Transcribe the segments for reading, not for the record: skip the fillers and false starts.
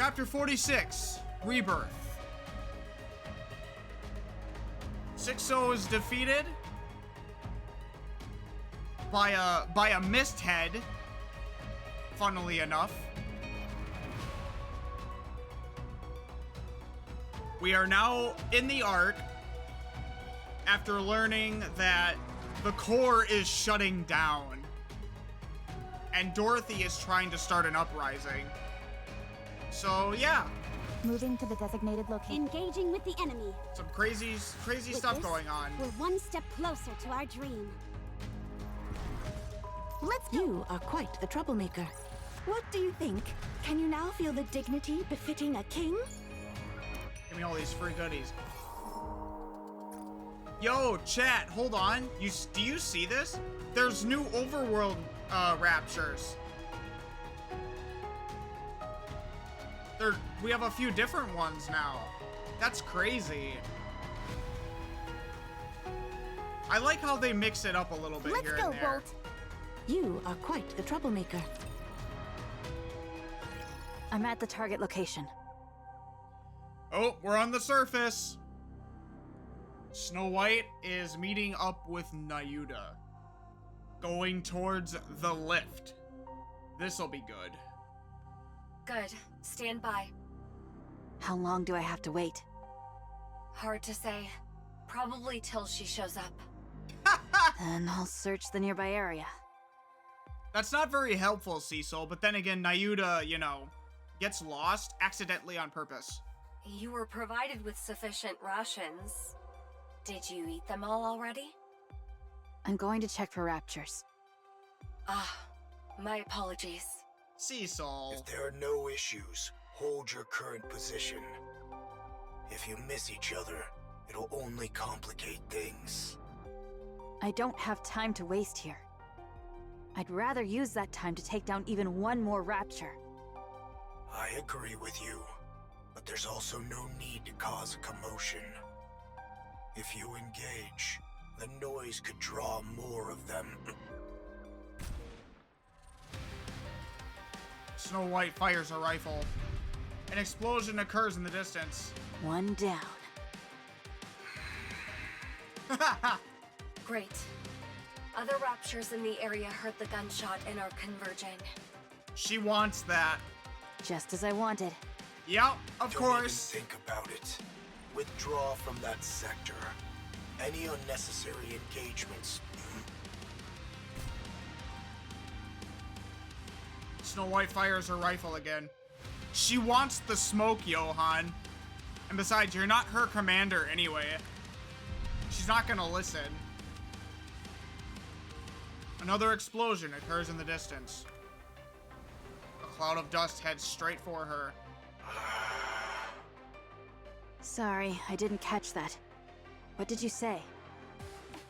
Chapter 46, Rebirth. Sixo is defeated by a mist head, funnily enough. We are now in the arc after learning that the core is shutting down and Dorothy is trying to start an uprising. So yeah, moving to the designated location. Engaging with the enemy. some crazy stuff going on. We're one step closer to our dream. Let's go. You are quite the troublemaker. What do you think? Can you now feel the dignity befitting a king? Give me all these free goodies. Yo, chat, hold on. Do you see this? There's new overworld raptures. We have a few different ones now. That's crazy. I like how they mix it up a little bit here and there. Bolt. You are quite the troublemaker. I'm at the target location. Oh, we're on the surface. Snow White is meeting up with Nayuda, going towards the lift. This'll be good. Good. Stand by. How long do I have to wait? Hard to say. Probably till she shows up. Then I'll search the nearby area. That's not very helpful, Cecil, but then again, Nayuda, you know, gets lost accidentally on purpose. You were provided with sufficient rations. Did you eat them all already? I'm going to check for raptures. Ah, my apologies. Cecil. If there are no issues, hold your current position. If you miss each other, it'll only complicate things. I don't have time to waste here. I'd rather use that time to take down even one more rapture. I agree with you, but there's also no need to cause a commotion. If you engage, the noise could draw more of them. Snow White fires a rifle. An explosion occurs in the distance. One down. Great. Other raptures in the area heard the gunshot and are converging. She wants that. Just as I wanted. Yep, of Don't course. even think about it. Withdraw from that sector. Any unnecessary engagements. Snow White fires her rifle again. She wants the smoke, Johan. And besides, you're not her commander anyway. She's not gonna listen. Another explosion occurs in the distance. A cloud of dust heads straight for her. Sorry, I didn't catch that. What did you say?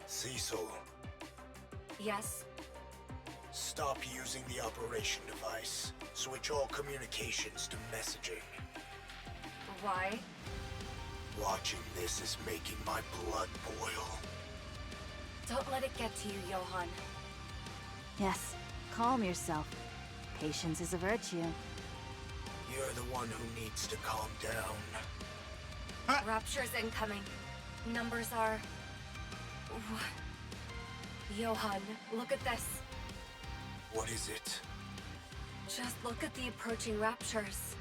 Cecil, Yes? stop using the operation device. Switch all communications to messaging. Why? Watching this is making my blood boil. Don't let it get to you, Johan. Yes, calm yourself. Patience is a virtue. You're the one who needs to calm down. Raptures incoming. Numbers are... Johan, look at this. What is it? Just look at the approaching raptures.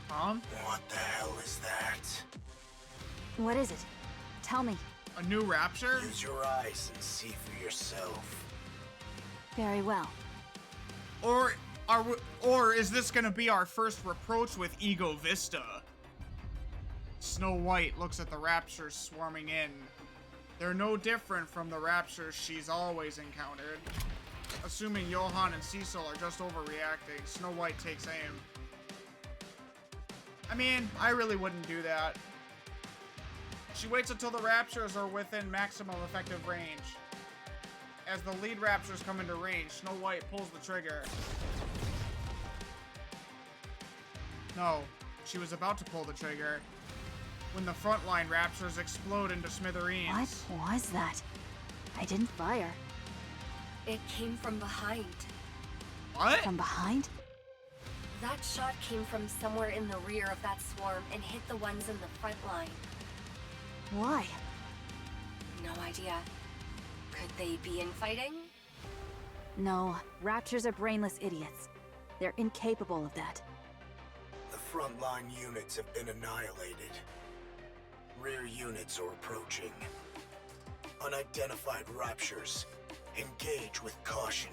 What the hell is that? What is it? Tell me. A new rapture? Use your eyes and see for yourself. Very well. Or is this gonna be our first approach with Ego Vista? Snow White looks at the raptures swarming in. They're no different from the raptures she's always encountered. Assuming Johan and Cecil are just overreacting, Snow White takes aim. I mean, I really wouldn't do that. She waits until the raptures are within maximum effective range. As the lead raptors come into range, Snow White pulls the trigger. No, she was about to pull the trigger when the frontline raptors explode into smithereens. What was that? I didn't fire. It came from behind. What? From behind? That shot came from somewhere in the rear of that swarm and hit the ones in the front line. Why? No idea. Could they be infighting? No, Raptures are brainless idiots. They're incapable of that. The frontline units have been annihilated. Rear units are approaching. Unidentified Raptures. Engage with caution.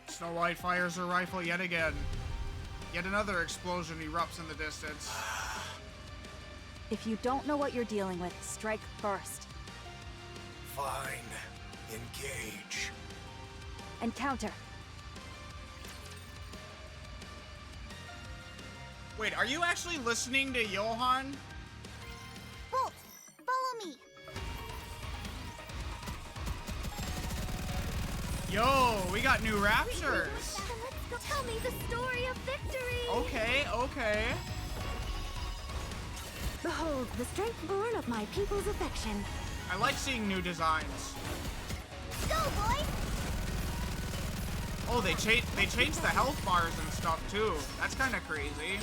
Snow White fires her rifle yet again. Yet another explosion erupts in the distance. If you don't know what you're dealing with, strike first. Fine. Engage. And counter. Wait, are you actually listening to Johan? Bolt, follow me. Yo, we got new Raptures. Tell me the story of victory. Okay, okay. Behold the strength born of my people's affection. I like seeing new designs. Go, boys. Oh, they changed the health bars and stuff too. That's kind of crazy.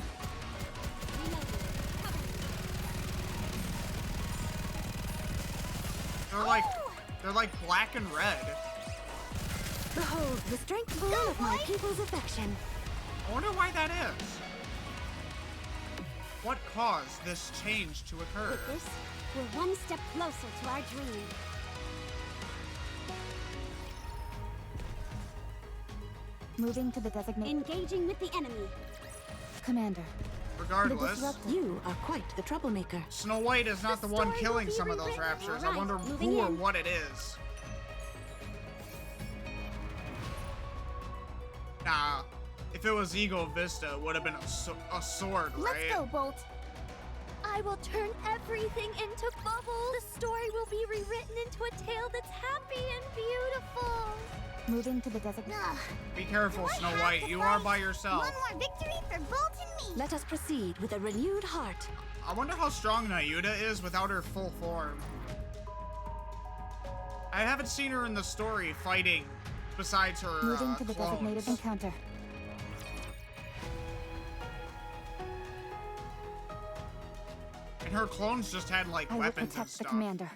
They're like black and red. Behold the strength born of my people's affection. I wonder why that is. What caused this change to occur? With this, we're one step closer to our dream. Moving to the designated... Engaging with the enemy. Commander. Regardless, You are quite the troublemaker. Snow White is not the The one story killing will be some of those rewritten. Raptures. I Alright, wonder moving who or in. what it is. Nah, if it was Ego Vista, it would have been a sword, right? Let's go, Bolt. I will turn everything into bubbles. The story will be rewritten into a tale that's happy and beautiful. Moving to the designated... Be careful, Do I Snow have White. to You are fight? by yourself. One more victory for Bolt and me. Let us proceed with a renewed heart. I wonder how strong Nayuta is without her full form. I haven't seen her in the story fighting besides her Moving to the designated clones. encounter. And her clones just had like I will weapons and protect the stuff. commander.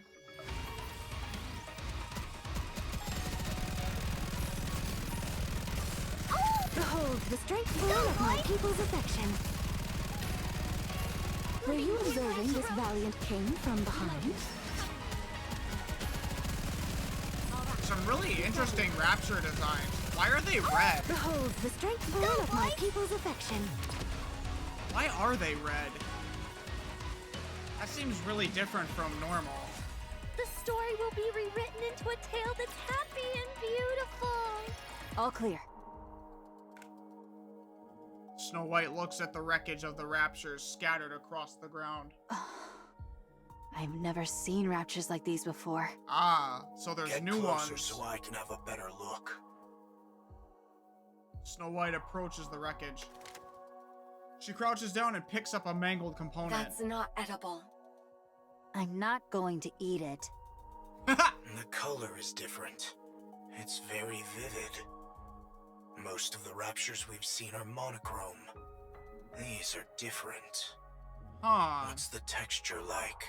Behold the strength born of my people's affection. Were you observing this valiant king from behind? Some really interesting Rapture designs. Why are they red? Behold the strength born of my people's affection. Why are they red? That seems really different from normal. The story will be rewritten into a tale that's happy and beautiful. All clear. Snow White looks at the wreckage of the Raptures scattered across the ground. I've never seen Raptures like these before. Ah, so there's Get new closer ones. so I can have a better look. Snow White approaches the wreckage. She crouches down and picks up a mangled component. That's not edible. I'm not going to eat it. The color is different. It's very vivid. Most of the Raptures we've seen are monochrome. These are different. Huh. What's the texture like?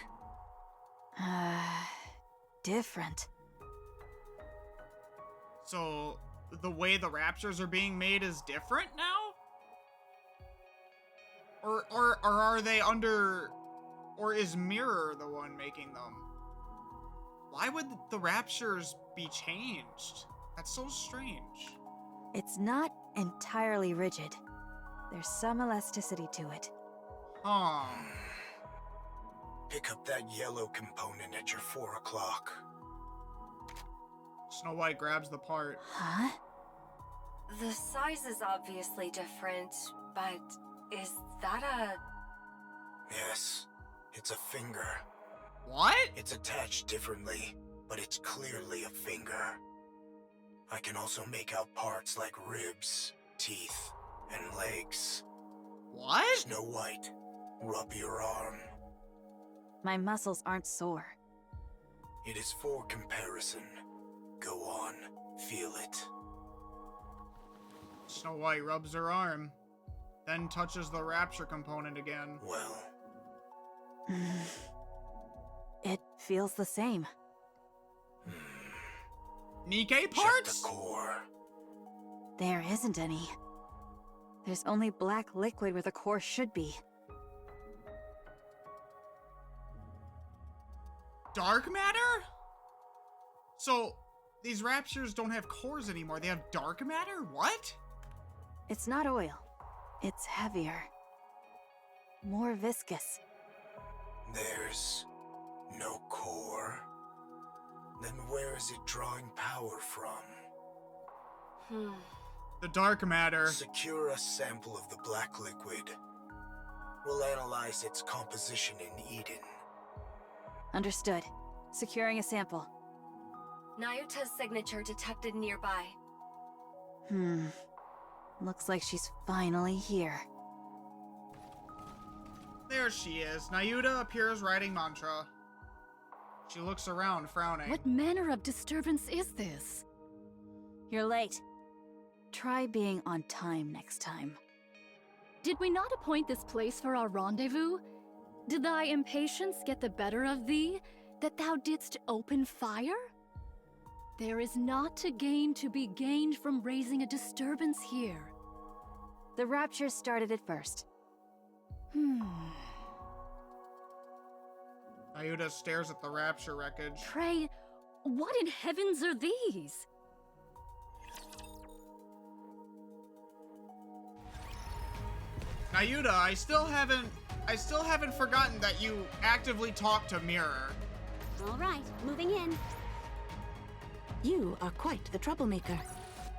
Different. So, the way the Raptures are being made is different now? Or are they under... Or is Mirror the one making them? Why would the Raptures be changed? That's so strange. It's not entirely rigid. There's some elasticity to it. Huh. Pick up that yellow component at your 4 o'clock. Snow White grabs the part. Huh? The size is obviously different, but is that a... Yes, it's a finger. What? It's attached differently, but it's clearly a finger. I can also make out parts like ribs, teeth, and legs. What? Snow White, rub your arm. My muscles aren't sore. It is for comparison. Go on, feel it. Snow White rubs her arm, then touches the rapture component again. Well, It feels the same. NIKKE check parts? the core. There isn't any. There's only black liquid where the core should be. Dark matter? So, these raptures don't have cores anymore. They have dark matter? What? It's not oil. It's heavier. More viscous. There's no core. Then where is it drawing power from? The dark matter. Secure a sample of the black liquid. We'll analyze its composition in Eden. Understood. Securing a sample. Nayuta's signature detected nearby. Looks like she's finally here. There she is. Nayuta appears riding Mantra. She looks around, frowning. What manner of disturbance is this? You're late. Try being on time next time. Did we not appoint this place for our rendezvous? Did thy impatience get the better of thee, that thou didst open fire? There is naught to gain to be gained from raising a disturbance here. The rapture started it first. Nayuta stares at the rapture wreckage. Pray, what in heavens are these? Nayuta, I still haven't forgotten that you actively talk to Mirror. All right, moving in. You are quite the troublemaker.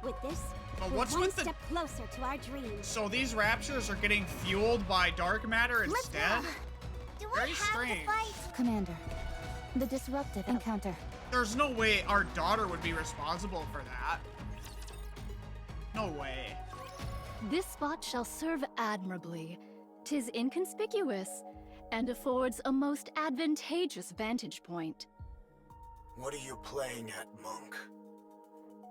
With this, But we're what's one with the- step closer to our dreams. So these raptures are getting fueled by dark matter instead? Do Very strange. Commander, the disruptive encounter. There's no way our daughter would be responsible for that. No way. This spot shall serve admirably. 'Tis inconspicuous, and affords a most advantageous vantage point. What are you playing at, Monk?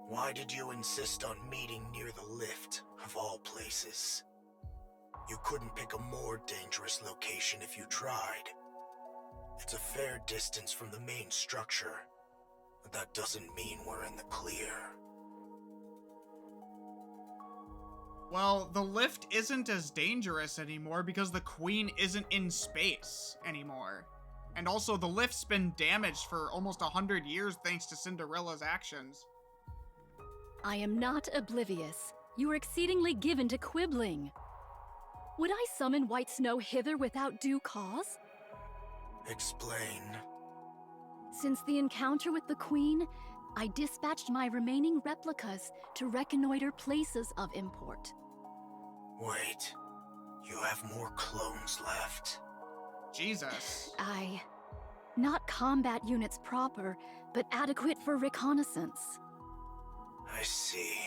Why did you insist on meeting near the lift, of all places? You couldn't pick a more dangerous location if you tried. It's a fair distance from the main structure, but that doesn't mean we're in the clear. Well, the lift isn't as dangerous anymore because the Queen isn't in space anymore. And also, the lift's been damaged for almost 100 years thanks to Cinderella's actions. I am not oblivious. You are exceedingly given to quibbling. Would I summon White Snow hither without due cause? Explain. Since the encounter with the Queen, I dispatched my remaining replicas to reconnoiter places of import. Wait, you have more clones left? Jesus. Not combat units proper, but adequate for reconnaissance. I see.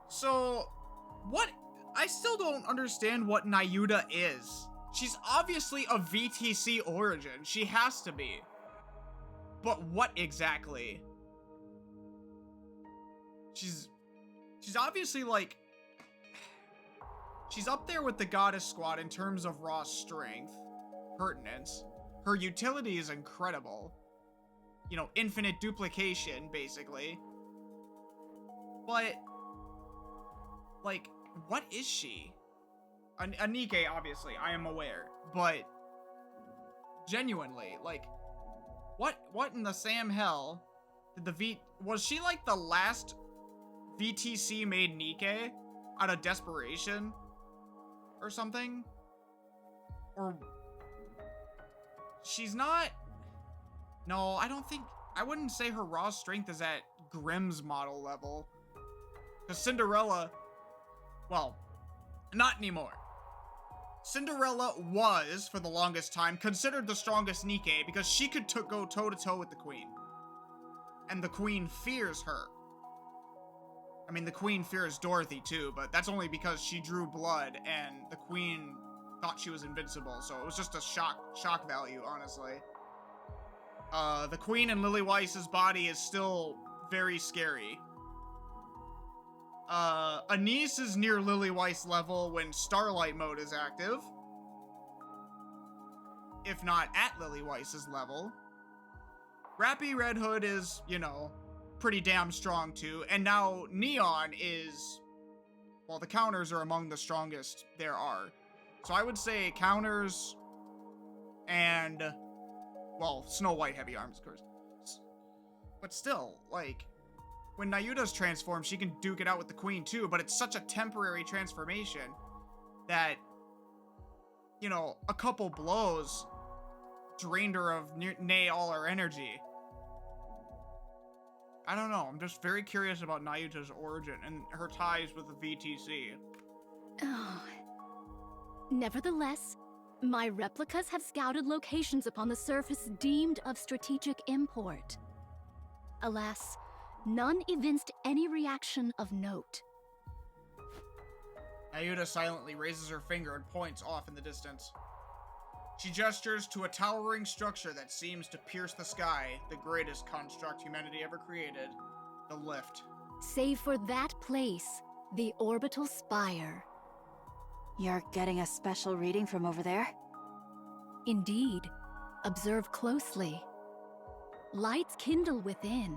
So, what? I still don't understand what Nayuta is. She's obviously a VTC origin. She has to be. But what exactly? She's obviously like... She's up there with the Goddess Squad in terms of raw strength, pertinence. Her utility is incredible. You know, infinite duplication, basically. But, like, what is she? A NIKKE, obviously, I am aware. But, genuinely, like, what in the Sam hell did was she like the last VTC made NIKKE out of desperation? Or something? Or... She's not... No, I wouldn't say her raw strength is at Grimm's model level. Because Cinderella... Well, not anymore. Cinderella was, for the longest time, considered the strongest NIKKE because she could go toe-to-toe with the Queen. And the Queen fears her. I mean, the Queen fears Dorothy too, but that's only because she drew blood and the Queen thought she was invincible, so it was just a shock value, honestly. The Queen in Lily Weiss's body is still very scary. Anise is near Lilywhite's level when Starlight mode is active. If not at Lilywhite's level. Rappy Red Hood is, you know, pretty damn strong too. And now Neon is, well, the counters are among the strongest there are. So I would say counters and, well, Snow White heavy arms, of course. But still, like, when Nayuta's transformed, she can duke it out with the Queen too, but it's such a temporary transformation that, you know, a couple blows drained her of nay all her energy. I don't know, I'm just very curious about Nayuta's origin and her ties with the VTC. Oh. Nevertheless, my replicas have scouted locations upon the surface deemed of strategic import. Alas, none evinced any reaction of note. Nayuta silently raises her finger and points off in the distance. She gestures to a towering structure that seems to pierce the sky, the greatest construct humanity ever created, the lift. Save for that place, the orbital spire. You're getting a special reading from over there? Indeed. Observe closely. Lights kindle within.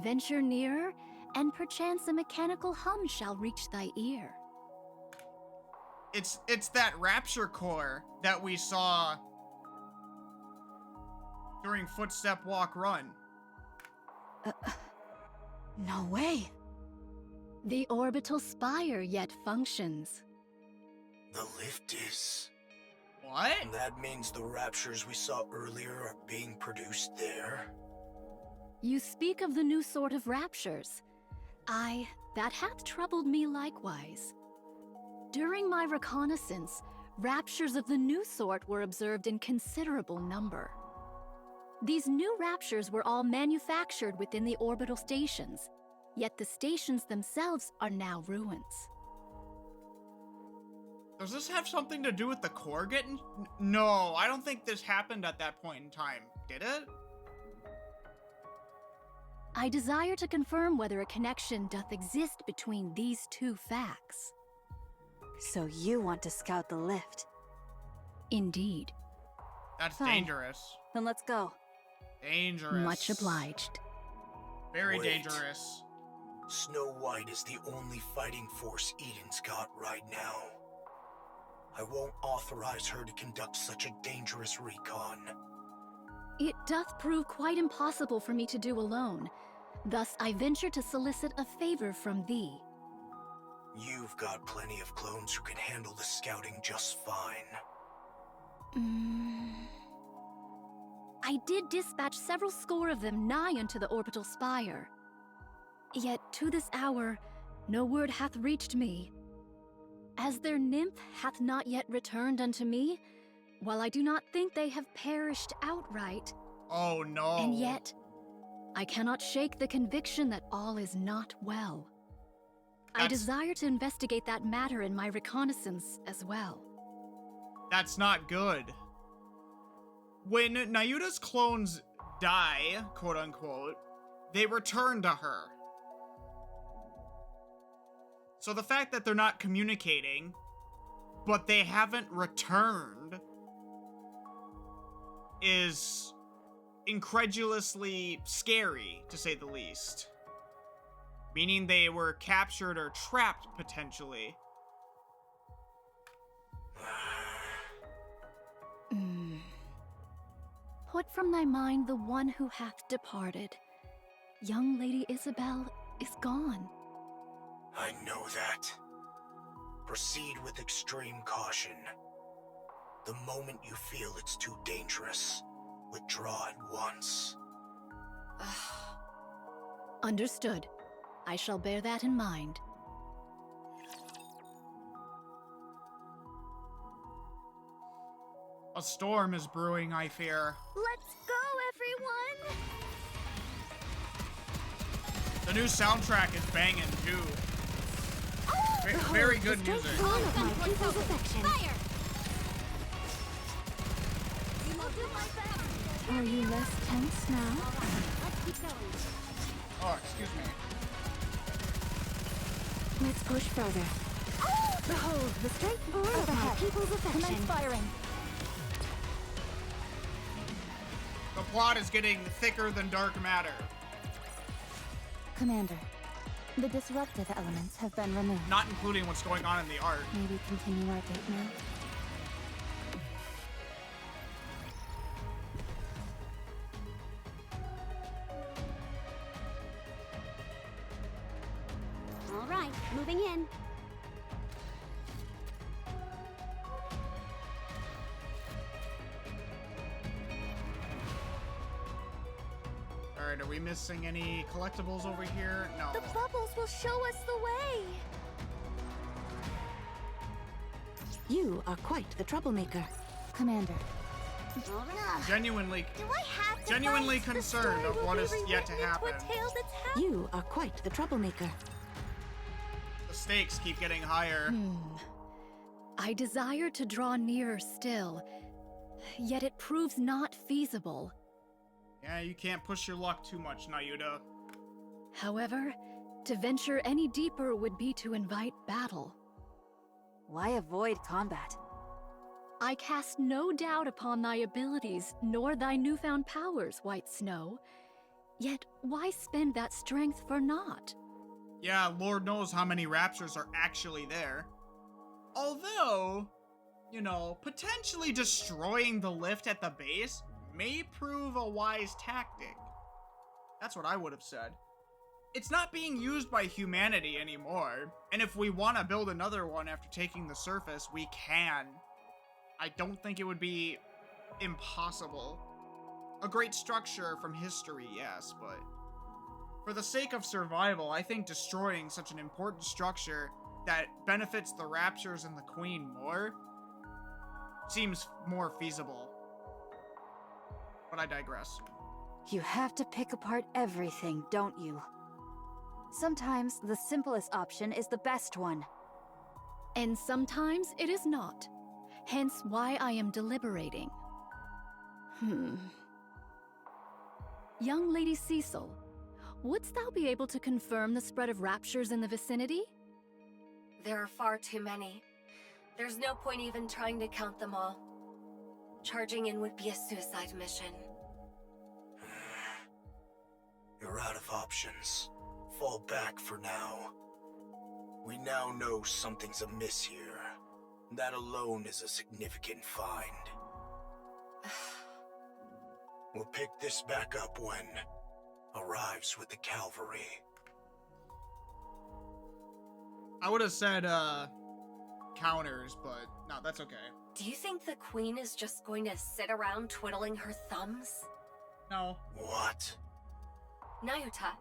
Venture nearer, and perchance a mechanical hum shall reach thy ear. It's that Rapture Core that we saw during Footstep Walk Run. No way. The orbital spire yet functions. The lift is... What? And that means the raptures we saw earlier are being produced there? You speak of the new sort of raptures. Aye, that hath troubled me likewise. During my reconnaissance, raptures of the new sort were observed in considerable number. These new raptures were all manufactured within the orbital stations, yet the stations themselves are now ruins. Does this have something to do with the core getting... No, I don't think this happened at that point in time. Did it? I desire to confirm whether a connection doth exist between these two facts. So you want to scout the lift? Indeed. That's Fine. dangerous. Then let's go. Dangerous. Much obliged. Very Wait. dangerous. Snow White is the only fighting force Eden's got right now. I won't authorize her to conduct such a dangerous recon. It doth prove quite impossible for me to do alone. Thus I venture to solicit a favor from thee. You've got plenty of clones who can handle the scouting just fine. I did dispatch several score of them nigh unto the orbital spire. Yet to this hour, no word hath reached me. As their nymph hath not yet returned unto me, while I do not think they have perished outright. Oh no. And yet, I cannot shake the conviction that all is not well. I desire to investigate that matter in my reconnaissance as well. That's not good. When Nayuta's clones die, quote unquote, they return to her. So the fact that they're not communicating, but they haven't returned, is incredulously scary, to say the least. Meaning they were captured or trapped, potentially. Put from thy mind the one who hath departed. Young Lady Isabel is gone. I know that. Proceed with extreme caution. The moment you feel it's too dangerous, withdraw at once. Understood. I shall bear that in mind. A storm is brewing, I fear. Let's go, everyone! The new soundtrack is banging, too. Very good music. All of my people's affection. Fire! You will do my best. Are you less tense now? Let's keep going. Oh, excuse me. Let's push further. Behold the straightforward of my people's affection. Commence firing. The plot is getting thicker than dark matter. Commander, the disruptive elements have been removed. Not including what's going on in the art. May we continue our date now? All right, moving in. Alright, are we missing any collectibles over here? No. The bubbles will show us the way. You are quite the troublemaker. Commander, Genuinely, Do I have to genuinely fight? The concerned story of will what be is yet to rewritten into happen. a tale that's happy. You are quite the troublemaker. The stakes keep getting higher. I desire to draw nearer still, yet it proves not feasible. Yeah, you can't push your luck too much, Nayuta. However, to venture any deeper would be to invite battle. why avoid combat? I cast no doubt upon thy abilities, nor thy newfound powers, White Snow. Yet why spend that strength for naught? Yeah, Lord knows how many raptors are actually there. Although, you know, potentially destroying the lift at the base may prove a wise tactic. That's what I would have said. It's not being used by humanity anymore, and if we want to build another one after taking the surface, we can. I don't think it would be impossible. A great structure from history, yes, but for the sake of survival, I think destroying such an important structure that benefits the Raptors and the Queen more seems more feasible. But I digress. You have to pick apart everything, don't you? Sometimes the simplest option is the best one. And sometimes it is not. Hence why I am deliberating. Young Lady Cecil, wouldst thou be able to confirm the spread of raptures in the vicinity? There are far too many. There's no point even trying to count them all. Charging in would be a suicide mission. You're out of options. Fall back for now. We now know something's amiss here. That alone is a significant find. We'll pick this back up when arrives with the cavalry. I would have said, counters, but no, that's okay. Do you think the Queen is just going to sit around twiddling her thumbs? No. What? Nayuta,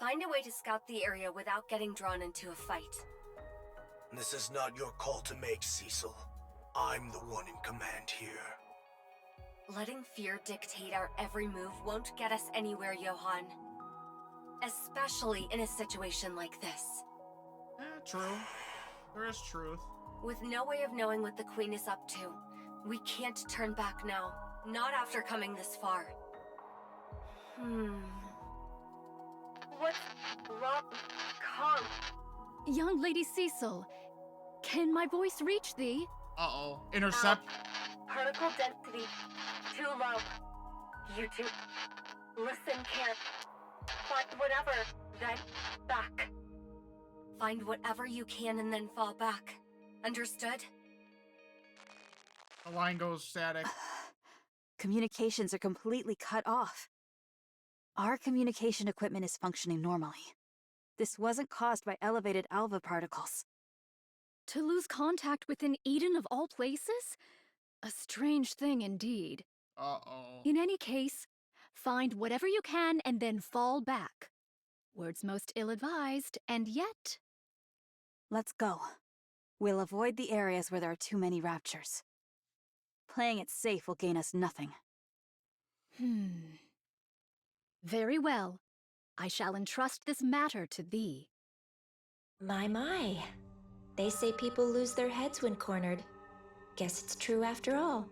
find a way to scout the area without getting drawn into a fight. This is not your call to make, Cecil. I'm the one in command here. Letting fear dictate our every move won't get us anywhere, Johann. Especially in a situation like this. True. There is truth. With no way of knowing what the Queen is up to, we can't turn back now. Not after coming this far. What's wrong? Calm. Young Lady Cecil, can my voice reach thee? Uh-oh. Intercept. Particle density too low. You two, listen, can't. Find whatever, then back. Find whatever you can and then fall back. Understood? The line goes static. Communications are completely cut off. Our communication equipment is functioning normally. This wasn't caused by elevated alpha particles. To lose contact within Eden of all places? A strange thing indeed. Uh-oh. In any case, find whatever you can and then fall back. Words most ill-advised, and yet... Let's go. We'll avoid the areas where there are too many raptures. Playing it safe will gain us nothing. Very well. I shall entrust this matter to thee. My. They say people lose their heads when cornered. Guess it's true after all.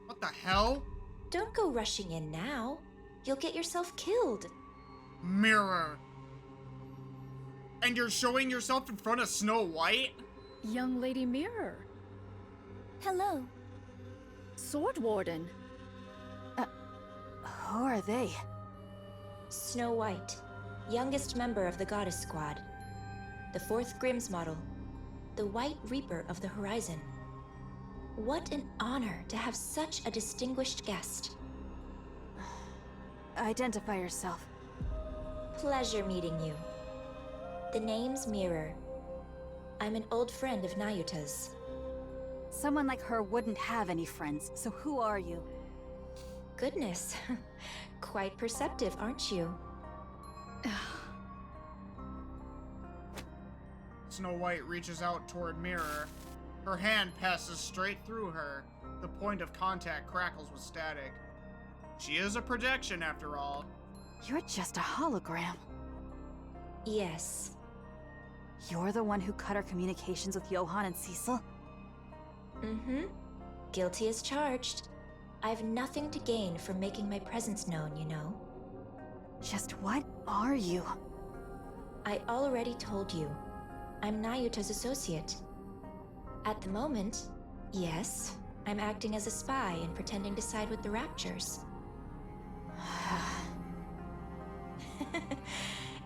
What the hell? Don't go rushing in now. You'll get yourself killed. Mirror. And you're showing yourself in front of Snow White? Young Lady Mirror. Hello. Sword Warden. Who are they? Snow White, youngest member of the Goddess Squad. The 4th Grimm's model. The White Reaper of the Horizon. What an honor to have such a distinguished guest. Identify yourself. Pleasure meeting you. The name's Mirror. I'm an old friend of Nayuta's. Someone like her wouldn't have any friends, so who are you? Goodness. Quite perceptive, aren't you? Snow White reaches out toward Mirror. Her hand passes straight through her. The point of contact crackles with static. She is a projection, after all. You're just a hologram. Yes. You're the one who cut our communications with Johann and Cecil? Mm-hmm. Guilty as charged. I've nothing to gain from making my presence known, you know. Just what are you? I already told you. I'm Nayuta's associate. At the moment, yes, I'm acting as a spy and pretending to side with the Raptures.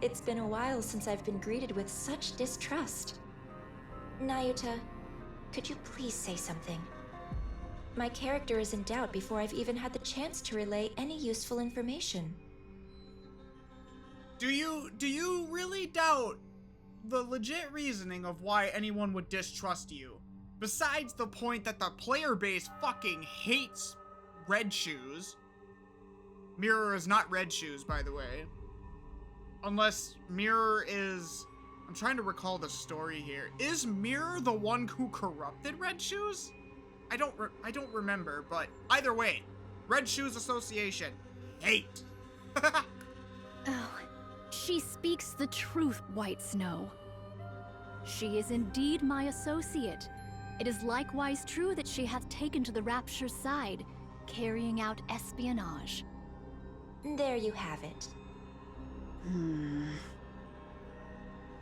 It's been a while since I've been greeted with such distrust. Nayuta, could you please say something? My character is in doubt before I've even had the chance to relay any useful information. Do you really doubt the legit reasoning of why anyone would distrust you? Besides the point that the player base fucking hates Red Shoes. Mirror is not Red Shoes, by the way. Unless Mirror is... I'm trying to recall the story here. Is Mirror the one who corrupted Red Shoes? I don't remember, but either way, Red Shoes Association. Hate. Oh, she speaks the truth, White Snow. She is indeed my associate. It is likewise true that she hath taken to the Rapture's side, carrying out espionage. There you have it.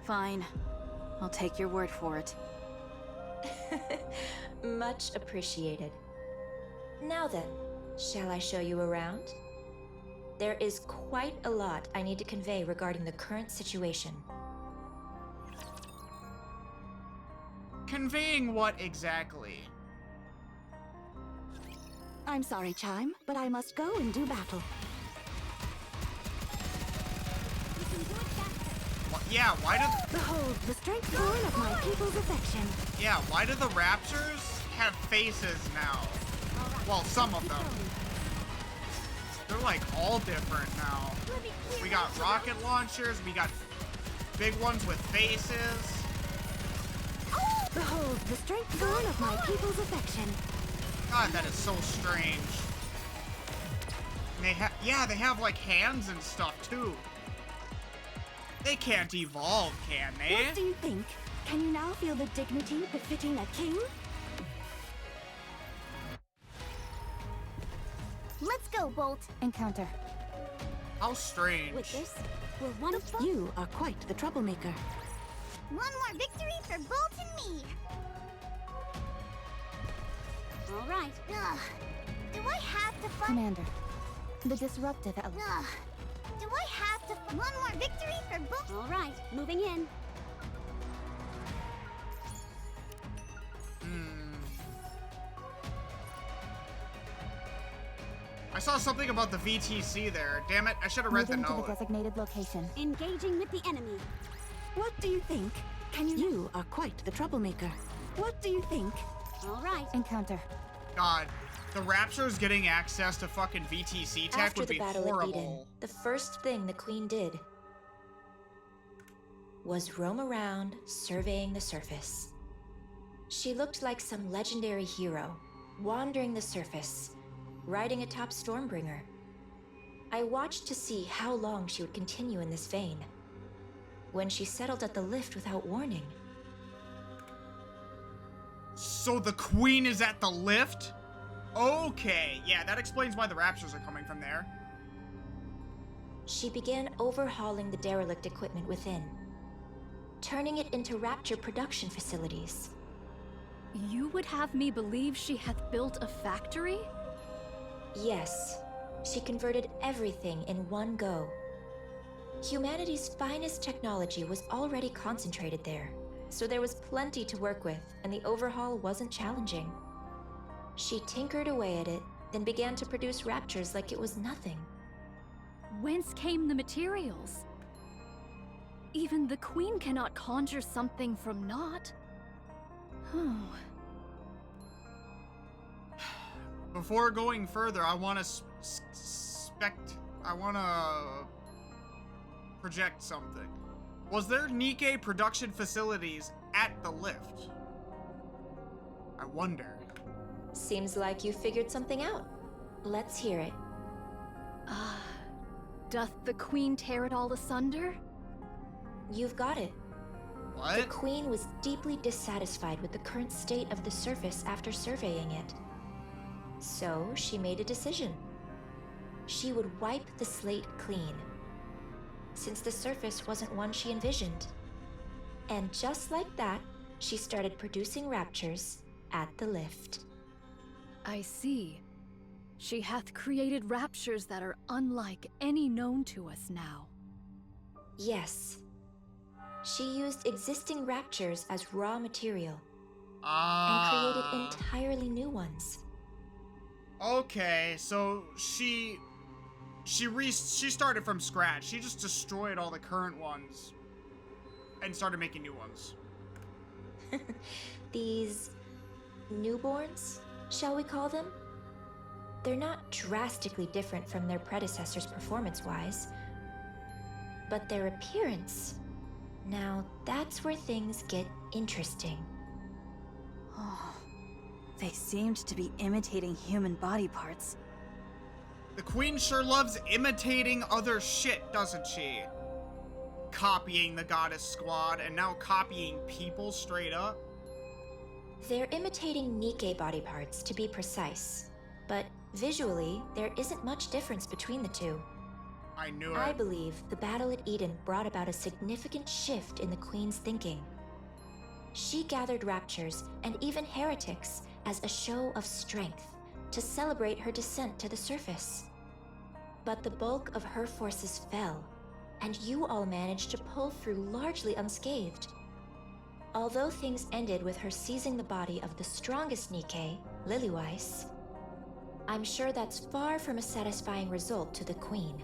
Fine. I'll take your word for it. Much appreciated. Now then, shall I show you around? There is quite a lot I need to convey regarding the current situation. Conveying what exactly? I'm sorry, Chime, but I must go and do battle. Yeah, why do... Behold the strength born of my people's affection. Yeah, why do the Raptors have faces now? Well, some of them. They're like all different now. We got rocket launchers, we got big ones with faces. Behold the strength born of my people's affection. God, that is so strange. And they have like hands and stuff too. They can't evolve, can they? What do you think? Can you now feel the dignity befitting a king? Let's go, Bolt. Encounter. How strange. With this, we're one of both. You are quite the troublemaker. One more victory for Bolt and me. All right. Ugh. Do I have to fight? Commander, the disruptive element. Ugh. Do I have to fight? One more victory for Bolt? All right, moving in. I saw something about the VTC there. Damn it, I should have read the Moving to the note. designated location. Engaging with the enemy. What do you think? Can you... You are quite the troublemaker. What do you think? All right. Encounter. God, the Raptors getting access to fucking VTC tech After would the be battle at Eden, horrible. the first thing the Queen did was roam around, surveying the surface. She looked like some legendary hero, wandering the surface, riding atop Stormbringer. I watched to see how long she would continue in this vein. When she settled at the lift without warning, So the Queen is at the lift? Okay, yeah, that explains why the Raptors are coming from there. she began overhauling the derelict equipment within. turning it into rapture production facilities. You would have me believe she hath built a factory? Yes, she converted everything in one go. Humanity's finest technology was already concentrated there, so there was plenty to work with, and the overhaul wasn't challenging. She tinkered away at it, then began to produce raptures like it was nothing. Whence came the materials? Even the Queen cannot conjure something from naught. Before going further, I want to project something. Was there NIKKE production facilities at the lift? I wonder. Seems like you figured something out. Let's hear it. Doth the Queen tear it all asunder? You've got it. The What? Queen was deeply dissatisfied with the current state of the surface after surveying it. So she made a decision. She would wipe the slate clean, since the surface wasn't one she envisioned. And just like that, she started producing raptures at the lift. I see. She hath created raptures that are unlike any known to us now. Yes. She used existing raptures as raw material and Ah. created entirely new ones. Okay, so she started from scratch. She just destroyed all the current ones and started making new ones. These newborns, shall we call them? They're not drastically different from their predecessors performance-wise, but their appearance, now that's where things get interesting. Oh, they seemed to be imitating human body parts. The Queen sure loves imitating other shit, doesn't she? Copying the Goddess Squad and now copying people straight up. They're imitating NIKKE body parts, to be precise, but visually, there isn't much difference between the two. I knew I it. believe the battle at Eden brought about a significant shift in the Queen's thinking. She gathered raptures and even heretics as a show of strength to celebrate her descent to the surface. But the bulk of her forces fell, and you all managed to pull through largely unscathed. Although things ended with her seizing the body of the strongest NIKKE, Lilyweiss, I'm sure that's far from a satisfying result to the Queen.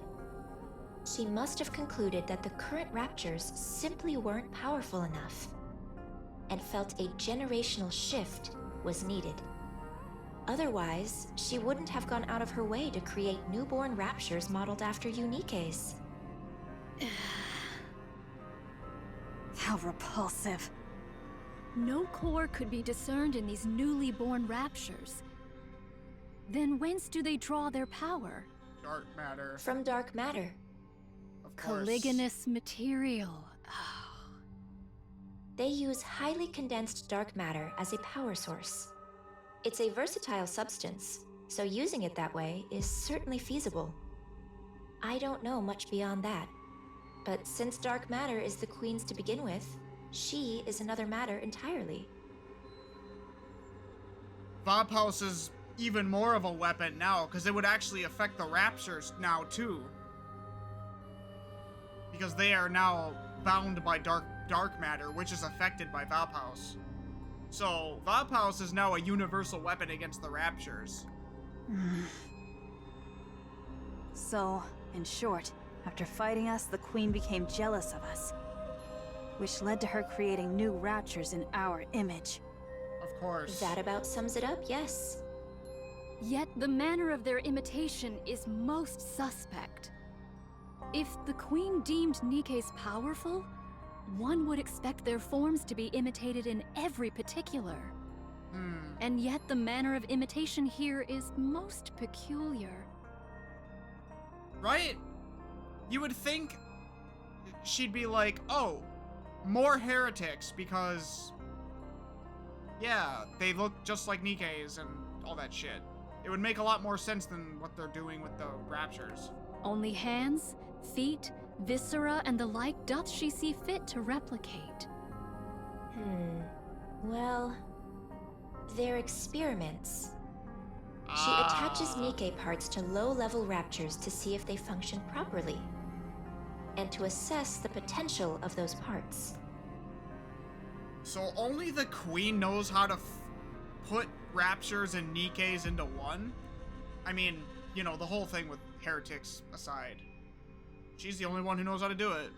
She must have concluded that the current raptures simply weren't powerful enough, and felt a generational shift was needed. Otherwise, she wouldn't have gone out of her way to create newborn raptures modeled after NIKKE's. How repulsive. No core could be discerned in these newly born raptures. Then whence do they draw their power? Dark matter. From dark matter. Of course. Caliginous material. They use highly condensed dark matter as a power source. It's a versatile substance, so using it that way is certainly feasible. I don't know much beyond that, but since dark matter is the Queen's to begin with, she is another matter entirely. Vabhaus is even more of a weapon now, because it would actually affect the raptures now, too. Because they are now bound by dark matter, which is affected by Vabhaus. So, Vabhaus is now a universal weapon against the raptures. So, in short, after fighting us, the Queen became jealous of us, which led to her creating new raptures in our image. Of course. That about sums it up, yes. Yet the manner of their imitation is most suspect. If the Queen deemed NIKKE's powerful, one would expect their forms to be imitated in every particular. And yet the manner of imitation here is most peculiar. Right? You would think she'd be like, oh, more heretics, because, yeah, they look just like NIKKE's and all that shit. It would make a lot more sense than what they're doing with the raptures. Only hands, feet, Viscera and the like doth she see fit to replicate. Well, they're experiments. She attaches NIKKE parts to low-level raptors to see if they function properly, and to assess the potential of those parts. So only the queen knows how to put raptures and NIKKEs into one? I mean, you know, the whole thing with heretics aside. She's the only one who knows how to do it.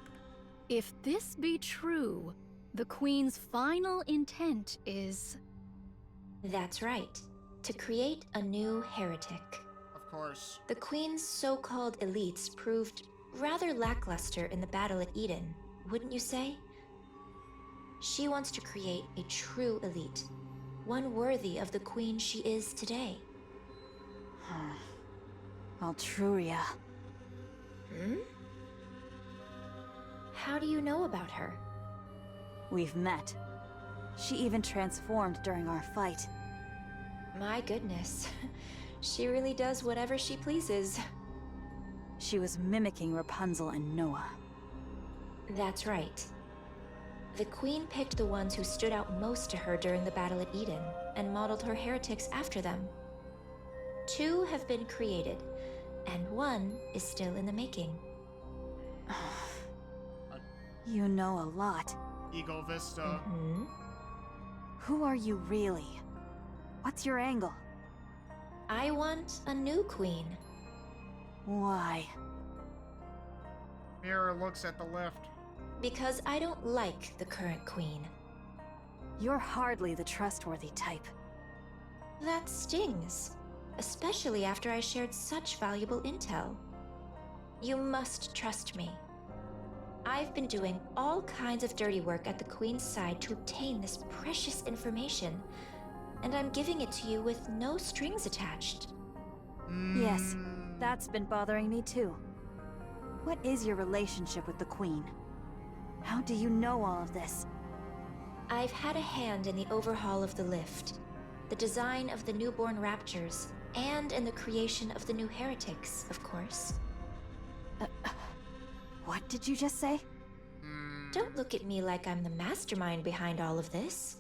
If this be true, the Queen's final intent is... That's right. To create a new heretic. Of course. The Queen's so-called elites proved rather lackluster in the battle at Eden, wouldn't you say? She wants to create a true elite, one worthy of the Queen she is today. Altruria. How do you know about her? We've met. She even transformed during our fight. My goodness. She really does whatever she pleases. She was mimicking Rapunzel and Noah. That's right. The Queen picked the ones who stood out most to her during the battle at Eden, and modeled her heretics after them. 2 have been created, and 1 is still in the making. You know a lot. Eagle Vista. Who are you really? What's your angle? I want a new queen. Why? Mirror looks at the lift. Because I don't like the current queen. You're hardly the trustworthy type. That stings. Especially after I shared such valuable intel. You must trust me. I've been doing all kinds of dirty work at the Queen's side to obtain this precious information, and I'm giving it to you with no strings attached. Yes, that's been bothering me too. What is your relationship with the Queen? How do you know all of this? I've had a hand in the overhaul of the lift, the design of the newborn raptors, and in the creation of the new heretics, of course. What did you just say? Don't look at me like I'm the mastermind behind all of this.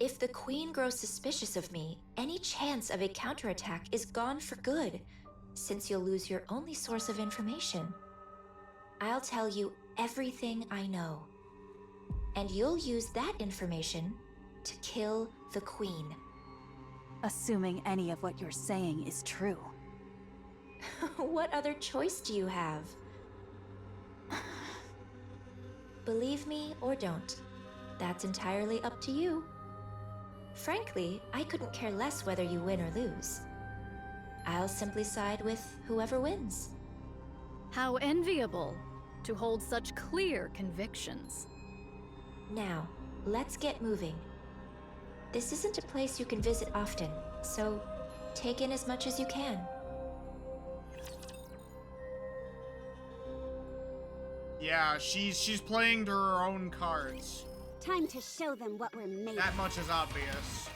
If the Queen grows suspicious of me, any chance of a counterattack is gone for good, since you'll lose your only source of information. I'll tell you everything I know, and you'll use that information to kill the Queen. Assuming any of what you're saying is true. What other choice do you have? Believe me or don't. That's entirely up to you. Frankly, I couldn't care less whether you win or lose. I'll simply side with whoever wins. How enviable to hold such clear convictions. Now, let's get moving. This isn't a place you can visit often, so take in as much as you can. Yeah, she's playing to her own cards. Time to show them what we're made That of. much is obvious.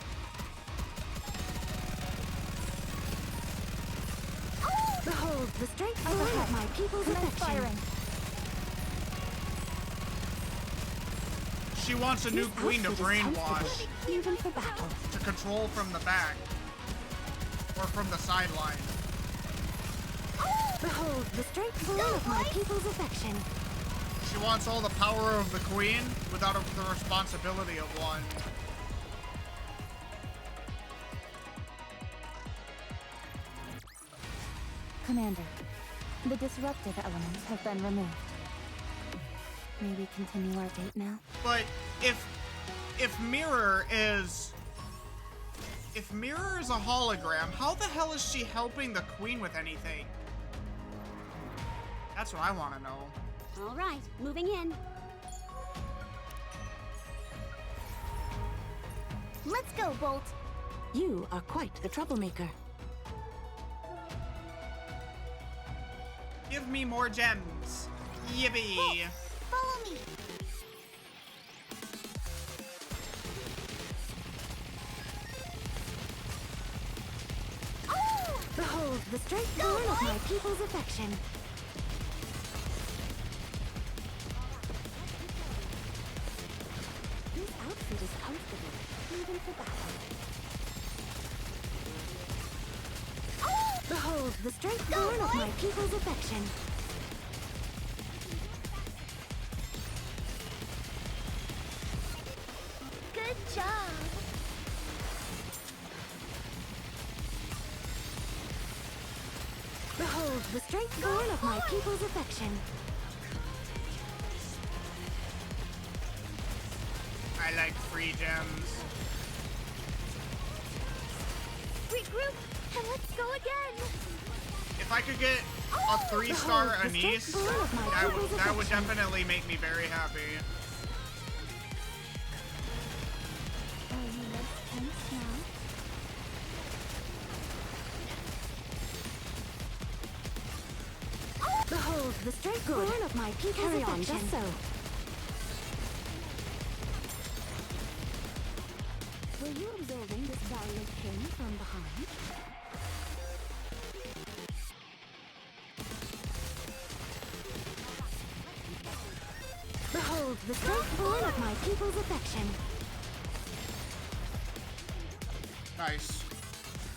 Behold the strength of my people's affection. She wants a new queen to Outfit is brainwash, comfortable, even for battle. to control from the back, or from the sideline. Behold the strength of my people's affection. She wants all the power of the queen without the responsibility of one. Commander, the disruptive elements have been removed. May we continue our date now? But if Mirror is a hologram, how the hell is she helping the queen with anything? That's what I want to know. All right, moving in. Let's go, Bolt. You are quite the troublemaker. Give me more gems. Yippee. Follow me. Behold the strength of my people's affection. the strength born of my people's affection. Good job. Behold the strength born of my people's affection. I like free gems. Regroup, and let's go again. If I could get a 3-star Behold, the Anise, strength born of my that people's would affection. definitely make me very happy. Are you less tense now? Behold the strength born of my people's Carry on, affection. just so. Were you observing this valiant king from behind? Behold the strength born of my people's affection. Nice.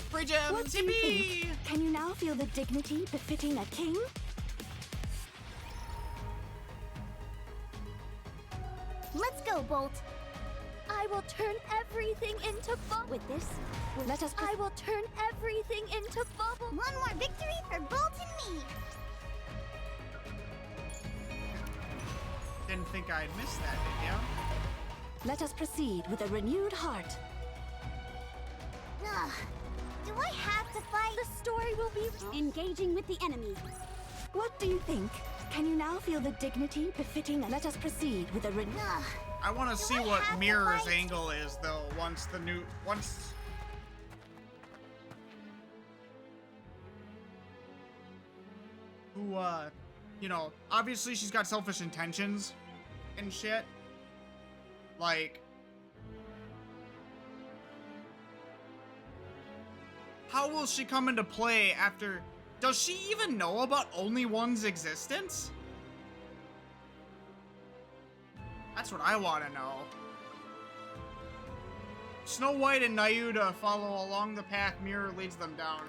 Free gems, What do you yippee! think? Can you now feel the dignity befitting a king? Let's go, Bolt. I will turn everything into bubble. With this, let us I will turn everything into bubble. One more victory for Bolt and me. Didn't think I'd miss that, did ya? let us proceed with a renewed heart. Ugh. Do I have to fight? The story will be Engaging with the enemy. What do you think? Can you now feel the dignity befitting? Let us proceed with a Ugh. I want to see I what have to Mirror's fight? angle is, though, once who, you know, obviously she's got selfish intentions and shit. Like, how will she come into play after... Does she even know about Only One's existence? That's what I want to know. Snow White and Nayuda follow along the path Mirror leads them down.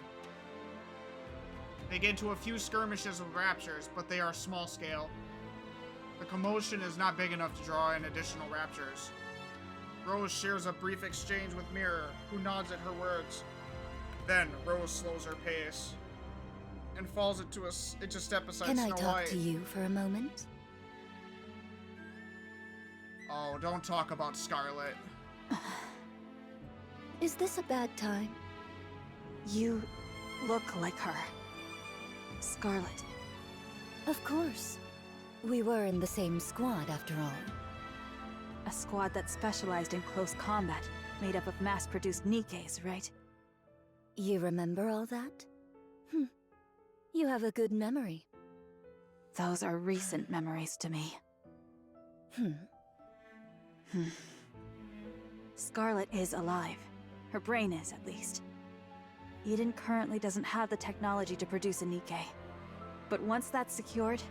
They get into a few skirmishes with raptures, but they are small scale. The commotion is not big enough to draw in additional raptures. Rose shares a brief exchange with Mirror, who nods at her words. Then Rose slows her pace and falls into step beside Can Snow I talk White. to you for a moment? Oh, don't talk about Scarlet. Is this a bad time? You look like her. Scarlet. Of course. We were in the same squad after all. A squad that specialized in close combat, made up of mass-produced NIKKEs, right? You remember all that? You have a good memory. Those are recent memories to me. Scarlet is alive. Her brain is, at least. Eden currently doesn't have the technology to produce a NIKKE. But once that's secured,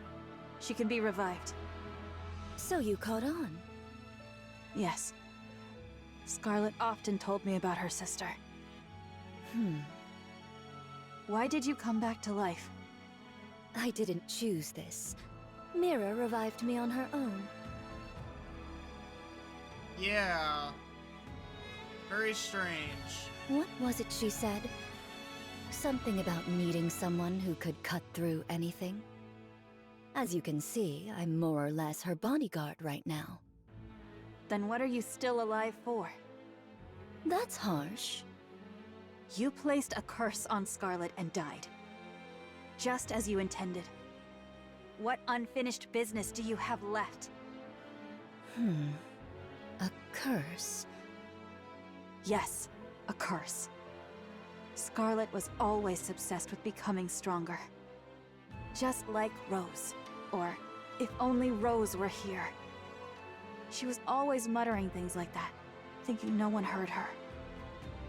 she can be revived. So you caught on. Yes. Scarlet often told me about her sister. Why did you come back to life? I didn't choose this. Mira revived me on her own. Yeah. Very strange. What was it she said? Something about needing someone who could cut through anything? As you can see, I'm more or less her bodyguard right now. Then what are you still alive for? That's harsh. You placed a curse on Scarlet and died. Just as you intended. What unfinished business do you have left? A curse? Yes, a curse. Scarlet was always obsessed with becoming stronger. Just like Rose. Or, if only Rose were here. She was always muttering things like that, thinking no one heard her.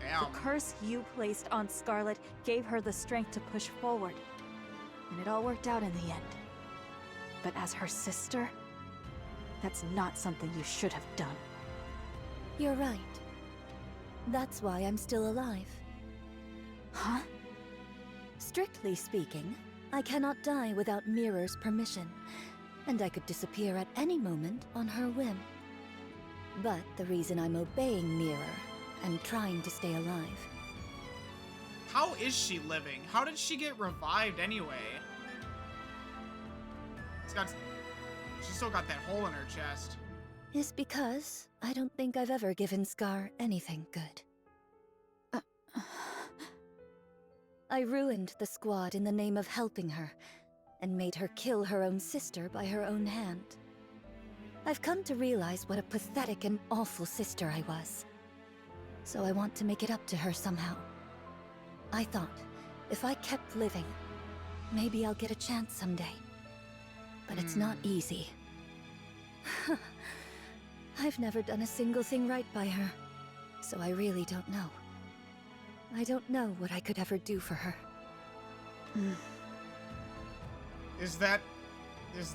Damn. The curse you placed on Scarlet gave her the strength to push forward. And it all worked out in the end. But as her sister, that's not something you should have done. You're right. That's why I'm still alive. Huh? Strictly speaking, I cannot die without Mirror's permission, and I could disappear at any moment on her whim. But the reason I'm obeying Mirror and trying to stay alive. How is she living? How did she get revived anyway? She's still got that hole in her chest. Is because I don't think I've ever given Scar anything good. I ruined the squad in the name of helping her, and made her kill her own sister by her own hand. I've come to realize what a pathetic and awful sister I was. So I want to make it up to her somehow. I thought, if I kept living, maybe I'll get a chance someday. But it's not easy. I've never done a single thing right by her, so I really don't know. I don't know what I could ever do for her. Is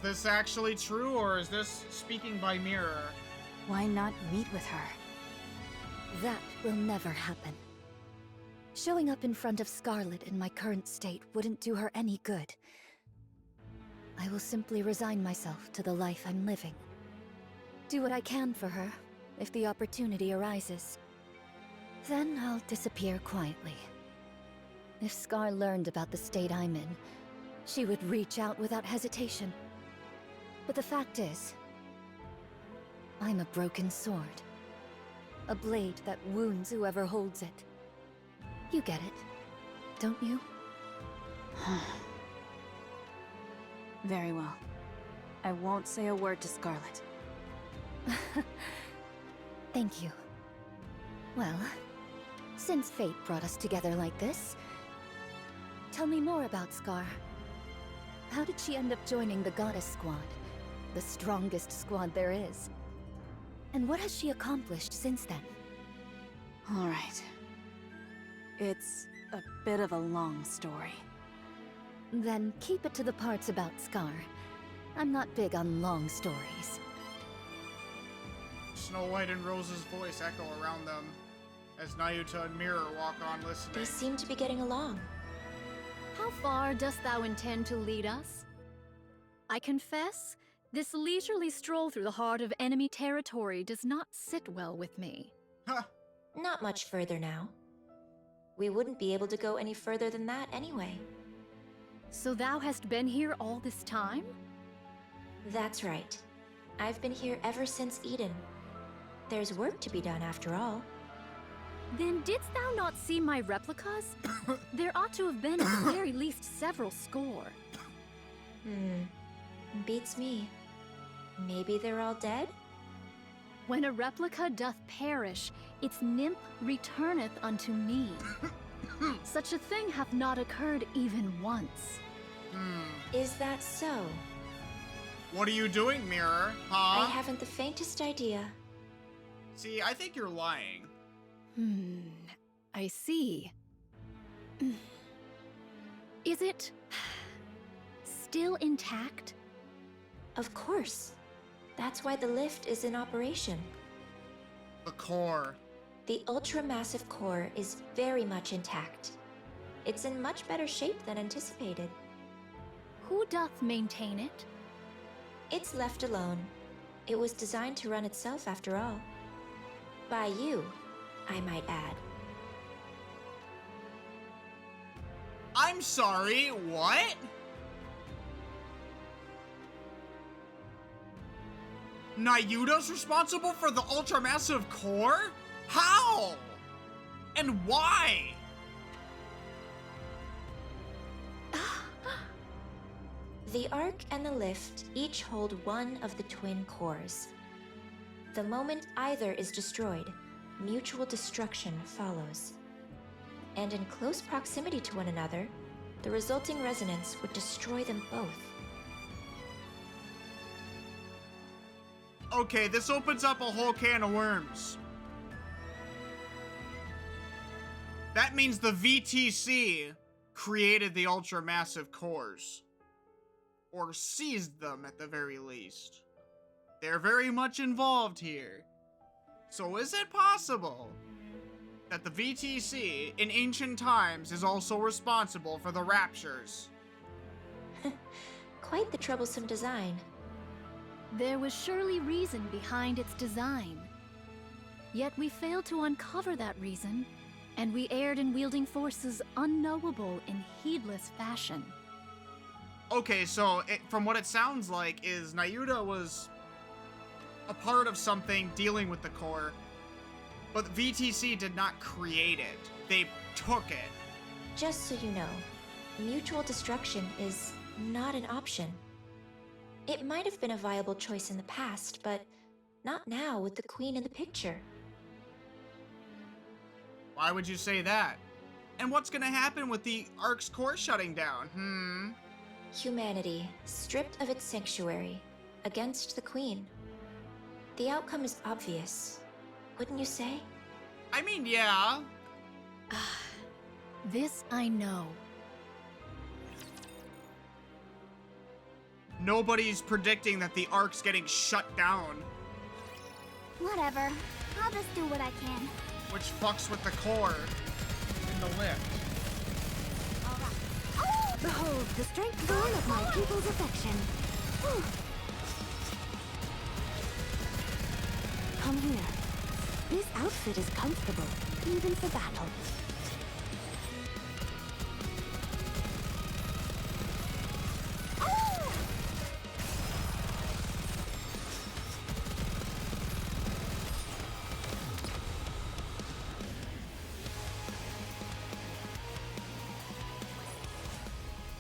this actually true, or is this speaking by mirror? Why not meet with her? That will never happen. Showing up in front of Scarlet in my current state wouldn't do her any good. I will simply resign myself to the life I'm living. Do what I can for her, if the opportunity arises. Then I'll disappear quietly. If Scar learned about the state I'm in, she would reach out without hesitation. But the fact is, I'm a broken sword. A blade that wounds whoever holds it. You get it, don't you? Very well. I won't say a word to Scarlet. Thank you. Well, since fate brought us together like this, tell me more about Scar. How did she end up joining the Goddess Squad? The strongest squad there is. And what has she accomplished since then? All right. It's a bit of a long story. Then keep it to the parts about Scar. I'm not big on long stories. Snow White and Rose's voice echo around them as Nayuta and Mirror walk on listening. They seem to be getting along. How far dost thou intend to lead us? I confess, this leisurely stroll through the heart of enemy territory does not sit well with me. Huh. Not much further now. We wouldn't be able to go any further than that anyway. So thou hast been here all this time? That's right. I've been here ever since Eden. There's work to be done after all. Then didst thou not see my replicas? There ought to have been at the very least several score. Beats me. Maybe they're all dead? When a replica doth perish, its nymph returneth unto me. Such a thing hath not occurred even once. Is that so? What are you doing, Mirror? Huh? I haven't the faintest idea. See, I think you're lying. I see. Is it still intact? Of course. That's why the lift is in operation. The core. The ultra-massive core is very much intact. It's in much better shape than anticipated. Who doth maintain it? It's left alone. It was designed to run itself after all. By you, I might add. I'm sorry, what? Nayuta's responsible for the ultramassive core? How? And why? The Ark and the Lift each hold one of the twin cores. The moment either is destroyed, mutual destruction follows. And in close proximity to one another, the resulting resonance would destroy them both. Okay, this opens up a whole can of worms. That means the VTC created the ultramassive cores. Or seized them at the very least. They're very much involved here. So is it possible that the VTC in ancient times is also responsible for the raptures. Quite the troublesome design. There was surely reason behind its design. Yet we failed to uncover that reason, and we erred in wielding forces unknowable in heedless fashion. Okay, so from what it sounds like is Nayuta was a part of something dealing with the core, but VTC did not create it. They took it. Just so you know, mutual destruction is not an option. It might have been a viable choice in the past, but not now with the Queen in the picture. Why would you say that? And what's gonna happen with the Ark's core shutting down? Humanity, stripped of its sanctuary, against the Queen. The outcome is obvious, wouldn't you say? I mean, yeah. This I know. Nobody's predicting that the Ark's getting shut down, Whatever. I'll just do what I can. which fucks with the core in the lift. Behold the strength born of my people's affection. Whew. Come here. This outfit is comfortable, even for battle.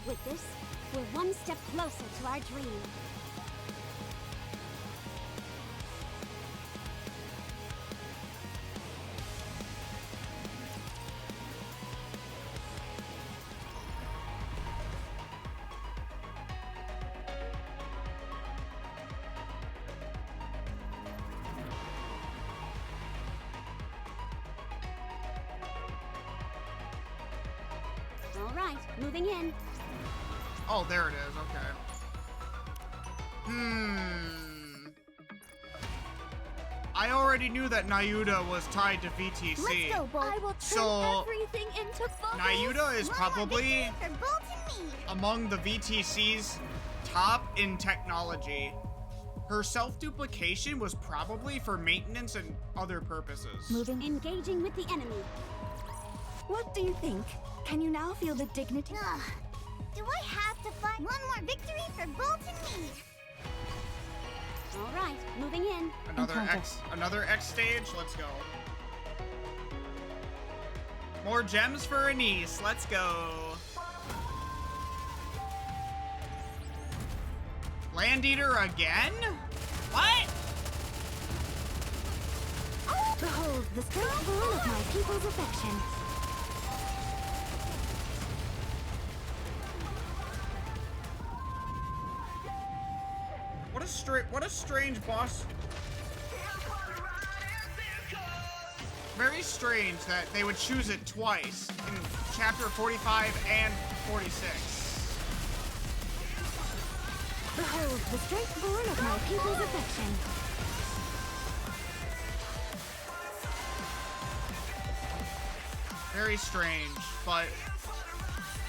With this, we're one step closer to our dream. All right, moving in. Oh, there it is, okay. I already knew that Nayuta was tied to VTC. Let's go, Bolt. I will turn So, everything into bubbles. Nayuta is One more probably victory for Bolt and me. among the VTC's top in technology. Her self-duplication was probably for maintenance and other purposes. Moving. Engaging with the enemy. What do you think? Can you now feel the dignity? Ugh. Do I have to fight one more victory for Bolt and me? All right, moving in. Another X stage. Let's go. More gems for Anise. Let's go. Land Eater again? What? Behold the strength born of my people's affection. What a strange boss. Very strange that they would choose it twice in chapter 45 and 46. Behold the strength born of my people's affection. Very strange, but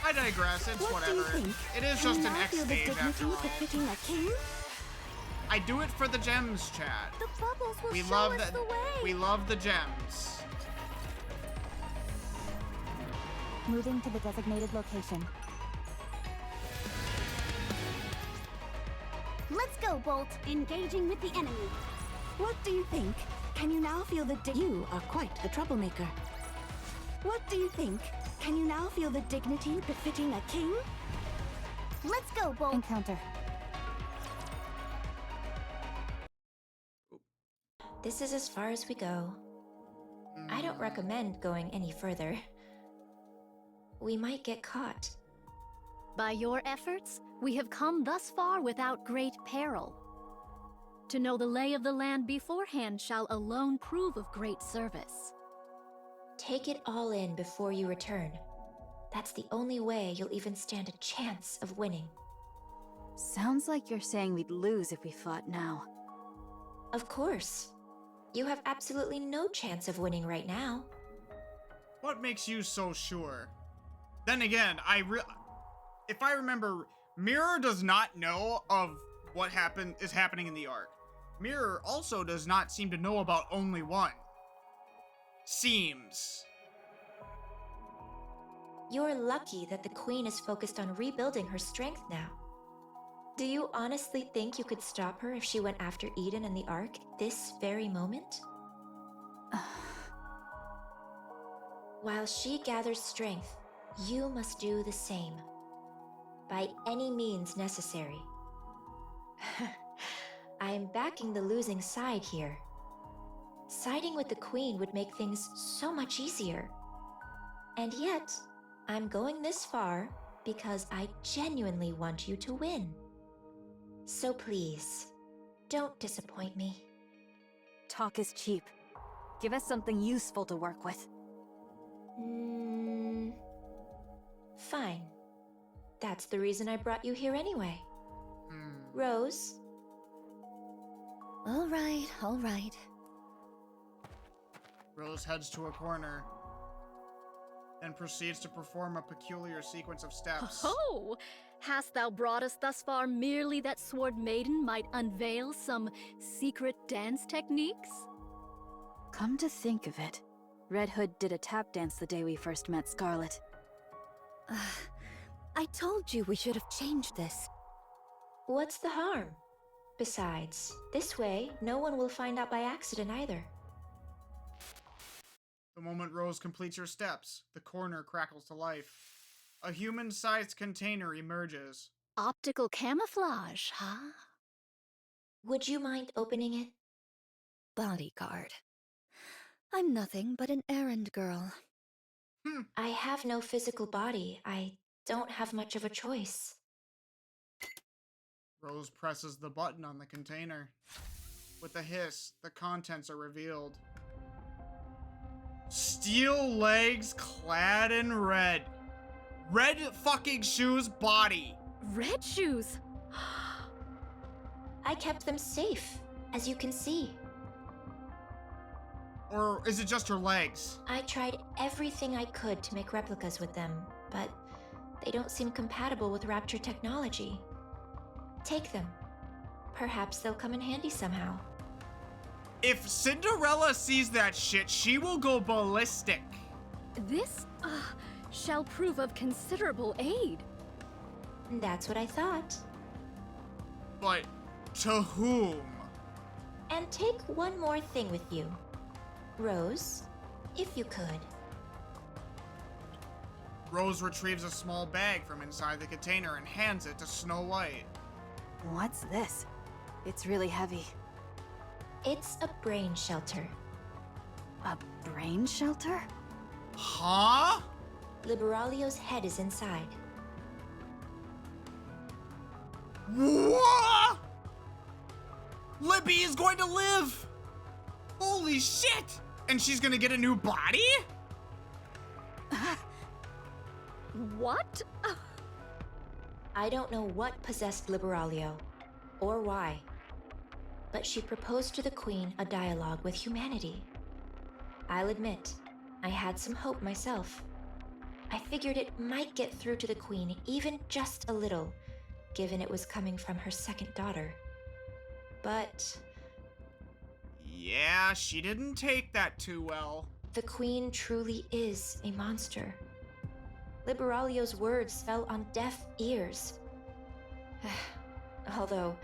I digress. It's What do whatever. you think? It is Can just you an now X feel the stage after dignity all. befitting a king? I do it for the gems, chat. The bubbles will We show love us the the way. we love the gems. Moving to the designated location. Let's go, Bolt. Engaging with the enemy. What do you think? Can you now feel the You are quite the troublemaker. What do you think? Can you now feel the dignity befitting a king? Let's go, Bolt. Encounter. This is as far as we go. I don't recommend going any further. We might get caught. By your efforts, we have come thus far without great peril. To know the lay of the land beforehand shall alone prove of great service. Take it all in before you return. That's the only way you'll even stand a chance of winning. Sounds like you're saying we'd lose if we fought now. Of course. You have absolutely no chance of winning right now. What makes you so sure? Then again, if I remember, Mirror does not know of what is happening in the Ark. Mirror also does not seem to know about only one. Seems. You're lucky that the Queen is focused on rebuilding her strength now. Do you honestly think you could stop her if she went after Eden and the Ark this very moment? While she gathers strength, you must do the same. By any means necessary. I'm backing the losing side here. Siding with the Queen would make things so much easier. And yet, I'm going this far because I genuinely want you to win. So please, don't disappoint me. Talk is cheap. Give us something useful to work with. Fine. That's the reason I brought you here anyway. Rose? All right. Rose heads to a corner and proceeds to perform a peculiar sequence of steps. Oh! Hast thou brought us thus far merely that Sword Maiden might unveil some secret dance techniques? Come to think of it, Red Hood did a tap dance the day we first met Scarlet. I told you we should have changed this. What's the harm? Besides, this way, no one will find out by accident either. The moment Rose completes her steps, the corner crackles to life. A human-sized container emerges. Optical camouflage, huh? Would you mind opening it? Bodyguard. I'm nothing but an errand girl. I have no physical body. I don't have much of a choice. Rose presses the button on the container. With a hiss, the contents are revealed. Steel legs clad in red. Red fucking shoes body. Red shoes? I kept them safe, as you can see. Or is it just her legs? I tried everything I could to make replicas with them, but they don't seem compatible with Rapture technology. Take them. Perhaps they'll come in handy somehow. If Cinderella sees that shit, she will go ballistic. This, shall prove of considerable aid. That's what I thought. But to whom? And take one more thing with you. Rose, if you could. Rose retrieves a small bag from inside the container and hands it to Snow White. What's this? It's really heavy. It's a brain shelter. A brain shelter? Huh? Liberalio's head is inside. What? Libby is going to live! Holy shit! And she's gonna get a new body? What? I don't know what possessed Liberalio, or why, but she proposed to the Queen a dialogue with humanity. I'll admit, I had some hope myself. I figured it might get through to the Queen even just a little, given it was coming from her second daughter. But Yeah, she didn't take that too well. the Queen truly is a monster. Liberalio's words fell on deaf ears. Although,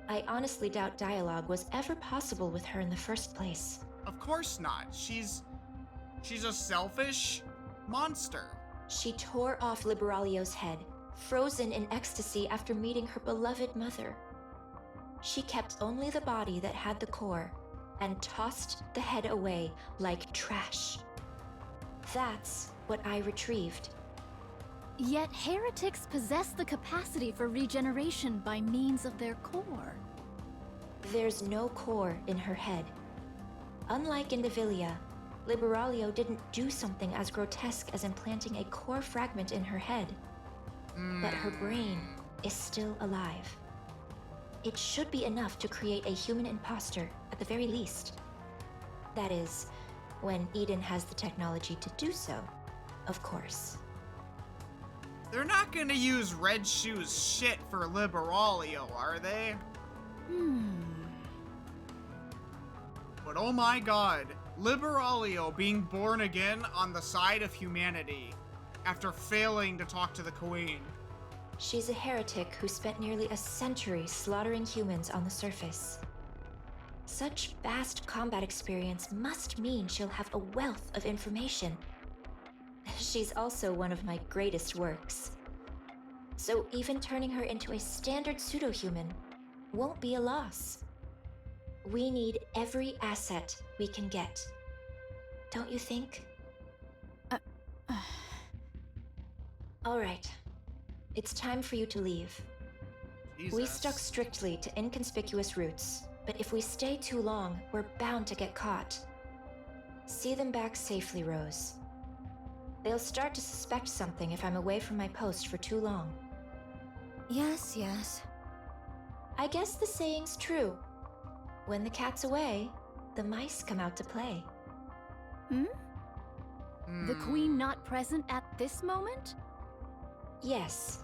I honestly doubt dialogue was ever possible with her in the first place. Of course not. She's a selfish monster. She tore off Liberalio's head, frozen in ecstasy after meeting her beloved mother. She kept only the body that had the core, and tossed the head away like trash. That's what I retrieved. Yet heretics possess the capacity for regeneration by means of their core. There's no core in her head. Unlike in Devilia, Liberalio didn't do something as grotesque as implanting a core fragment in her head. But her brain is still alive. It should be enough to create a human imposter, at the very least. That is, When Eden has the technology to do so, of course. They're not gonna use Red Shoe's shit for Liberalio, are they? But oh my god, Liberalio being born again on the side of humanity after failing to talk to the Queen. She's a heretic who spent nearly a century slaughtering humans on the surface. Such vast combat experience must mean she'll have a wealth of information. She's also one of my greatest works. So even turning her into a standard pseudo-human won't be a loss. We need every asset we can get. Don't you think? All right. It's time for you to leave. Jesus. We stuck strictly to inconspicuous routes, but if we stay too long, we're bound to get caught. See them back safely, Rose. They'll start to suspect something if I'm away from my post for too long. Yes, yes. I guess the saying's true. When the cat's away, the mice come out to play. The Queen not present at this moment? Yes.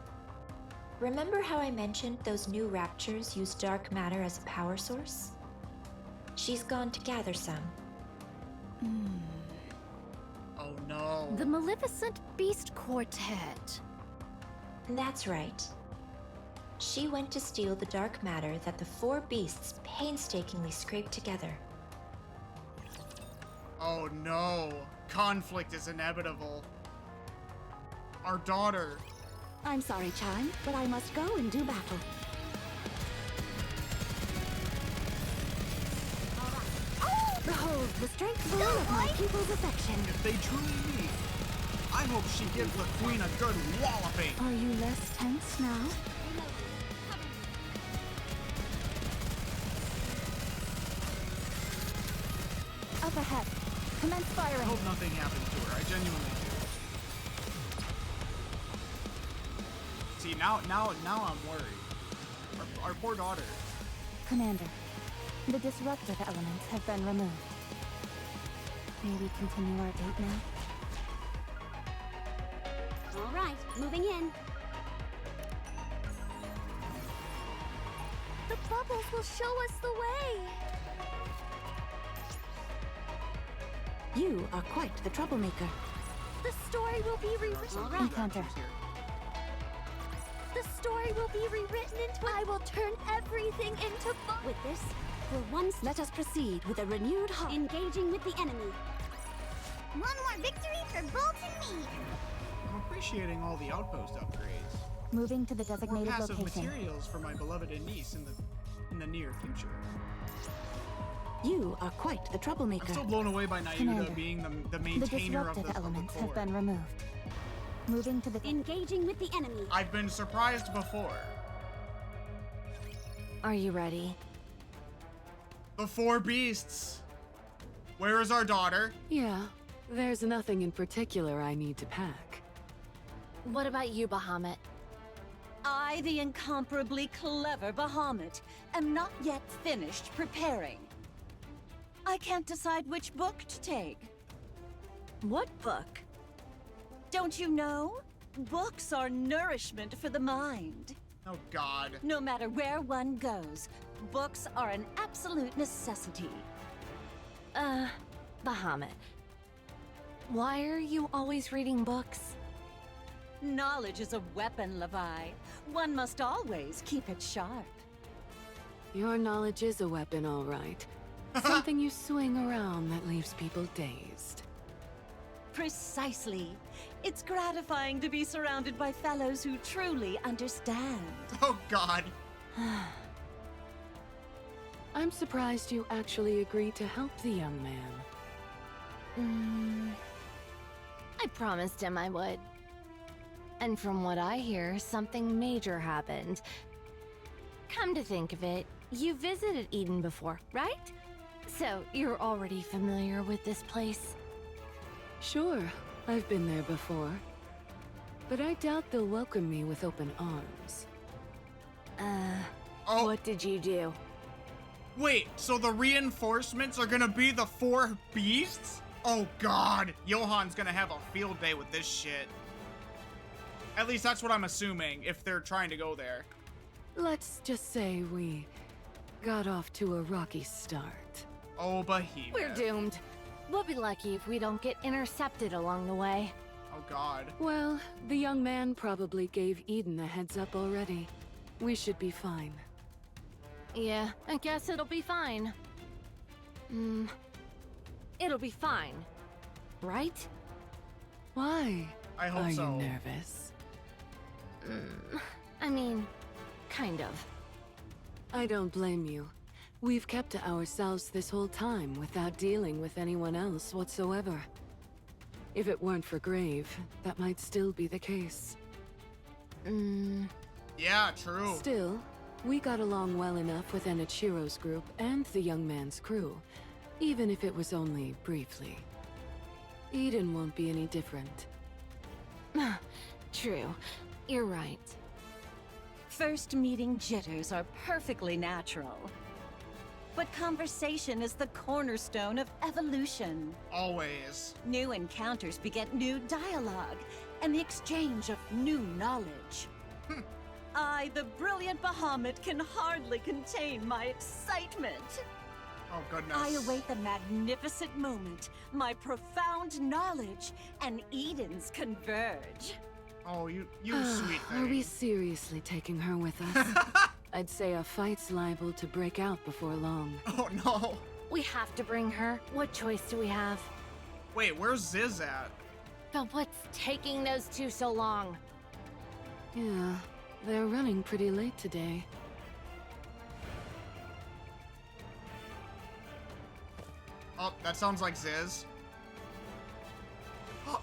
Remember how I mentioned those new raptures use dark matter as a power source? She's gone to gather some. Oh no. The Maleficent Beast Quartet. That's right. She went to steal the dark matter that the four beasts painstakingly scraped together. Oh no. Conflict is inevitable. Our daughter. I'm sorry, Chime, but I must go and do battle. Behold the strength full of my people's affection. If they truly need, I hope she gives the Queen a good walloping. Are you less tense now? Up ahead. Commence I firing. hope nothing happens to her. I genuinely do. See, now I'm worried. Our poor daughter. Commander, the disruptive elements have been removed. May we continue our date now? All right, moving in. The bubbles will show us the way. You are quite the troublemaker. The story will be rewritten. Encounter. The story will be rewritten into. I will turn everything into. With this, we're one. Let us proceed with a renewed heart. Engaging with the enemy. One more victory for Bolt and me. I'm appreciating all the outpost upgrades. Moving to the More designated passive location. materials for my beloved niece in the near future. You are quite the I'm troublemaker. still blown away by Nayuda Commander, being the The maintainer of disruptive the elements core. have been removed. Moving to the Engaging with the enemy. I've been surprised before. Are you ready? The four beasts. Where is our daughter? Yeah, there's nothing in particular I need to pack. What about you, Bahamut? I, the incomparably clever Bahamut, am not yet finished preparing. I can't decide which book to take. What book? Don't you know? Books are nourishment for the mind. Oh God. No matter where one goes, books are an absolute necessity. Bahamut. Why are you always reading books? Knowledge is a weapon, Levi. One must always keep it sharp. Your knowledge is a weapon, all right. Something you swing around that leaves people dazed. Precisely. It's gratifying to be surrounded by fellows who truly understand. Oh God. I'm surprised you actually agreed to help the young man. I promised him I would. And from what I hear, something major happened. Come to think of it, you visited Eden before, right? So you're already familiar with this place? Sure, I've been there before. But I doubt they'll welcome me with open arms. Oh, What did you do? wait. So the reinforcements are gonna be the four beasts? Oh god, Johan's gonna have a field day with this shit. At least that's what I'm assuming, if they're trying to go there. Let's just say we got off to a rocky start. Oh, Behemoth. We're doomed. We'll be lucky if we don't get intercepted along the way. Oh god. Well, the young man probably gave Eden a heads up already. We should be fine. Yeah, I guess it'll be fine. It'll be fine. Right? Why? I hope Are so. you nervous? I mean, kind of. I don't blame you. We've kept to ourselves this whole time without dealing with anyone else whatsoever. If it weren't for Grave, that might still be the case. Yeah, true. Still, we got along well enough with Enichiro's group and the young man's crew, even if it was only briefly. Eden won't be any different. True. You're right. First meeting jitters are perfectly natural. But conversation is the cornerstone of evolution. Always. New encounters beget new dialogue and the exchange of new knowledge. I, the brilliant Bahamut, can hardly contain my excitement. Oh goodness. I await the magnificent moment, my profound knowledge, and Eden's converge. Oh, you sweet thing. Are we seriously taking her with us? I'd say a fight's liable to break out before long. Oh no. We have to bring her. What choice do we have? Wait, where's Ziz at? But what's taking those two so long? Yeah, they're running pretty late today. Oh, that sounds like Ziz.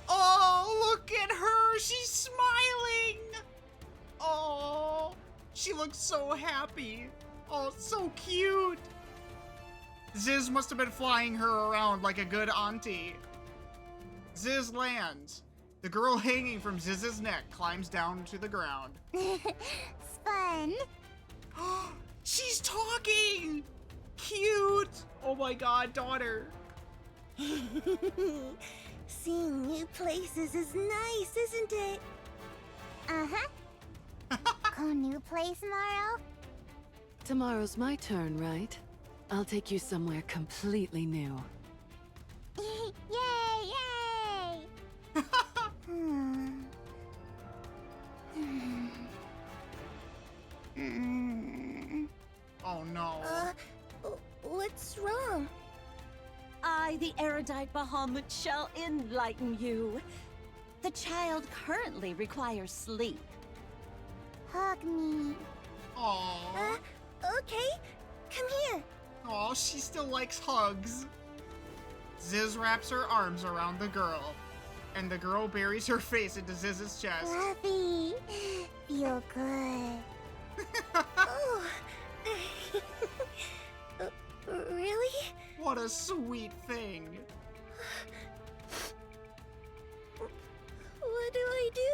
Oh, look at her! She's smiling! Oh, she looks so happy. Oh, so cute. Ziz must have been flying her around like a good auntie. Ziz lands. The girl hanging from Ziz's neck climbs down to the ground. It's fun. She's talking! Cute! Oh my god, daughter. Seeing new places is nice, isn't it? Uh-huh. Go new place tomorrow? Tomorrow's my turn, right? I'll take you somewhere completely new. Yay, yay! Oh no. What's wrong? I, the erudite Bahamut, shall enlighten you. The child currently requires sleep. Hug me. Aww. Okay. Come here. Aw, she still likes hugs. Ziz wraps her arms around the girl, and the girl buries her face into Ziz's chest. Fluffy. Feel good. Oh. Really? What a sweet thing. What do I do?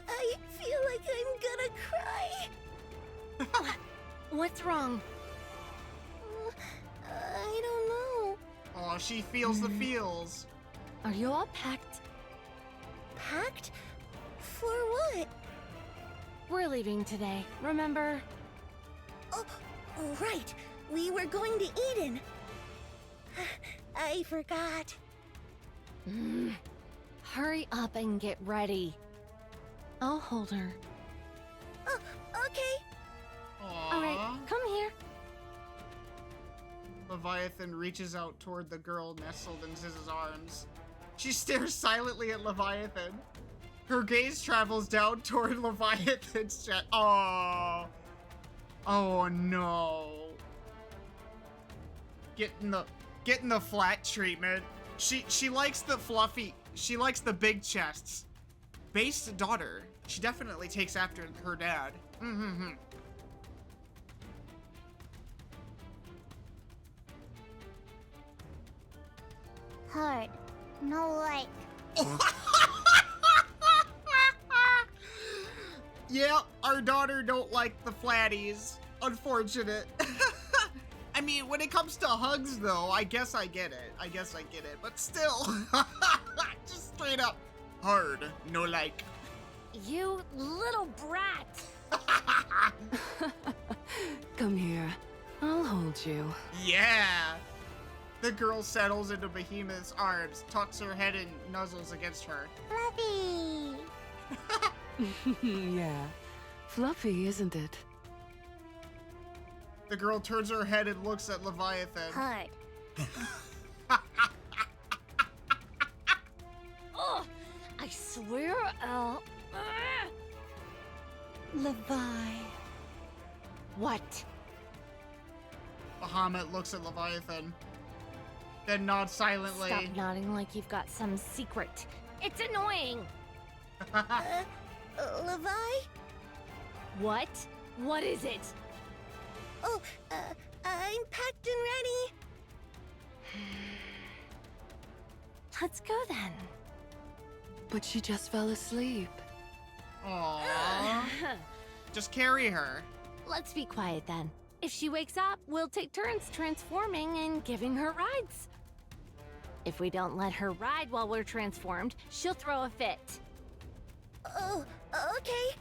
I feel like I'm gonna cry. What's wrong? I don't know. Aw, she feels the feels. Are you all packed? Packed? For what? We're leaving today, remember? Oh, right. We were going to Eden. I forgot. Hurry up and get ready. I'll hold her. Oh, okay. Aww. All right, come here. Leviathan reaches out toward the girl nestled in Ziz's arms. She stares silently at Leviathan. Her gaze travels down toward Leviathan's chest. Oh. Oh no. Getting the flat treatment. She likes the fluffy. She likes the big chests. Based daughter. She definitely takes after her dad. Hard. No like. Yeah, our daughter don't like the flatties. Unfortunate. I mean, when it comes to hugs, though, I guess I get it. But still, just straight up hard. No like. You little brat! Come here. I'll hold you. Yeah. The girl settles into Behemoth's arms, tucks her head and nuzzles against her. Fluffy! Yeah. Fluffy, isn't it? The girl turns her head and looks at Leviathan. Hard. Oh, I swear I'll... Levi. What? Bahamut looks at Leviathan, then nods silently. Stop nodding like you've got some secret. It's annoying! Levi? What? What is it? Oh, I'm packed and ready. Let's go then. But she just fell asleep. Aww. Just carry her. Let's be quiet then. If she wakes up, we'll take turns transforming and giving her rides. If we don't let her ride while we're transformed, she'll throw a fit. Oh, okay.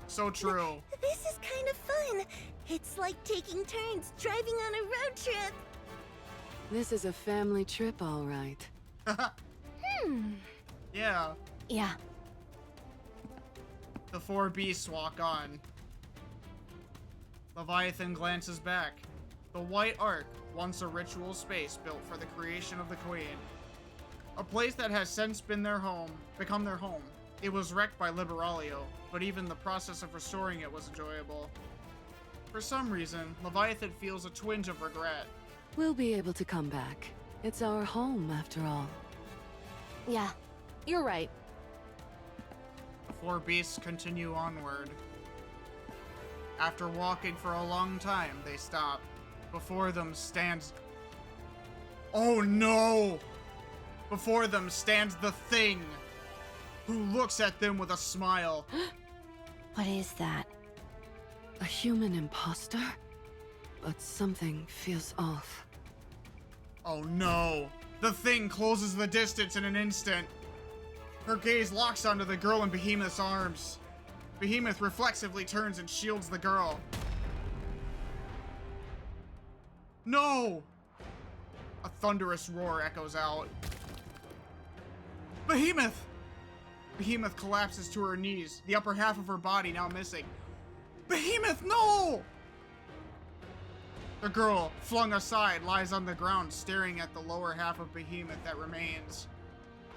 So true. This is kind of fun. It's like taking turns driving on a road trip. This is a family trip, all right. Yeah. Yeah. The four beasts walk on. Leviathan glances back. The White Ark, once a ritual space built for the creation of the Queen. A place that has since become their home. It was wrecked by Liberalio, but even the process of restoring it was enjoyable. For some reason, Leviathan feels a twinge of regret. We'll be able to come back. It's our home, after all. Yeah, you're right. The four beasts continue onward. After walking for a long time, they stop. Before them stands... Oh no! Before them stands the Thing, who looks at them with a smile. What is that? A human imposter? But something feels off. Oh no! The Thing closes the distance in an instant. Her gaze locks onto the girl in Behemoth's arms. Behemoth reflexively turns and shields the girl. No! A thunderous roar echoes out. Behemoth! Behemoth collapses to her knees, the upper half of her body now missing. Behemoth, no! The girl, flung aside, lies on the ground staring at the lower half of Behemoth that remains.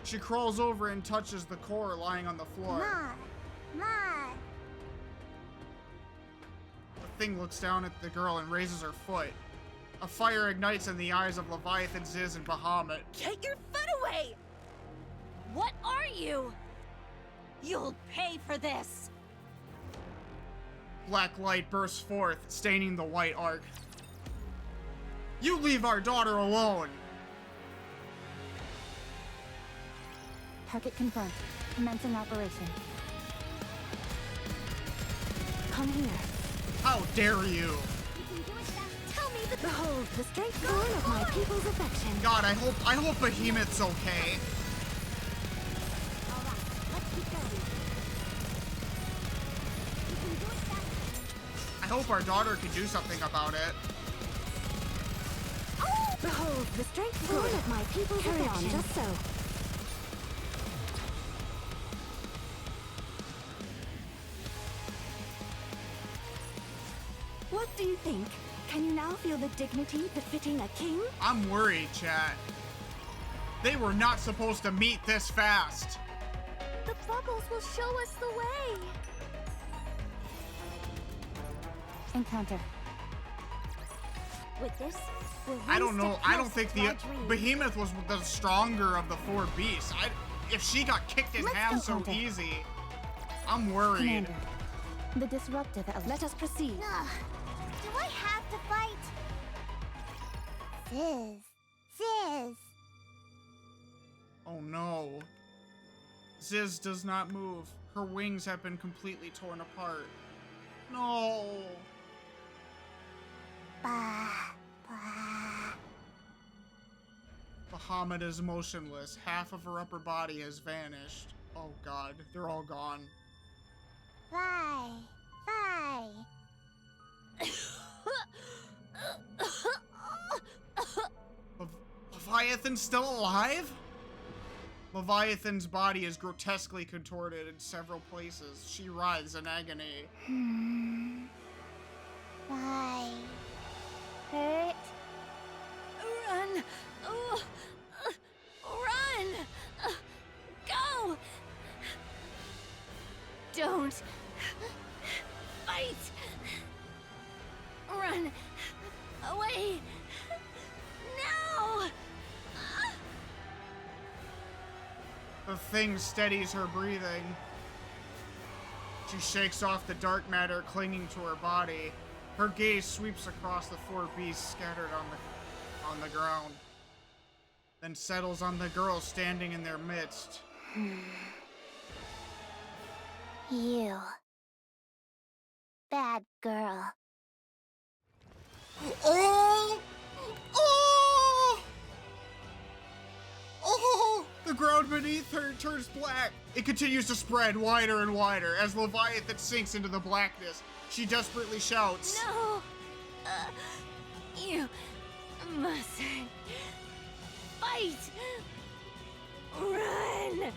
She crawls over and touches the core lying on the floor. Ma! The Thing looks down at the girl and raises her foot. A fire ignites in the eyes of Leviathan, Ziz, and Bahamut. Get your foot away! What are you? You'll pay for this! Black light bursts forth, staining the White Ark. You leave our daughter alone! Target confirmed. Commencing operation. Come here. How dare you! Tell me the Behold the strength born of my people's affection. God, I hope Behemoth's okay. Let's keep going. You can do it fast. I hope our daughter can do something about it. Behold the strength born of my people's affection. Carry on, just so. What do you think? Can you now feel the dignity befitting a king? I'm worried, chat. They were not supposed to meet this fast. The bubbles will show us the way. Encounter. With this, we'll I don't know. step I don't closer think to the our dream. Behemoth was the stronger of the four beasts. If she got kicked in Let's half go, so Hunter. easy, I'm worried. Commander. The disruptive element. Let us proceed. Ugh. Do I have to fight? Ziz. Oh no. Ziz does not move. Her wings have been completely torn apart. No. Bah. Bahamut is motionless. Half of her upper body has vanished. Oh god, they're all gone. Bye. Bye. Leviathan's still alive? Leviathan's body is grotesquely contorted in several places. She writhes in agony. Bye. Hurt? Run! Run! Go! Don't fight! Run away! Now! The thing steadies her breathing. She shakes off the dark matter clinging to her body. Her gaze sweeps across the four beasts scattered on the ground, then settles on the girl standing in their midst. You. Bad girl. Oh! Oh! Oh! The ground beneath her turns black. It continues to spread wider and wider as Leviathan sinks into the blackness. She desperately shouts. No! You mustn't fight! Run!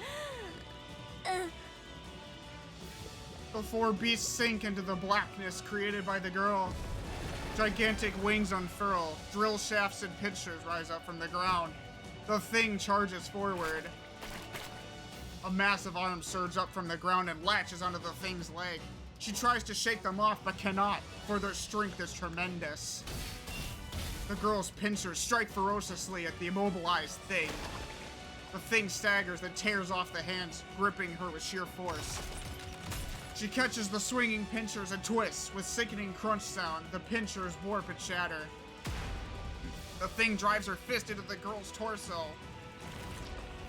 The four beasts sink into the blackness created by the girl. Gigantic wings unfurl. Drill shafts and pincers rise up from the ground. The thing charges forward. A massive arm surges up from the ground and latches onto the thing's leg. She tries to shake them off, but cannot, for their strength is tremendous. The girl's pincers strike ferociously at the immobilized thing. The thing staggers and tears off the hands, gripping her with sheer force. She catches the swinging pincers and twists. With sickening crunch sound, the pincers warp and shatter. The thing drives her fist into the girl's torso.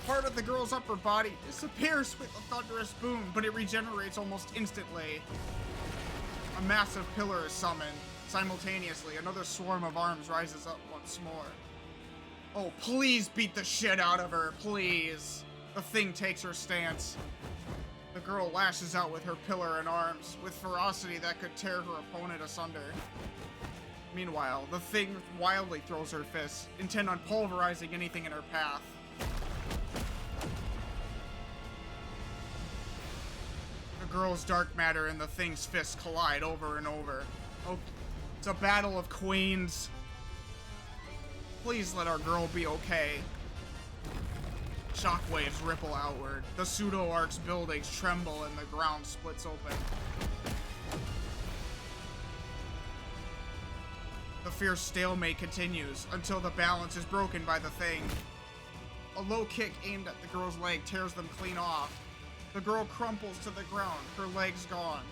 Part of the girl's upper body disappears with a thunderous boom, but it regenerates almost instantly. A massive pillar is summoned. Simultaneously, another swarm of arms rises up once more. Oh, please beat the shit out of her, please. The thing takes her stance. The girl lashes out with her pillar and arms, with ferocity that could tear her opponent asunder. Meanwhile, the thing wildly throws her fists, intent on pulverizing anything in her path. The girl's dark matter and the thing's fists collide over and over. Oh, it's a battle of queens. Please let our girl be okay. Shockwaves ripple outward. The pseudo-arc's buildings tremble and the ground splits open. The fierce stalemate continues until the balance is broken by the thing. A low kick aimed at the girl's leg tears them clean off. The girl crumples to the ground, her legs gone.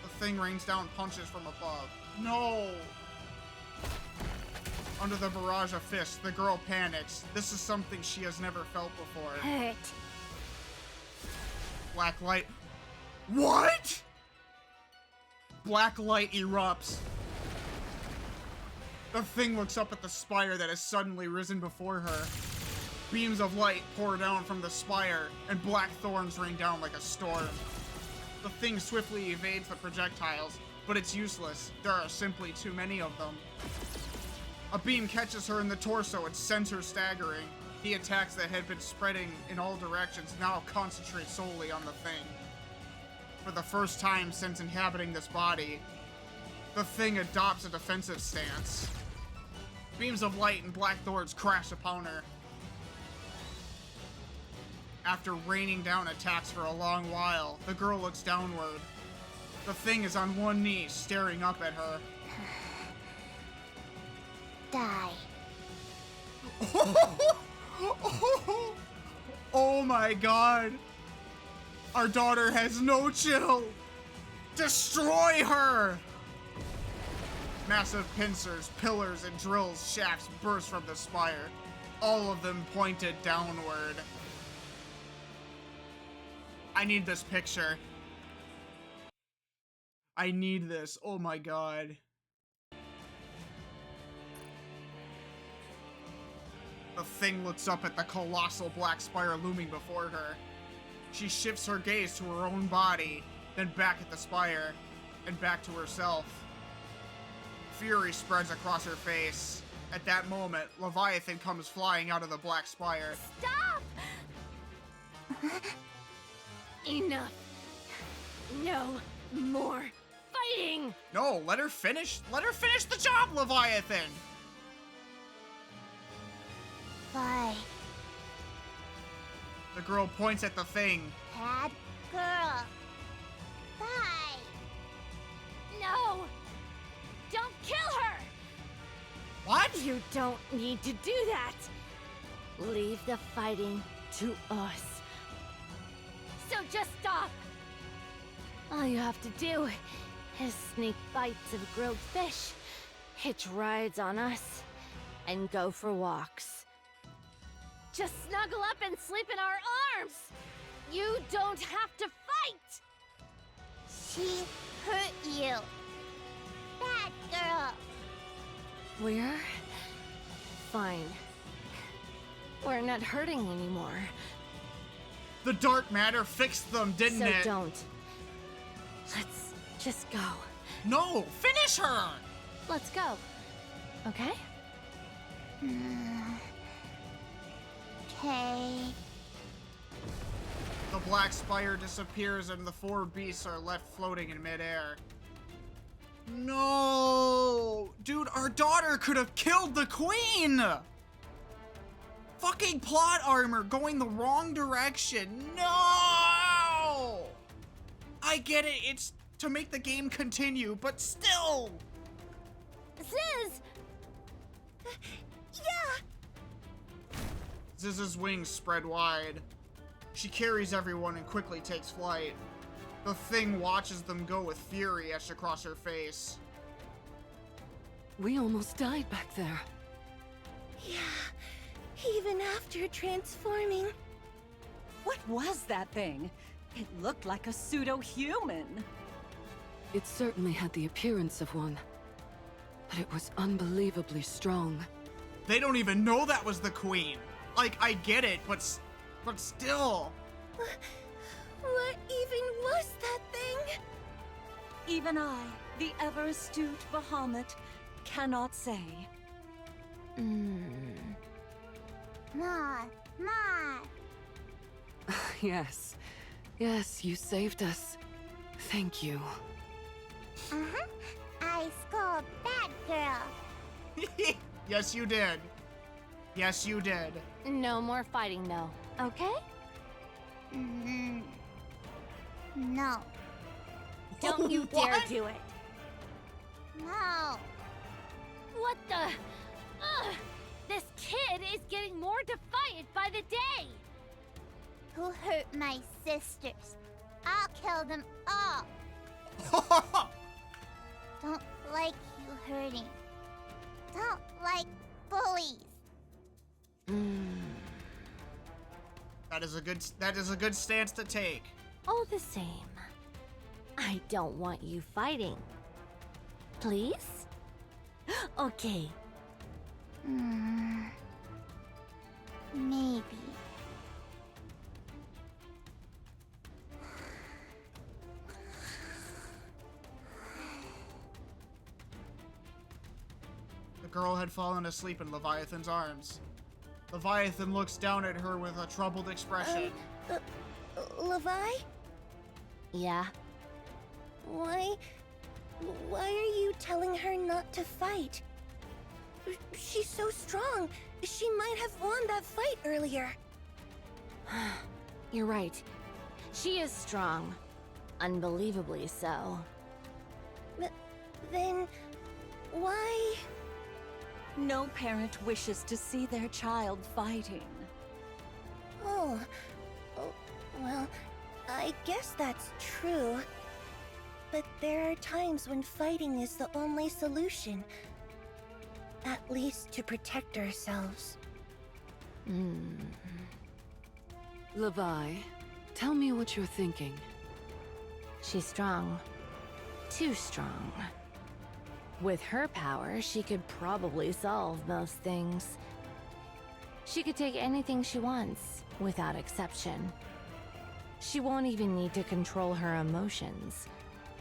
The thing rains down punches from above. No! Under the barrage of fists, the girl panics. This is something she has never felt before. Hurt. Black light. What?! Black light erupts. The thing looks up at the spire that has suddenly risen before her. Beams of light pour down from the spire, and black thorns rain down like a storm. The thing swiftly evades the projectiles, but it's useless. There are simply too many of them. A beam catches her in the torso and sends her staggering. The attacks that had been spreading in all directions now concentrate solely on the thing. For the first time since inhabiting this body, the thing adopts a defensive stance. Beams of light and black thorns crash upon her. After raining down attacks for a long while, the girl looks downward. The thing is on one knee, staring up at her. Die. Oh my god! Our daughter has no chill! Destroy her! Massive pincers, pillars, and drills shafts burst from the spire, all of them pointed downward. I need this picture. I need this. Oh my god. The thing looks up at the colossal black spire looming before her. She shifts her gaze to her own body, then back at the spire, and back to herself. Fury spreads across her face. At that moment, Leviathan comes flying out of the black spire. Stop! Enough. No more fighting! No, let her finish the job, Leviathan! Bye. The girl points at the thing. Bad girl. Bye. No! Don't kill her! What? You don't need to do that! Leave the fighting to us. So just stop! All you have to do is sneak bites of grilled fish, hitch rides on us, and go for walks. Just snuggle up and sleep in our arms! You don't have to fight! She hurt you. Bad girl. We're fine. We're not hurting anymore. The dark matter fixed them, didn't So it? don't. Let's just go. No, finish her! Let's go. Okay? Okay. The black spire disappears and the four beasts are left floating in midair. No! Dude, our daughter could have killed the queen! Fucking plot armor going the wrong direction. No! I get it, it's to make the game continue, but still! Ziz! Yeah. Ziz's wings spread wide. She carries everyone and quickly takes flight. The thing watches them go with fury etched across her face. We almost died back there. Yeah, even after transforming. What was that thing? It looked like a pseudo-human. It certainly had the appearance of one, but it was unbelievably strong. They don't even know that was the queen. Like, I get it, but still. What even was that thing? Even I, the ever-astute Bahamut, cannot say. Ma. Yes. Yes, you saved us. Thank you. I scold bad girl. Yes, you did. Yes, you did. No more fighting, though. Okay? No. Don't you dare What? do it. No. What the? Ugh! This kid is getting more defiant by the day. Who hurt my sisters? I'll kill them all. Don't like you hurting. Don't like bullies. That is a good stance to take. All the same, I don't want you fighting. Please? Okay. Maybe. The girl had fallen asleep in Leviathan's arms. Leviathan looks down at her with a troubled expression. Levi? Yeah? Why are you telling her not to fight? She's so strong. She might have won that fight earlier. You're right. She is strong. Unbelievably so. Then, why? No parent wishes to see their child fighting. Oh, well, I guess that's true. But there are times when fighting is the only solution. At least to protect ourselves. Levi, tell me what you're thinking. She's strong. Too strong. With her power, she could probably solve most things. She could take anything she wants, without exception. She won't even need to control her emotions.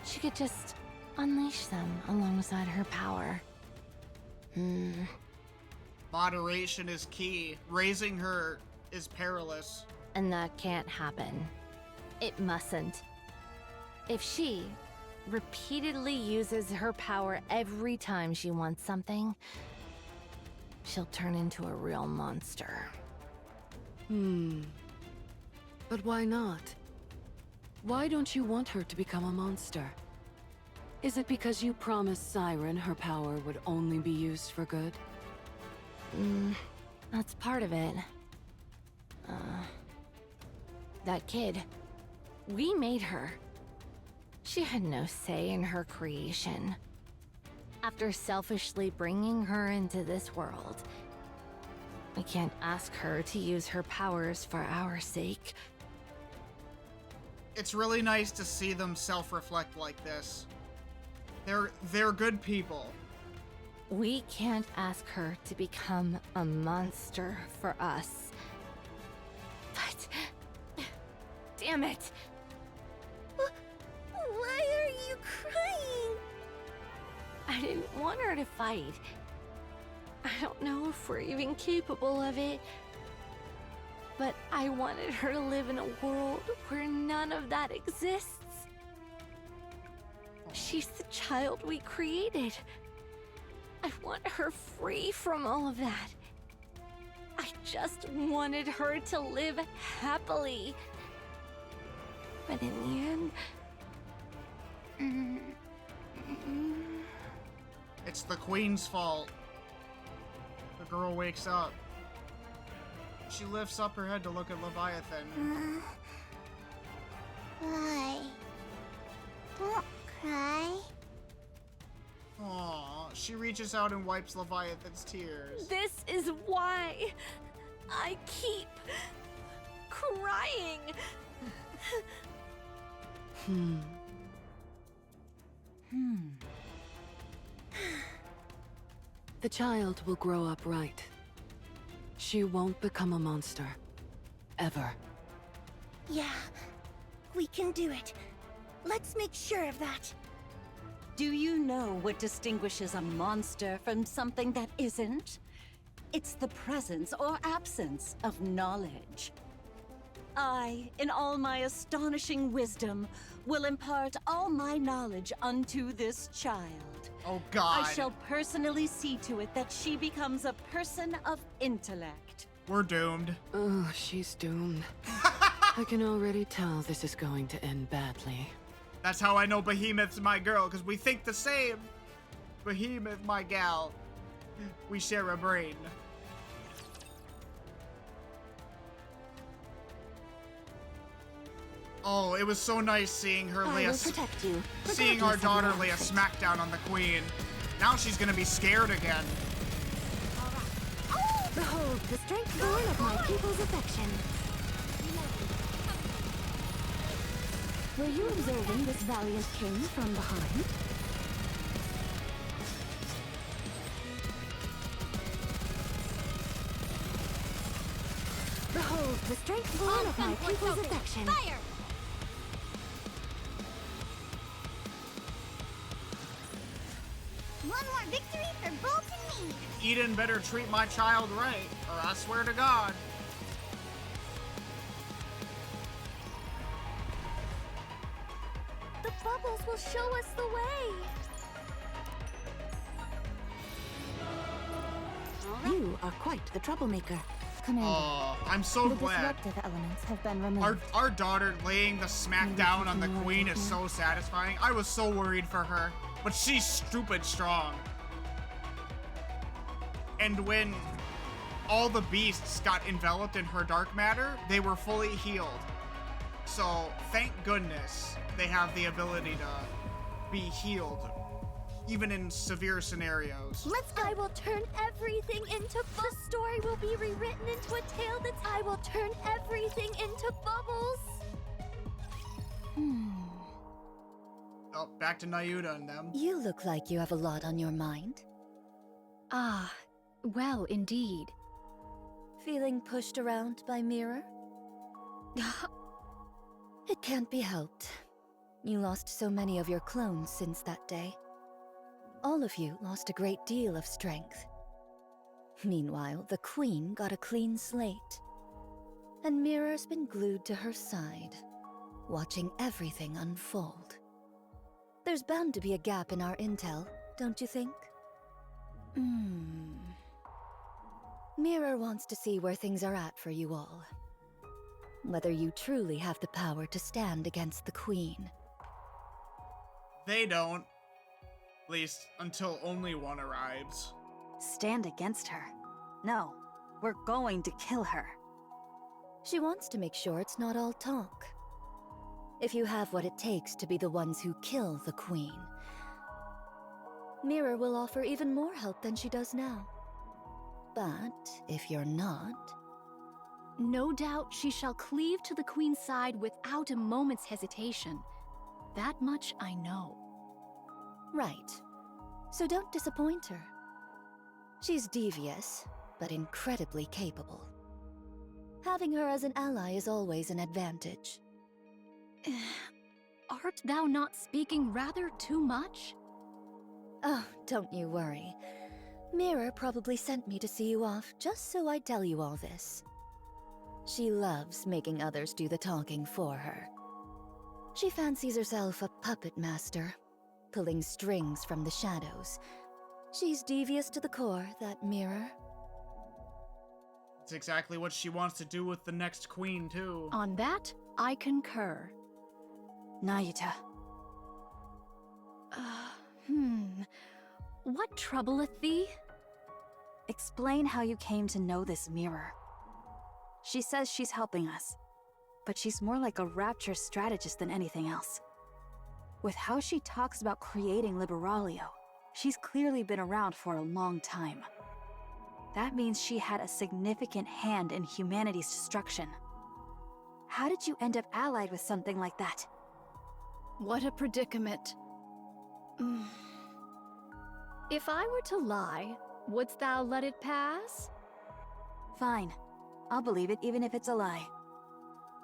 She could just unleash them alongside her power. Moderation is key. Raising her is perilous. And that can't happen. It mustn't. If she repeatedly uses her power every time she wants something, she'll turn into a real monster. But why not? Why don't you want her to become a monster? Is it because you promised Siren her power would only be used for good? That's part of it. That kid. We made her. She had no say in her creation. After selfishly bringing her into this world, we can't ask her to use her powers for our sake. It's really nice to see them self-reflect like this. They're good people. We can't ask her to become a monster for us. But... damn it! Why are you crying? I didn't want her to fight. I don't know if we're even capable of it. But I wanted her to live in a world where none of that exists. She's the child we created. I want her free from all of that. I just wanted her to live happily. But in the end... It's the Queen's fault. The girl wakes up. She lifts up her head to look at Leviathan. Why? Don't cry. Aww, she reaches out and wipes Leviathan's tears. This is why I keep crying. The child will grow up right. She won't become a monster. Ever. Yeah, we can do it. Let's make sure of that. Do you know what distinguishes a monster from something that isn't? It's the presence or absence of knowledge. I, in all my astonishing wisdom, will impart all my knowledge unto this child. Oh God. I shall personally see to it that she becomes a person of intellect. We're doomed. Oh, she's doomed. I can already tell this is going to end badly. That's how I know Behemoth's my girl, because we think the same. Behemoth, my gal. We share a brain. Oh, it was so nice seeing her lay protect you. seeing our daughter lay a smackdown on the Queen. Now she's gonna be scared again. Behold the strength born of my people's affection. Were you observing this valiant king from behind? Behold the strength born of my people's affection. Fire! One more victory for Bolt and me. Eden better treat my child right, or I swear to God. The bubbles will show us the way. You are quite the troublemaker. Commander, Oh, I'm so the glad. disruptive elements have been removed. Our daughter laying the smackdown on the Queen is so satisfying. I was so worried for her, but she's stupid strong. And when all the beasts got enveloped in her dark matter, they were fully healed. So thank goodness they have the ability to be healed, even in severe scenarios. Let's go. I will turn everything into the story will be rewritten into a tale that's I will turn everything into bubbles. Oh, back to Nayuta and them. You look like you have a lot on your mind. Ah, well, indeed. Feeling pushed around by Mirror? It can't be helped. You lost so many of your clones since that day. All of you lost a great deal of strength. Meanwhile, the Queen got a clean slate. And Mirror's been glued to her side, watching everything unfold. There's bound to be a gap in our intel, don't you think? Mirror wants to see where things are at for you all. Whether you truly have the power to stand against the Queen. They don't. At least until only one arrives. Stand against her? No, we're going to kill her. She wants to make sure it's not all talk. If you have what it takes to be the ones who kill the Queen, Mirror will offer even more help than she does now. But if you're not... No doubt she shall cleave to the Queen's side without a moment's hesitation. That much I know. Right. So don't disappoint her. She's devious, but incredibly capable. Having her as an ally is always an advantage. Art thou not speaking rather too much? Oh, don't you worry. Mirror probably sent me to see you off just so I'd tell you all this. She loves making others do the talking for her. She fancies herself a puppet master, pulling strings from the shadows. She's devious to the core, that Mirror. It's exactly what she wants to do with the next Queen, too. On that, I concur. Nayuta. What troubleth thee? Explain how you came to know this Mirror. She says she's helping us, but she's more like a Rapture strategist than anything else. With how she talks about creating Liberalia, she's clearly been around for a long time. That means she had a significant hand in humanity's destruction. How did you end up allied with something like that? What a predicament. If I were to lie, wouldst thou let it pass? Fine. I'll believe it even if it's a lie.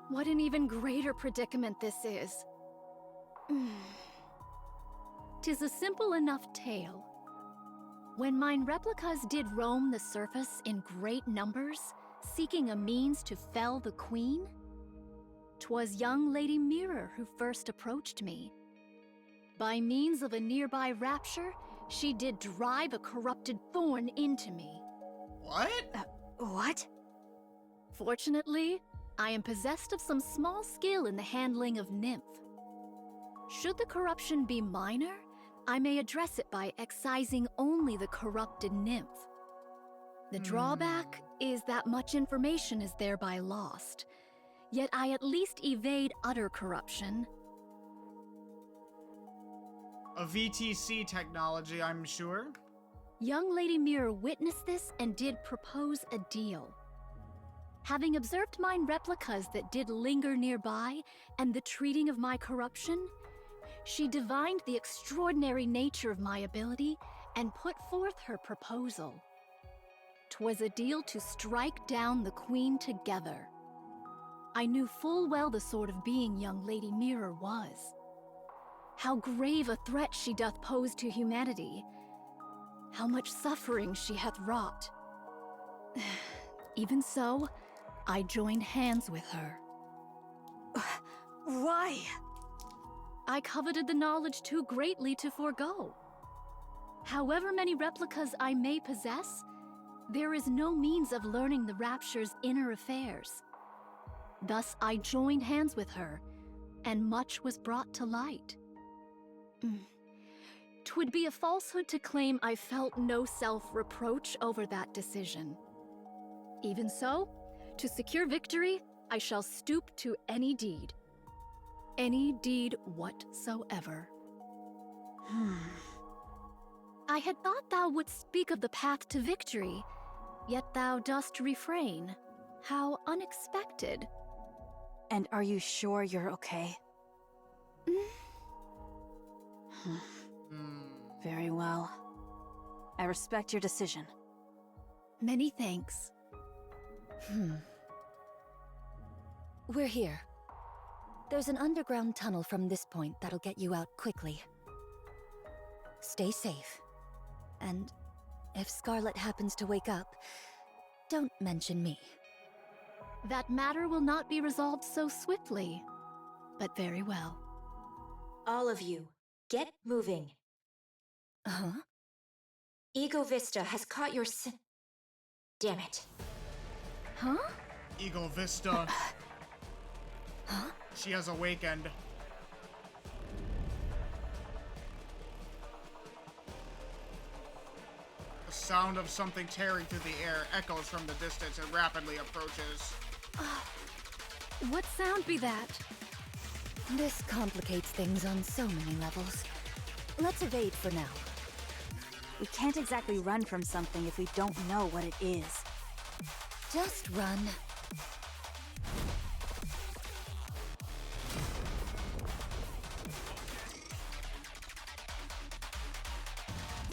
What an even greater predicament this is. 'Tis a simple enough tale. When mine replicas did roam the surface in great numbers, seeking a means to fell the Queen, 'twas young Lady Mirror who first approached me. By means of a nearby rapture, she did drive a corrupted thorn into me. What? What? Fortunately, I am possessed of some small skill in the handling of nymph. Should the corruption be minor, I may address it by excising only the corrupted nymph. The drawback is that much information is thereby lost, yet I at least evade utter corruption. A VTC technology, I'm sure. Young Lady Mirror witnessed this and did propose a deal. Having observed mine replicas that did linger nearby and the treating of my corruption, she divined the extraordinary nature of my ability and put forth her proposal. 'Twas a deal to strike down the Queen together. I knew full well the sort of being young Lady Mirror was. How grave a threat she doth pose to humanity. How much suffering she hath wrought. Even so, I joined hands with her. Why? I coveted the knowledge too greatly to forego. However many replicas I may possess, there is no means of learning the Rapture's inner affairs. Thus I joined hands with her, and much was brought to light. 'Twould be a falsehood to claim I felt no self-reproach over that decision. Even so, to secure victory, I shall stoop to any deed. Any deed whatsoever. I had thought thou wouldst speak of the path to victory, yet thou dost refrain. How unexpected. And are you sure you're okay? Very well. I respect your decision. Many thanks. We're here. There's an underground tunnel from this point that'll get you out quickly. Stay safe. And if Scarlet happens to wake up, don't mention me. That matter will not be resolved so swiftly, but very well. All of you, get moving. Huh? Ego Vista has caught your Damn it. Huh? Ego Vista. Huh? She has awakened. The sound of something tearing through the air echoes from the distance and rapidly approaches. What sound be that? This complicates things on so many levels. Let's evade for now. We can't exactly run from something if we don't know what it is. Just run.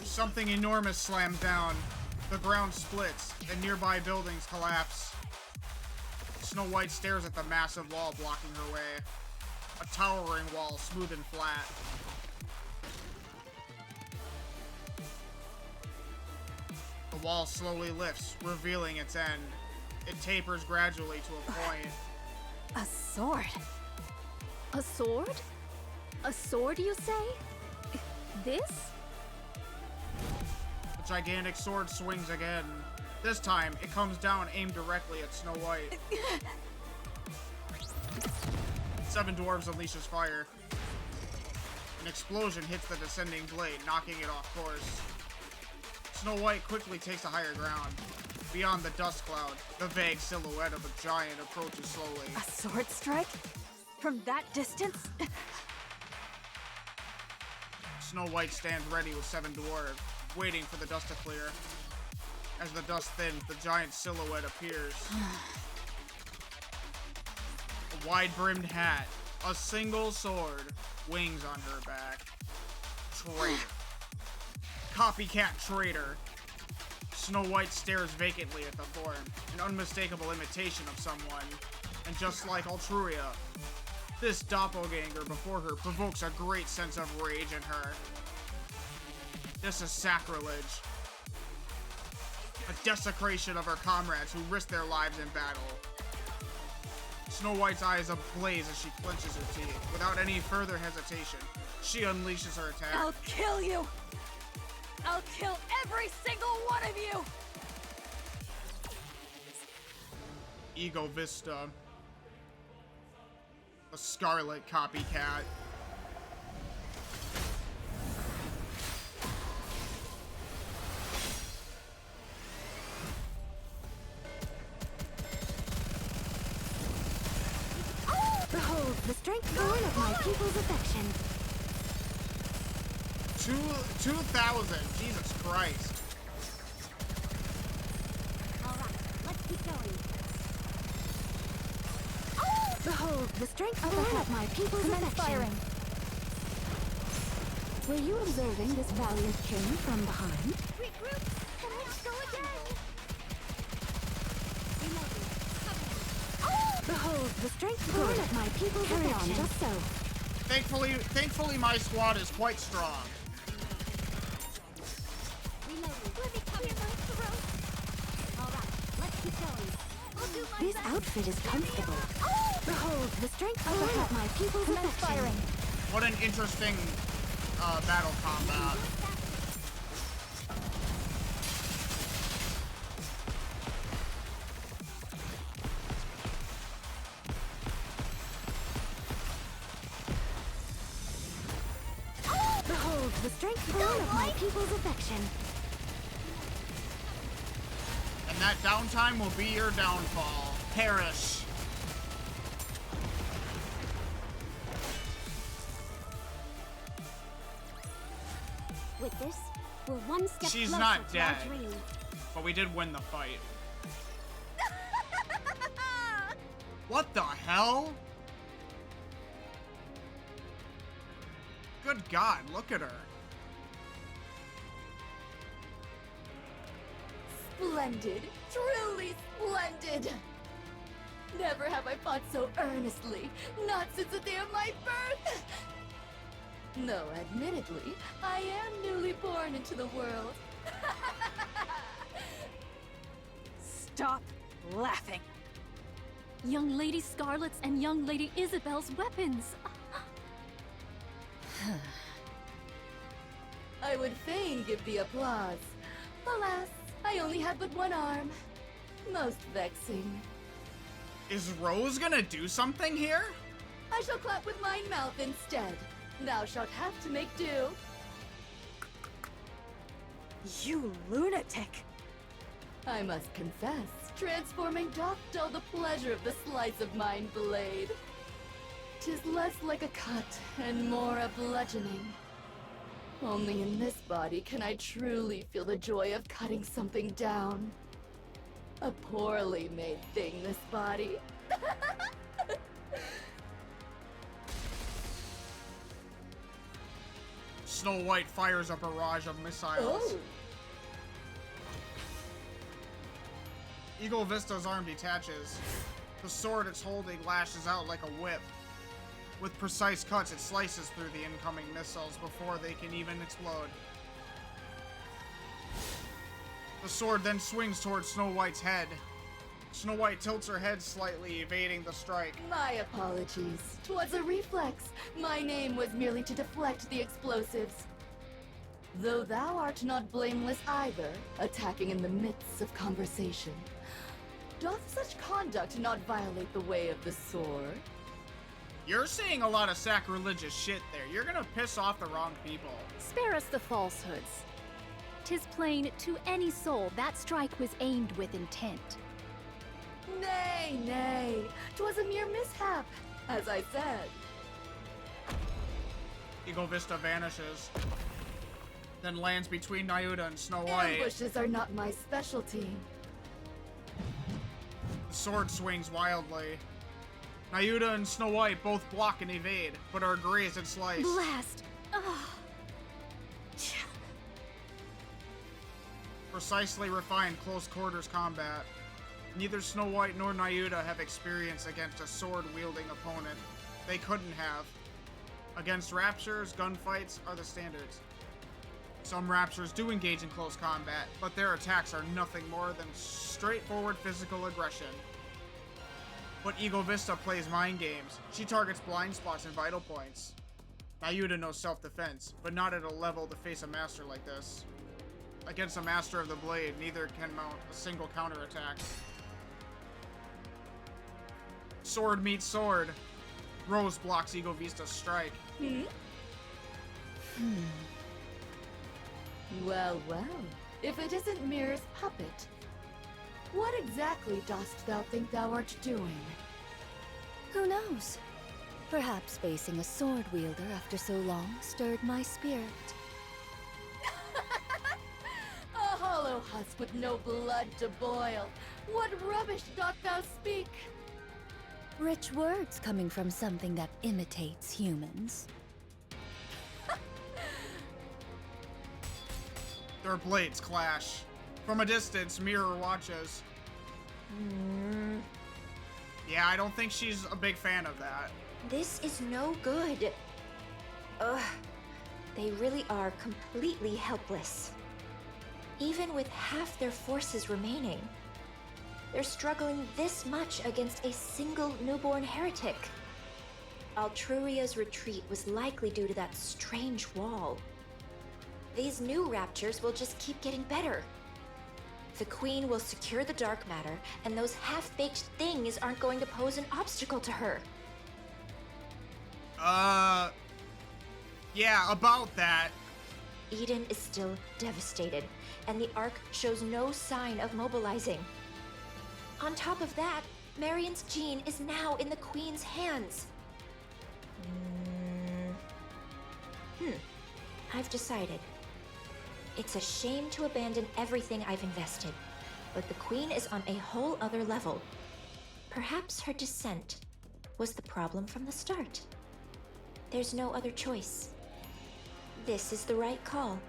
Something enormous slams down. The ground splits, and nearby buildings collapse. Snow White stares at the massive wall blocking her way. A towering wall, smooth and flat. The wall slowly lifts, revealing its end. It tapers gradually to a point. A sword? A sword? A sword, you say? This? The gigantic sword swings again. This time, it comes down aimed directly at Snow White. 7 dwarves unleashes fire. An explosion hits the descending blade, knocking it off course. Snow White quickly takes a higher ground. Beyond the dust cloud, the vague silhouette of a giant approaches slowly. A sword strike? From that distance? Snow White stands ready with 7 dwarves, waiting for the dust to clear. As the dust thins, the giant silhouette appears. A wide-brimmed hat, a single sword, wings on her back. Traitor. Copycat traitor. Snow White stares vacantly at the form, an unmistakable imitation of someone. And just like Altruria, this doppelganger before her provokes a great sense of rage in her. This is sacrilege. A desecration of her comrades who risked their lives in battle. Snow White's eyes ablaze as she clenches her teeth. Without any further hesitation, she unleashes her attack. I'll kill you! I'll kill every single one of you! Ego Vista. A Scarlet copycat. Behold the strength born of my people's affection. 2,000. Jesus Christ. Alright, let's keep going. Behold the strength born of my people's affection. Firing. Were you observing this valiant king from behind? Regroup and let's go again. Behold the strength born of my people's affection. Carry on, just so. Thankfully, my squad is quite strong. This outfit is comfortable. Behold the strength of my people's affection. Firing. What an interesting battle combat. Behold the strength born of my people's affection. And that downtime will be your downfall. Perish. With this, we're one step She's closer not to dead, our dream. but we did win the fight. What the hell? Good God, look at her. Splendid! Truly splendid! Never have I fought so earnestly, not since the day of my birth! Though, admittedly, I am newly born into the world. Stop laughing. Young Lady Scarlet's and Young Lady Isabel's weapons! I would fain give the applause. Alas, I only have but one arm. Most vexing. Is Rose gonna do something here? I shall clap with mine mouth instead. Thou shalt have to make do. You lunatic! I must confess, transforming doth dull the pleasure of the slice of mine blade. 'Tis less like a cut and more a bludgeoning. Only in this body can I truly feel the joy of cutting something down. A poorly made thing, this body. Snow White fires a barrage of missiles. Oh! Eagle Vista's arm detaches. The sword it's holding lashes out like a whip. With precise cuts, it slices through the incoming missiles before they can even explode. The sword then swings towards Snow White's head. Snow White tilts her head slightly, evading the strike. My apologies. 'Twas a reflex. My name was merely to deflect the explosives. Though thou art not blameless either, attacking in the midst of conversation. Doth such conduct not violate the way of the sword? You're saying a lot of sacrilegious shit there. You're gonna piss off the wrong people. Spare us the falsehoods. 'Tis plain to any soul that strike was aimed with intent. Nay, nay, 'twas a mere mishap, as I said. Eagle Vista vanishes, then lands between Nyuda and Snow White. Ambushes are not my specialty. The sword swings wildly. Nyuda and Snow White both block and evade, but are grazed and sliced. Blast! Ugh. Precisely refined close quarters combat. Neither Snow White nor Nyuda have experience against a sword-wielding opponent. They couldn't have. Against Raptures, gunfights are the standards. Some Raptures do engage in close combat, but their attacks are nothing more than straightforward physical aggression. But Eagle Vista plays mind games. She targets blind spots and vital points. Nyuda knows self-defense, but not at a level to face a master like this. Against a master of the blade, neither can mount a single counterattack. Sword meets sword. Rose blocks Eagle Vista's strike. Well, well, if it isn't Mirror's puppet, what exactly dost thou think thou art doing? Who knows? Perhaps facing a sword wielder after so long stirred my spirit. A hollow husk with no blood to boil. What rubbish doth thou speak? Rich words coming from something that imitates humans. Their blades clash. From a distance, Mirror watches. Yeah, I don't think she's a big fan of that. This is no good. Ugh. They really are completely helpless. Even with half their forces remaining, they're struggling this much against a single newborn heretic. Altruria's retreat was likely due to that strange wall. These new raptures will just keep getting better. The Queen will secure the dark matter, and those half-baked things aren't going to pose an obstacle to her. Yeah, about that. Eden is still devastated, and the Ark shows no sign of mobilizing. On top of that, Marion's gene is now in the Queen's hands. I've decided. It's a shame to abandon everything I've invested, but the Queen is on a whole other level. Perhaps her dissent was the problem from the start. There's no other choice. This is the right call.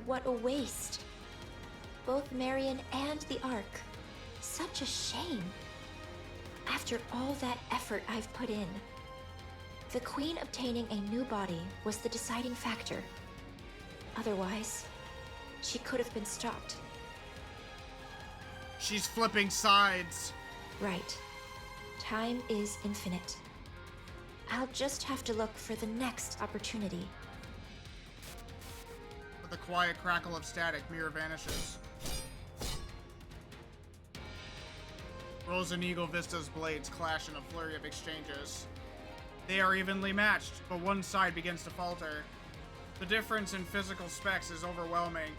What a waste. Both Marion and the Ark. Such a shame. After all that effort I've put in. The Queen obtaining a new body was the deciding factor. Otherwise, she could have been stopped. She's flipping sides. Right. Time is infinite. I'll just have to look for the next opportunity. With a quiet crackle of static, Mirror vanishes. Rose and Eagle Vista's blades clash in a flurry of exchanges. They are evenly matched, but one side begins to falter. The difference in physical specs is overwhelming,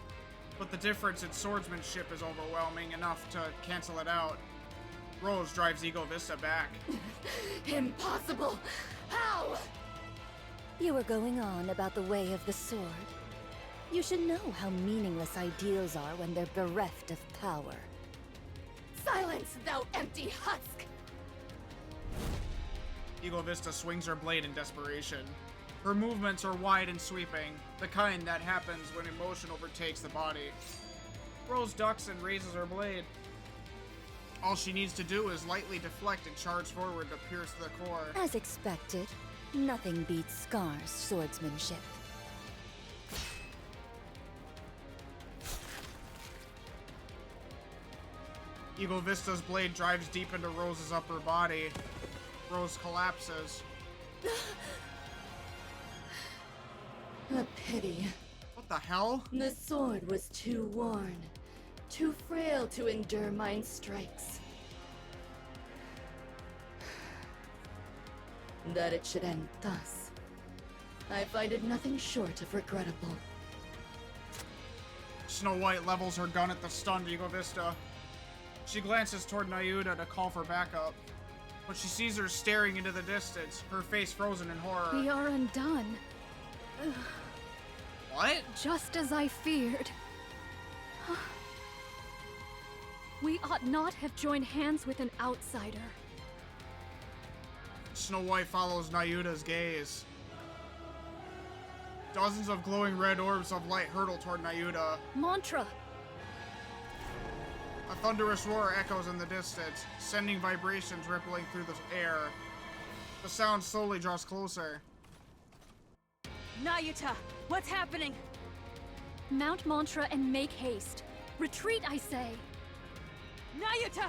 but the difference in swordsmanship is overwhelming enough to cancel it out. Rose drives Eagle Vista back. Impossible! How? You were going on about the way of the sword. You should know how meaningless ideals are when they're bereft of power. Silence, thou empty husk! Eagle Vista swings her blade in desperation. Her movements are wide and sweeping, the kind that happens when emotion overtakes the body. Rose ducks and raises her blade. All she needs to do is lightly deflect and charge forward to pierce the core. As expected, nothing beats Scar's swordsmanship. Eagle Vista's blade drives deep into Rose's upper body. Rose collapses. A pity. What the hell? The sword was too worn, too frail to endure mine strikes. That it should end thus, I find it nothing short of regrettable. Snow White levels her gun at the stunned Eagle Vista. She glances toward Nayuta to call for backup, but she sees her staring into the distance, her face frozen in horror. We are undone. What? Just as I feared. We ought not have joined hands with an outsider. Snow White follows Nayuta's gaze. Dozens of glowing red orbs of light hurtle toward Nayuta. Mantra! A thunderous roar echoes in the distance, sending vibrations rippling through the air. The sound slowly draws closer. Nayuta, what's happening? Mount Mantra and make haste. Retreat, I say. Nayuta!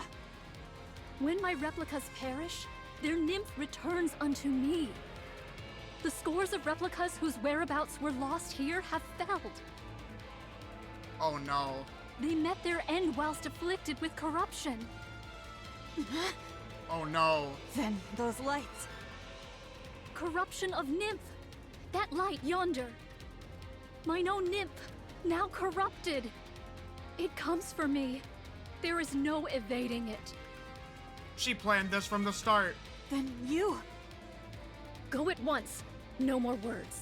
When my replicas perish, their nymph returns unto me. The scores of replicas whose whereabouts were lost here have failed. Oh no. They met their end whilst afflicted with corruption. Oh no. Then those lights. Corruption of nymph. That light yonder. Mine own nymph, now corrupted. It comes for me. There is no evading it. She planned this from the start. Then you... Go at once. No more words.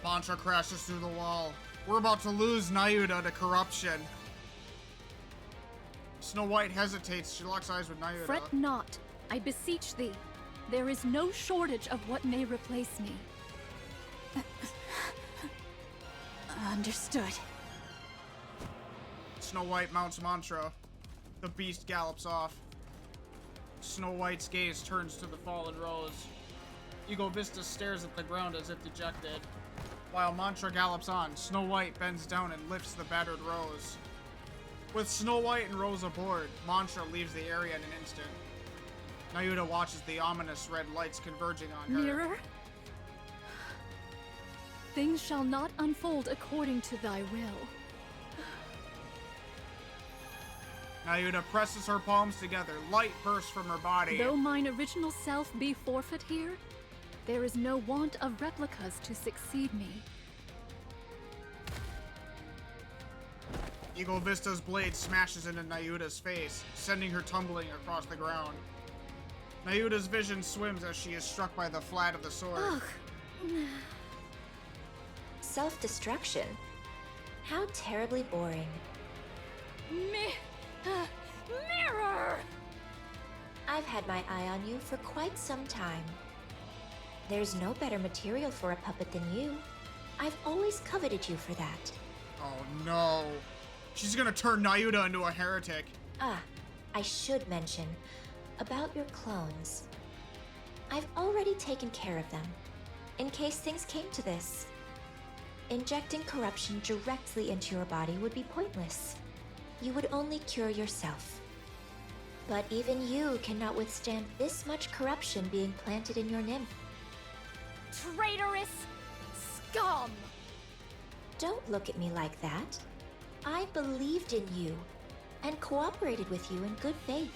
Mantra crashes through the wall. We're about to lose Nayuta to corruption. Snow White hesitates. She locks eyes with Nayuta. Fret not, I beseech thee. There is no shortage of what may replace me. Understood. Snow White mounts Mantra. The beast gallops off. Snow White's gaze turns to the fallen Rose. Eagle Vista stares at the ground as if dejected. While Mantra gallops on, Snow White bends down and lifts the battered Rose. With Snow White and Rose aboard, Mantra leaves the area in an instant. Nayuta watches the ominous red lights converging on her. Mirror? Things shall not unfold according to thy will. Nayuta presses her palms together. Light bursts from her body. Though mine original self be forfeit here, there is no want of replicas to succeed me. Eagle Vista's blade smashes into Nayuta's face, sending her tumbling across the ground. Nayuta's vision swims as she is struck by the flat of the sword. Ugh. Self-destruction? How terribly boring. Mirror! I've had my eye on you for quite some time. There's no better material for a puppet than you. I've always coveted you for that. Oh no. She's gonna turn Nayuta into a heretic. Ah, I should mention about your clones. I've already taken care of them, in case things came to this. Injecting corruption directly into your body would be pointless. You would only cure yourself. But even you cannot withstand this much corruption being planted in your nymph. Traitorous scum! Don't look at me like that. I believed in you and cooperated with you in good faith.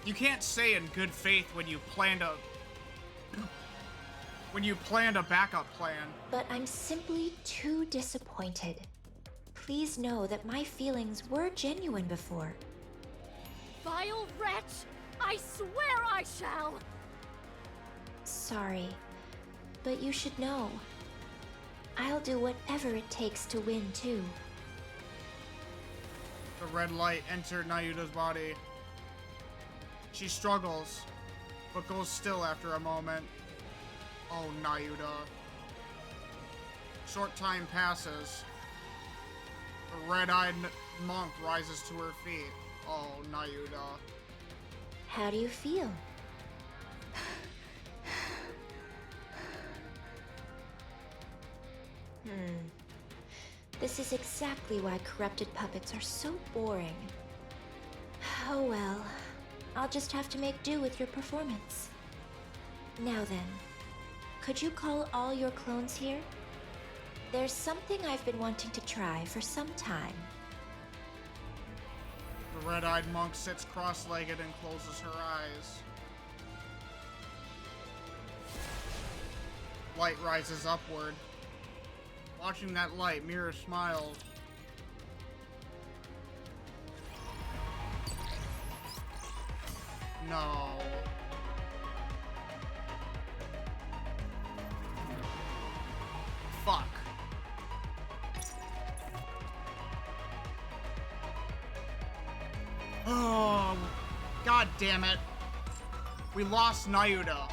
You can't say in good faith when you planned a backup plan. But I'm simply too disappointed. Please know that my feelings were genuine before. Vile wretch! I swear I shall! Sorry, but you should know. I'll do whatever it takes to win, too. The red light entered Nayuta's body. She struggles, but goes still after a moment. Oh, Nayuta. Short time passes. The red-eyed monk rises to her feet. Oh, Nayuta. How do you feel? This is exactly why corrupted puppets are so boring. Oh well, I'll just have to make do with your performance. Now then, could you call all your clones here? There's something I've been wanting to try for some time. The red-eyed monk sits cross-legged and closes her eyes. Light rises upward. Watching that light, Mirror smiles. No. Fuck. Oh, god damn it. We lost Nayuta.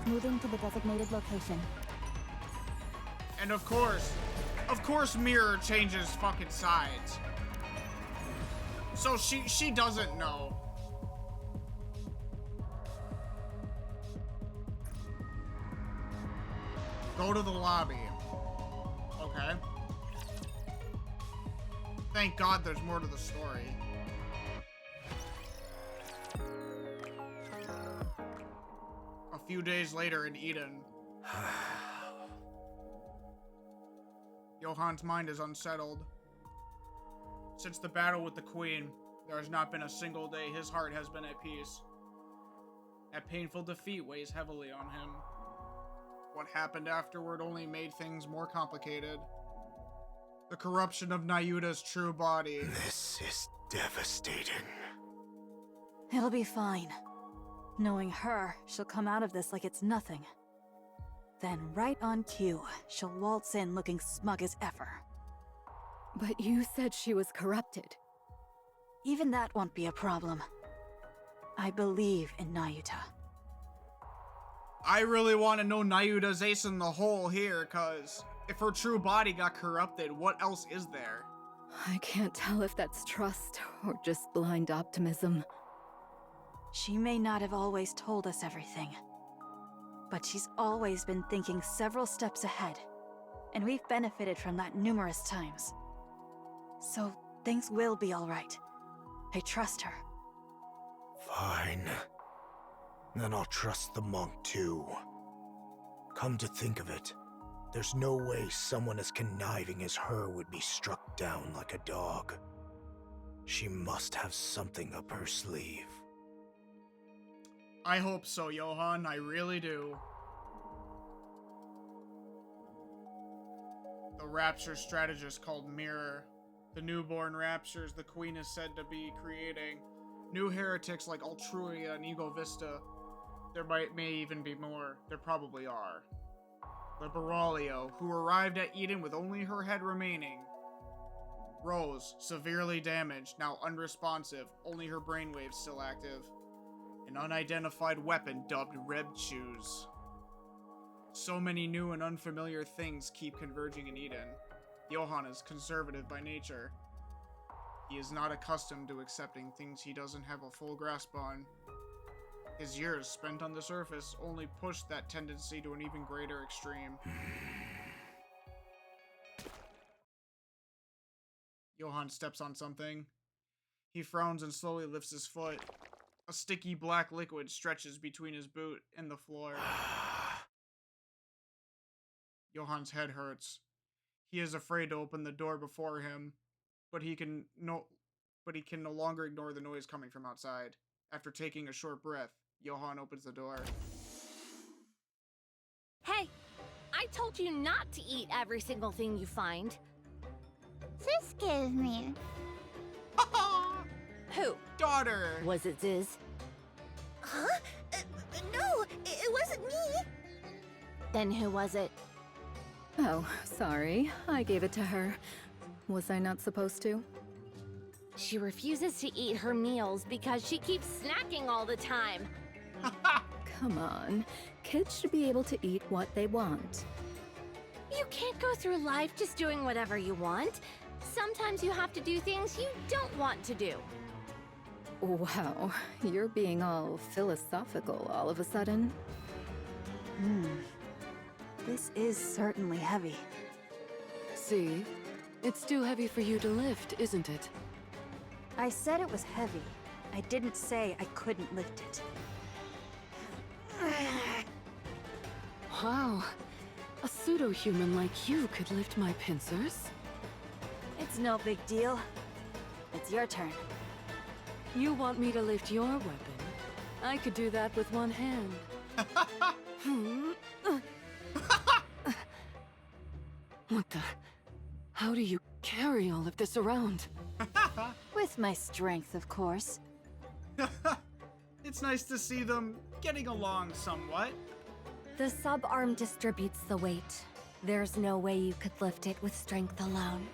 Moving to the designated location. And of course Mirror changes fucking sides. So she doesn't know. Go to the lobby. Okay. Thank God there's more to the story. A few days later in Eden. Johan's mind is unsettled. Since the battle with the Queen, there has not been a single day his heart has been at peace. That painful defeat weighs heavily on him. What happened afterward only made things more complicated. The corruption of Nayuta's true body. This is devastating. It'll be fine. Knowing her, she'll come out of this like it's nothing. Then, right on cue, she'll waltz in looking smug as ever. But you said she was corrupted. Even that won't be a problem. I believe in Nayuta. I really want to know Nayuta's ace in the hole here, cause if her true body got corrupted, what else is there? I can't tell if that's trust or just blind optimism. She may not have always told us everything, but she's always been thinking several steps ahead, and we've benefited from that numerous times. So things will be all right. I trust her. Fine. Then I'll trust the monk too. Come to think of it, there's no way someone as conniving as her would be struck down like a dog. She must have something up her sleeve. I hope so, Johan. I really do. The Rapture strategist called Mirror. The newborn Raptures the Queen is said to be creating. New heretics like Altruia and Ego Vista. There may even be more. There probably are. Liberalio, who arrived at Eden with only her head remaining. Rose, severely damaged, now unresponsive, only her brainwaves still active. An unidentified weapon dubbed Rebchoos. So many new and unfamiliar things keep converging in Eden. Johann is conservative by nature. He is not accustomed to accepting things he doesn't have a full grasp on. His years spent on the surface only pushed that tendency to an even greater extreme. Johann steps on something. He frowns and slowly lifts his foot. A sticky black liquid stretches between his boot and the floor. Johann's head hurts. He is afraid to open the door before him, but he can no longer ignore the noise coming from outside. After taking a short breath, Johann opens the door. Hey, I told you not to eat every single thing you find. Excuse me. Who? Daughter! Was it Ziz? Huh? No, it wasn't me. Then who was it? Oh, sorry. I gave it to her. Was I not supposed to? She refuses to eat her meals because she keeps snacking all the time. Come on. Kids should be able to eat what they want. You can't go through life just doing whatever you want. Sometimes you have to do things you don't want to do. Wow, you're being all philosophical all of a sudden. This is certainly heavy. See? It's too heavy for you to lift, isn't it? I said it was heavy. I didn't say I couldn't lift it. Wow. A pseudo-human like you could lift my pincers? It's no big deal. It's your turn. You want me to lift your weapon? I could do that with one hand. What the? How do you carry all of this around? With my strength, of course. It's nice to see them getting along somewhat. The sub-arm distributes the weight. There's no way you could lift it with strength alone.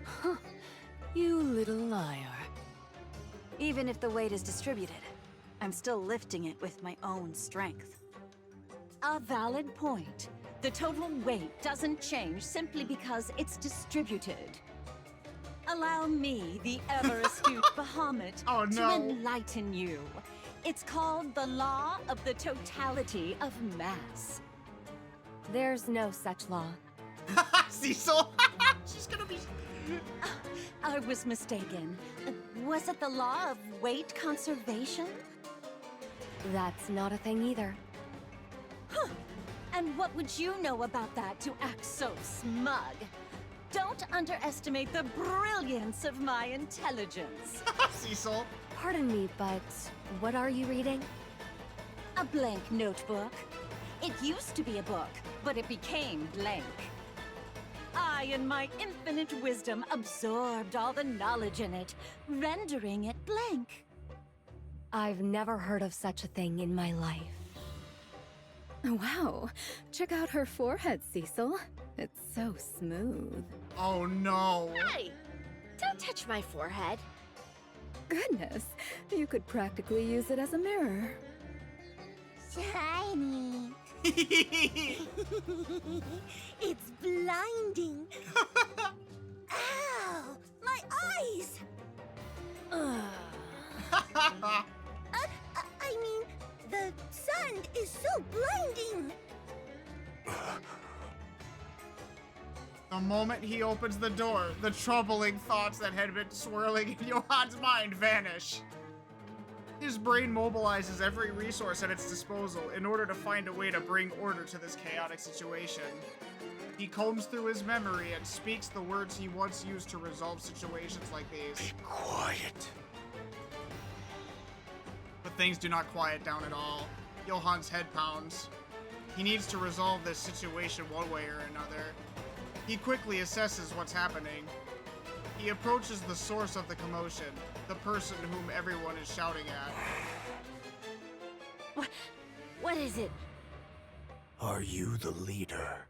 Huh. You little liar. Even if the weight is distributed, I'm still lifting it with my own strength. A valid point. The total weight doesn't change simply because it's distributed. Allow me, the ever-astute Bahamut, Oh, to no. enlighten you. It's called the law of the totality of mass. There's no such law. Cecil! She's gonna be... I was mistaken. Was it the law of weight conservation? That's not a thing either. Huh. And what would you know about that to act so smug? Don't underestimate the brilliance of my intelligence. Cecil. Pardon me, but what are you reading? A blank notebook. It used to be a book, but it became blank. I, in my infinite wisdom, absorbed all the knowledge in it, rendering it blank. I've never heard of such a thing in my life. Wow, check out her forehead, Cecil. It's so smooth. Oh no. Hey! Don't touch my forehead. Goodness, you could practically use it as a mirror. Shiny. It's blinding. Ow! My eyes! I mean, the sun is so blinding. The moment he opens the door, the troubling thoughts that had been swirling in Johann's mind vanish. His brain mobilizes every resource at its disposal in order to find a way to bring order to this chaotic situation. He combs through his memory and speaks the words he once used to resolve situations like these. Be quiet. But things do not quiet down at all. Johann's head pounds. He needs to resolve this situation one way or another. He quickly assesses what's happening. He approaches the source of the commotion, the person whom everyone is shouting at. What is it? Are you the leader?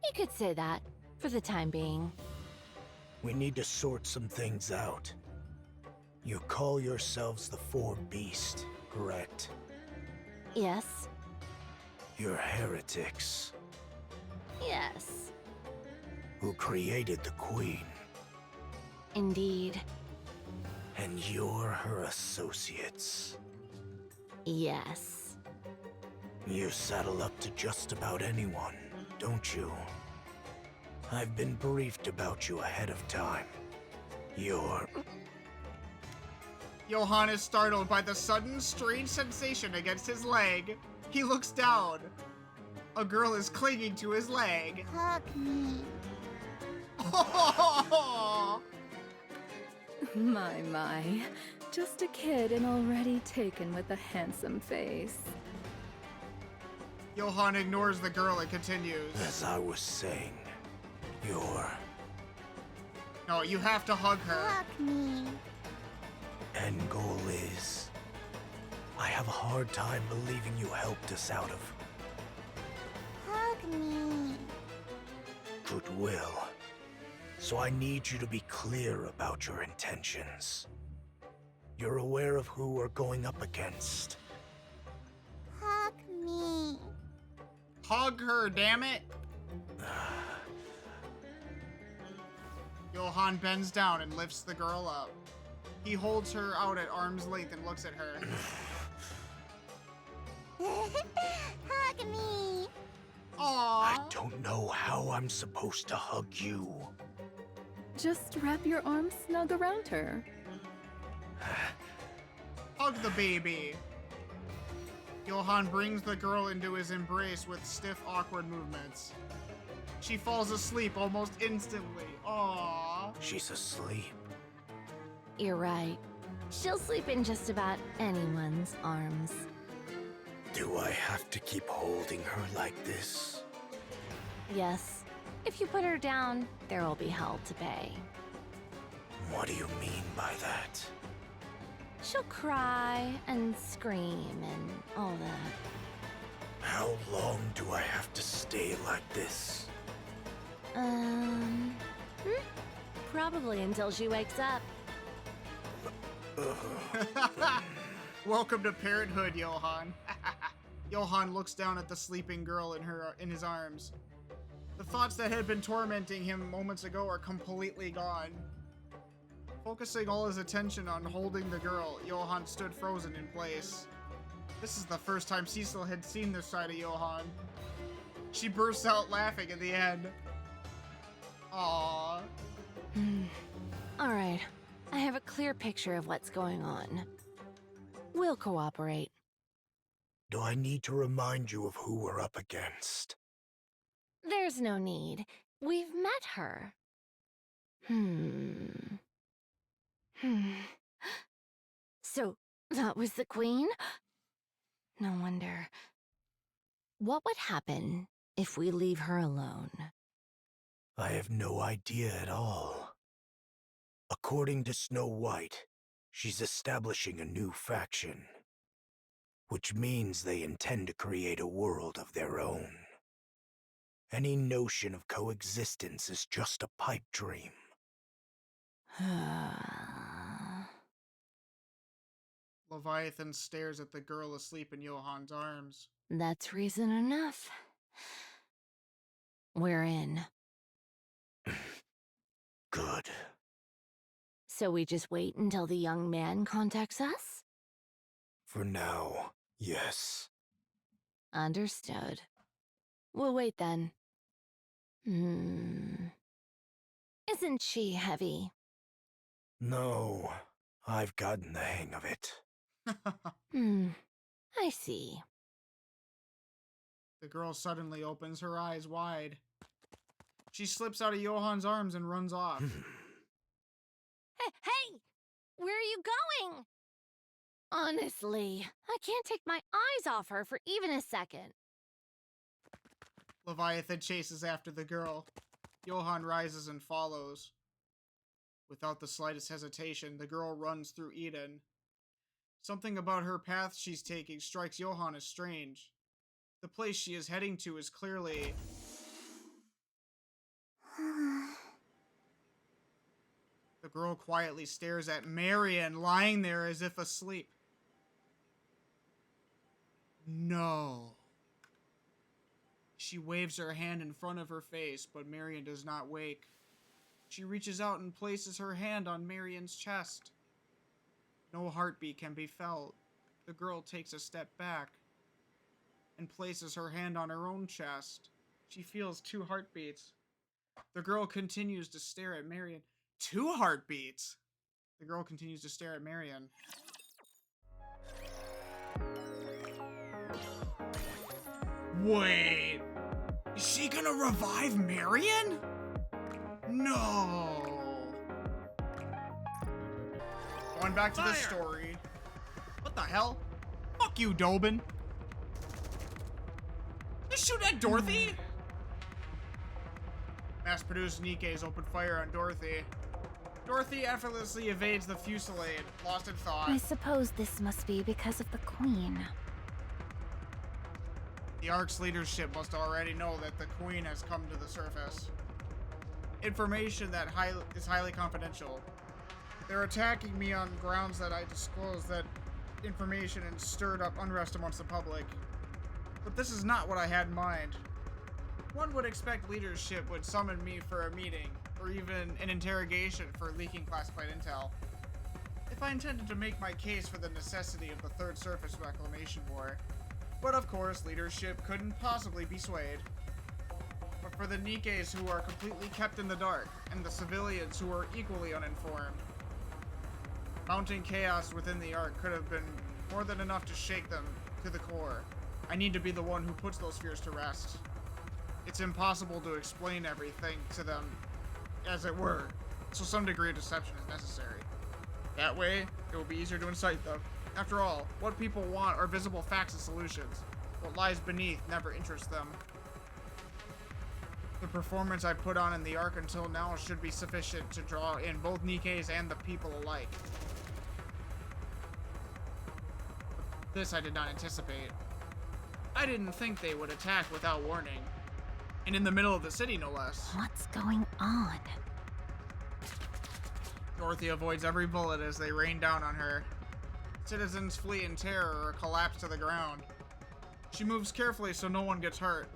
You could say that, for the time being. We need to sort some things out. You call yourselves the Four Beasts, correct? Yes. You're heretics. Yes. Who created the Queen. Indeed. And you're her associates. Yes. You saddle up to just about anyone, don't you? I've been briefed about you ahead of time. You're... Johann is startled by the sudden, strange sensation against his leg. He looks down. A girl is clinging to his leg. Hug me. My. Just a kid and already taken with a handsome face. Johann ignores the girl and continues. As I was saying, you're... No, you have to hug her. Hug me. End goal is... I have a hard time believing you helped us out of... Hug me. goodwill. So I need you to be clear about your intentions. You're aware of who we're going up against. Hug me. Hug her, damn it! Johann bends down and lifts the girl up. He holds her out at arm's length and looks at her. Hug me. Aww. I don't know how I'm supposed to hug you. Just wrap your arms snug around her. Hug the baby. Johann brings the girl into his embrace with stiff, awkward movements. She falls asleep almost instantly. Aww. She's asleep. You're right. She'll sleep in just about anyone's arms. Do I have to keep holding her like this? Yes. If you put her down, there will be hell to pay. What do you mean by that? She'll cry and scream and all that. How long do I have to stay like this? Probably until she wakes up. Welcome to parenthood, Johann. Johann looks down at the sleeping girl in his arms. The thoughts that had been tormenting him moments ago are completely gone. Focusing all his attention on holding the girl, Johann stood frozen in place. This is the first time Cecil had seen this side of Johann. She bursts out laughing at the end. Aww. Alright, I have a clear picture of what's going on. We'll cooperate. Do I need to remind you of who we're up against? There's no need. We've met her. So, that was the Queen? No wonder. What would happen if we leave her alone? I have no idea at all. According to Snow White, she's establishing a new faction. Which means they intend to create a world of their own. Any notion of coexistence is just a pipe dream. Leviathan stares at the girl asleep in Johann's arms. That's reason enough. We're in. Good. So we just wait until the young man contacts us? For now, yes. Understood. We'll wait then. Isn't she heavy? No, I've gotten the hang of it. I see. The girl suddenly opens her eyes wide. She slips out of Johann's arms and runs off. Hey! Where are you going? Honestly, I can't take my eyes off her for even a second. Leviathan chases after the girl. Johann rises and follows. Without the slightest hesitation, the girl runs through Eden. Something about her path she's taking strikes Johann as strange. The place she is heading to is clearly... The girl quietly stares at Marion, lying there as if asleep. No. She waves her hand in front of her face, but Marion does not wake. She reaches out and places her hand on Marion's chest. No heartbeat can be felt. The girl takes a step back and places her hand on her own chest. She feels 2 heartbeats. The girl continues to stare at Marion. 2 heartbeats! The girl continues to stare at Marion. Wait, is she gonna revive Marion? No. Going back to the story. What the hell? Fuck you, Dobin. Just shoot at Dorothy? Mass-produced NIKKE's open fire on Dorothy. Dorothy effortlessly evades the fusillade, lost in thought. I suppose this must be because of the Queen. The Ark's leadership must already know that the Queen has come to the surface. Information that is highly confidential. They're attacking me on grounds that I disclosed that information and stirred up unrest amongst the public. But this is not what I had in mind. One would expect leadership would summon me for a meeting, or even an interrogation for leaking classified intel. If I intended to make my case for the necessity of the Third Surface Reclamation War. But of course, leadership couldn't possibly be swayed. But for the NIKKEs who are completely kept in the dark, and the civilians who are equally uninformed, mounting chaos within the Ark could have been more than enough to shake them to the core. I need to be the one who puts those fears to rest. It's impossible to explain everything to them, as it were, so some degree of deception is necessary. That way, it will be easier to incite them. After all, what people want are visible facts and solutions. What lies beneath never interests them. The performance I put on in the Ark until now should be sufficient to draw in both NIKKEs and the people alike. This I did not anticipate. I didn't think they would attack without warning. And in the middle of the city, no less. What's going on? Dorothy avoids every bullet as they rain down on her. Citizens flee in terror or collapse to the ground. She moves carefully so no one gets hurt.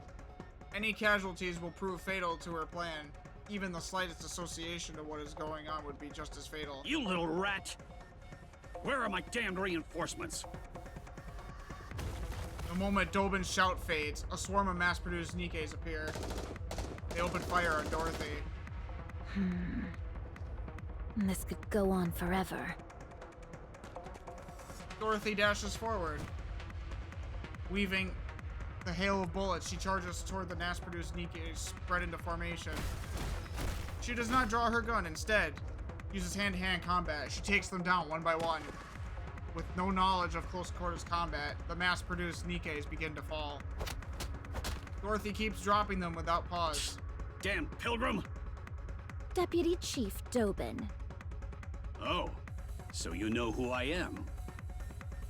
Any casualties will prove fatal to her plan. Even the slightest association to what is going on would be just as fatal. You little rat! Where are my damned reinforcements? The moment Dobin's shout fades, a swarm of mass-produced NIKKEs appear. They open fire on Dorothy. This could go on forever. Dorothy dashes forward. Weaving the hail of bullets, she charges toward the mass-produced NIKKEs spread into formation. She does not draw her gun, instead uses hand-to-hand combat. She takes them down one by one. With no knowledge of close-quarters combat, the mass-produced NIKKEs begin to fall. Dorothy keeps dropping them without pause. Damn pilgrim! Deputy Chief Dobin. Oh, so you know who I am.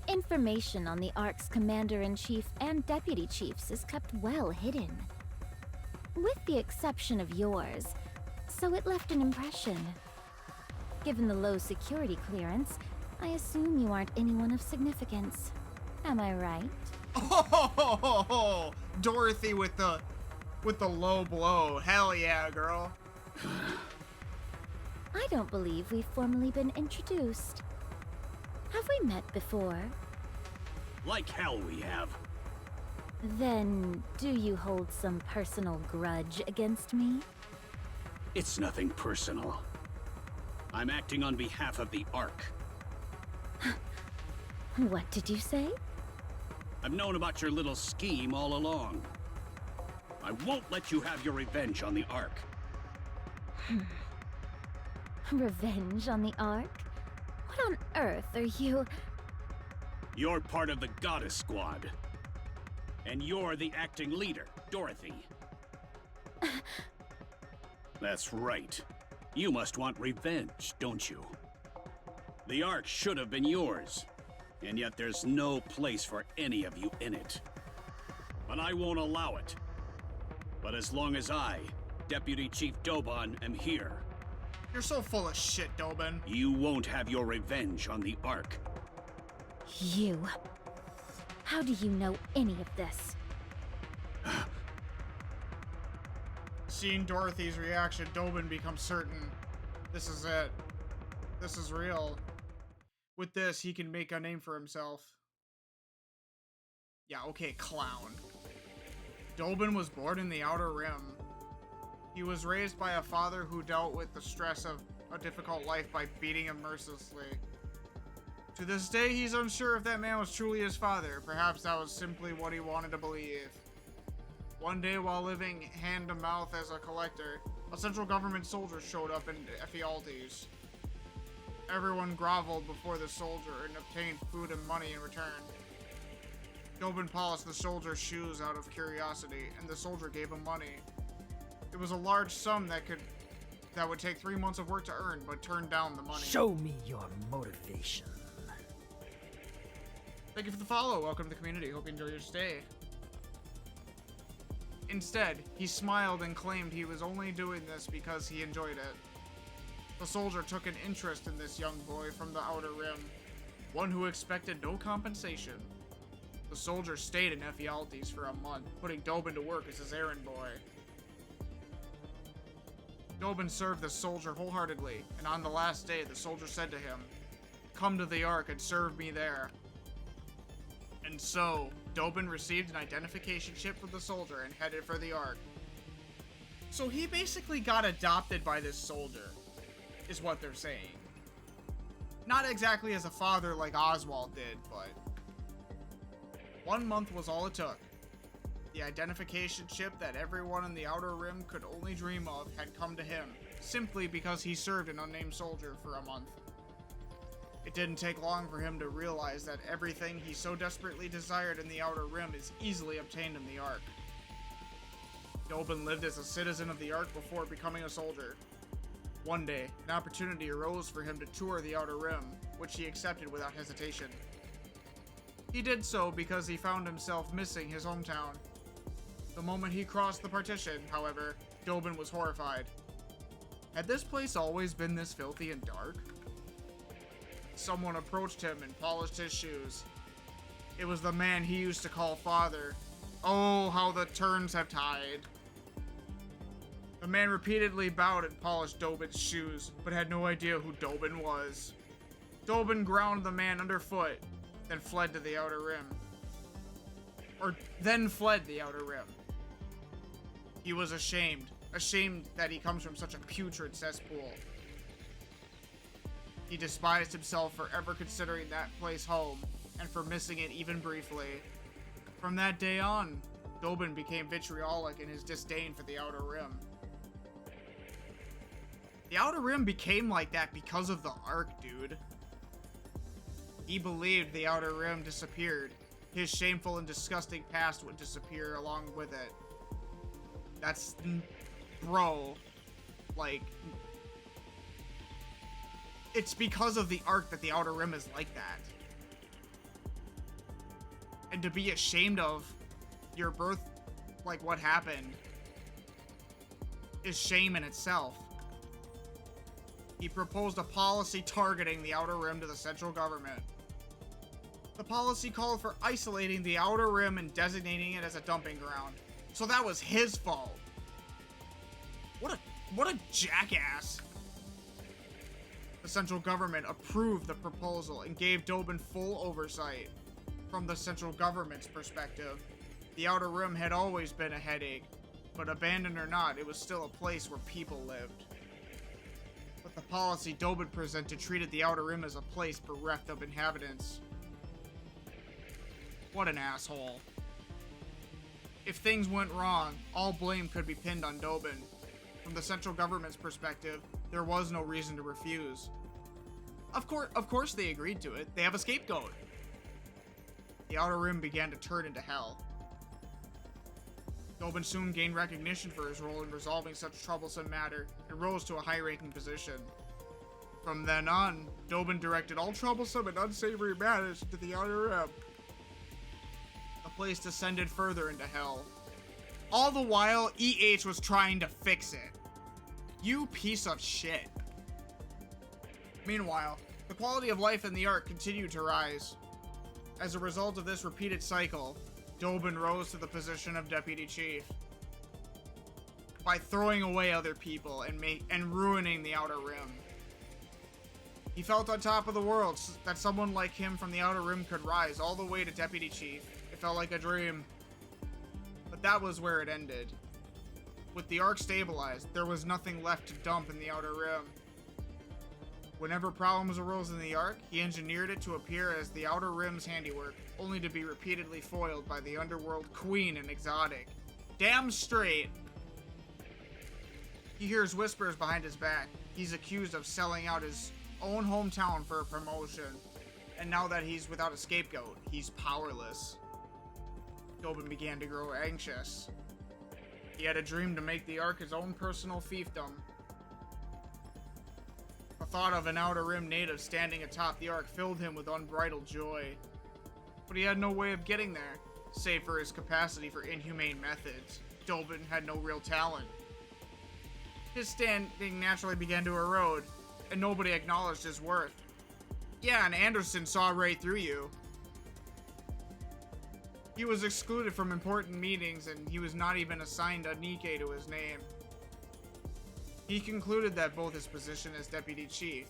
Information on the Ark's Commander-in-Chief and Deputy Chiefs is kept well hidden. With the exception of yours, so it left an impression. Given the low security clearance, I assume you aren't anyone of significance. Am I right? Oh, Dorothy with the low blow. Hell yeah, girl. I don't believe we've formally been introduced. Have we met before? Like hell we have. Then, do you hold some personal grudge against me? It's nothing personal. I'm acting on behalf of the Ark. What did you say? I've known about your little scheme all along. I won't let you have your revenge on the Ark. Revenge on the Ark? What on earth are you? You're part of the Goddess Squad. And you're the acting leader, Dorothy. That's right. You must want revenge, don't you? The Ark should have been yours. And yet there's no place for any of you in it. But I won't allow it. But as long as I, Deputy Chief Dobon, am here, You're so full of shit, Dobin. You won't have your revenge on the Ark. You. How do you know any of this? Seeing Dorothy's reaction, Dobin becomes certain. This is it. This is real. With this, he can make a name for himself. Yeah, okay, clown. Dobin was born in the Outer Rim. He was raised by a father who dealt with the stress of a difficult life by beating him mercilessly. To this day, he's unsure if that man was truly his father. Perhaps that was simply what he wanted to believe. One day, while living hand-to-mouth as a collector, a central government soldier showed up in Ephialtes. Everyone groveled before the soldier and obtained food and money in return. Dobin polished the soldier's shoes out of curiosity, and the soldier gave him money. It was a large sum that would take 3 months of work to earn, but turned down the money. Show me your motivation. Thank you for the follow. Welcome to the community. Hope you enjoy your stay. Instead, he smiled and claimed he was only doing this because he enjoyed it. The soldier took an interest in this young boy from the Outer Rim, one who expected no compensation. The soldier stayed in Ephialtes for a month, putting Dobin to work as his errand boy. Dobin served the soldier wholeheartedly, and on the last day, the soldier said to him, "Come to the Ark and serve me there." And so, Dobin received an identification chip from the soldier and headed for the Ark. So he basically got adopted by this soldier, is what they're saying. Not exactly as a father like Oswald did, but 1 month was all it took. The identification chip that everyone in the Outer Rim could only dream of had come to him, simply because he served an unnamed soldier for a month. It didn't take long for him to realize that everything he so desperately desired in the Outer Rim is easily obtained in the Ark. Dobin lived as a citizen of the Ark before becoming a soldier. One day, an opportunity arose for him to tour the Outer Rim, which he accepted without hesitation. He did so because he found himself missing his hometown. The moment he crossed the partition, however, Dobin was horrified. Had this place always been this filthy and dark? Someone approached him and polished his shoes. It was the man he used to call father. Oh, how the turns have tied. The man repeatedly bowed and polished Dobin's shoes, but had no idea who Dobin was. Dobin ground the man underfoot, then fled to the Outer Rim. Then fled the Outer Rim. He was ashamed that he comes from such a putrid cesspool. He despised himself for ever considering that place home, and for missing it even briefly. From that day on, Dobin became vitriolic in his disdain for the Outer Rim. The Outer Rim became like that because of the Ark, dude. He believed the Outer Rim disappeared. His shameful and disgusting past would disappear along with it. That's... bro. Like... It's because of the Ark that the Outer Rim is like that. And to be ashamed of your birth, like what happened, is shame in itself. He proposed a policy targeting the Outer Rim to the central government. The policy called for isolating the Outer Rim and designating it as a dumping ground. So that was his fault. What a jackass. The central government approved the proposal and gave Dobin full oversight. From the central government's perspective, the Outer Rim had always been a headache, but abandoned or not, it was still a place where people lived. But the policy Dobin presented treated the Outer Rim as a place bereft of inhabitants. What an asshole. If things went wrong, all blame could be pinned on Dobin. From the central government's perspective, there was no reason to refuse. Of course they agreed to it. They have a scapegoat. The Outer Rim began to turn into hell. Dobin soon gained recognition for his role in resolving such troublesome matter and rose to a high-ranking position. From then on, Dobin directed all troublesome and unsavory matters into the Outer Rim. The place descended further into hell. All the while, EH was trying to fix it. You piece of shit. Meanwhile, the quality of life in the Ark continued to rise. As a result of this repeated cycle, Dobin rose to the position of Deputy Chief by throwing away other people and ruining the Outer Rim. He felt on top of the world that someone like him from the Outer Rim could rise all the way to Deputy Chief. It felt like a dream. But that was where it ended. With the Ark stabilized, there was nothing left to dump in the Outer Rim. Whenever problems arose in the Ark, he engineered it to appear as the Outer Rim's handiwork, only to be repeatedly foiled by the Underworld Queen and Exotic. Damn straight! He hears whispers behind his back. He's accused of selling out his own hometown for a promotion, and now that he's without a scapegoat, he's powerless. Dobin began to grow anxious. He had a dream to make the Ark his own personal fiefdom. The thought of an Outer Rim native standing atop the Ark filled him with unbridled joy. But he had no way of getting there, save for his capacity for inhumane methods. Dobin had no real talent. His standing naturally began to erode, and nobody acknowledged his worth. Yeah, and Anderson saw right through you. He was excluded from important meetings, and he was not even assigned a NIKKE to his name. He concluded that both his position as Deputy Chief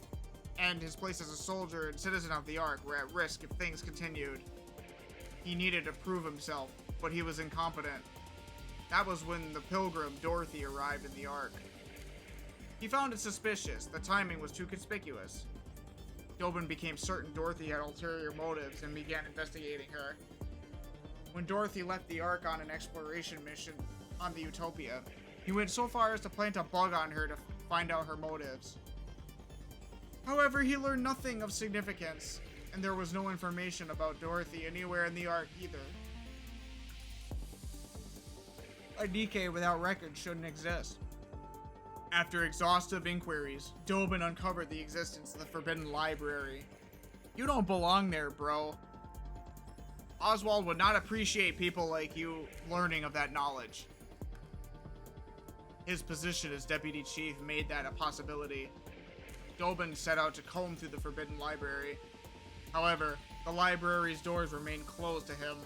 and his place as a soldier and citizen of the Ark were at risk if things continued. He needed to prove himself, but he was incompetent. That was when the pilgrim Dorothy arrived in the Ark. He found it suspicious. The timing was too conspicuous. Dobin became certain Dorothy had ulterior motives and began investigating her. When Dorothy left the Ark on an exploration mission on the Utopia, he went so far as to plant a bug on her to find out her motives. However, he learned nothing of significance, and there was no information about Dorothy anywhere in the Ark either. A NIKKE without record shouldn't exist. After exhaustive inquiries, Dobin uncovered the existence of the Forbidden Library. You don't belong there, bro. Oswald would not appreciate people like you learning of that knowledge. His position as Deputy Chief made that a possibility. Dobin set out to comb through the Forbidden Library. However, the library's doors remained closed to him.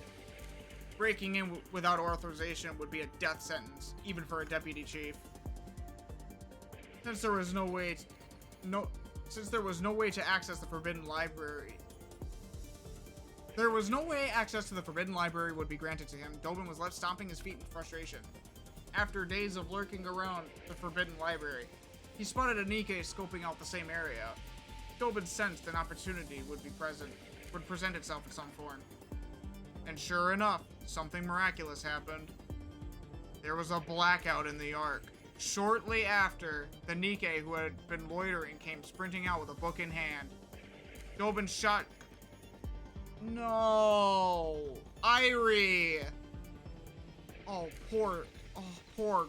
Breaking in without authorization would be a death sentence, even for a Deputy Chief. Since there was no way to access the Forbidden Library, access to the Forbidden Library would be granted to him. Dobin was left stomping his feet in frustration. After days of lurking around the Forbidden Library, he spotted a NIKKE scoping out the same area. Dobin sensed an opportunity would present itself in some form. And sure enough, something miraculous happened. There was a blackout in the Ark. Shortly after, the NIKKE who had been loitering came sprinting out with a book in hand. Dobin shot... No! Irie! Oh, poor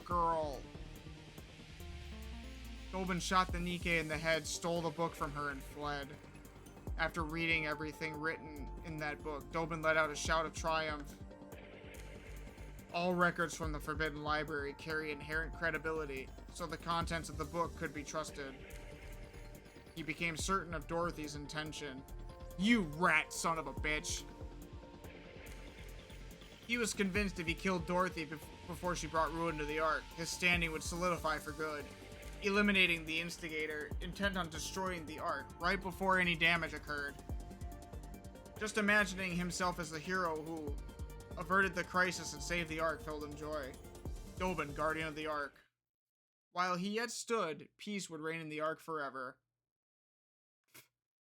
girl. Dobin shot the NIKKE in the head, stole the book from her, and fled. After reading everything written in that book, Dobin let out a shout of triumph. All records from the Forbidden Library carry inherent credibility, so the contents of the book could be trusted. He became certain of Dorothy's intention. You rat son of a bitch! He was convinced if he killed Dorothy before she brought ruin to the Ark, his standing would solidify for good, eliminating the instigator intent on destroying the Ark right before any damage occurred. Just imagining himself as the hero who averted the crisis and saved the Ark filled him joy. Dobin, guardian of the Ark. While he yet stood, peace would reign in the Ark forever.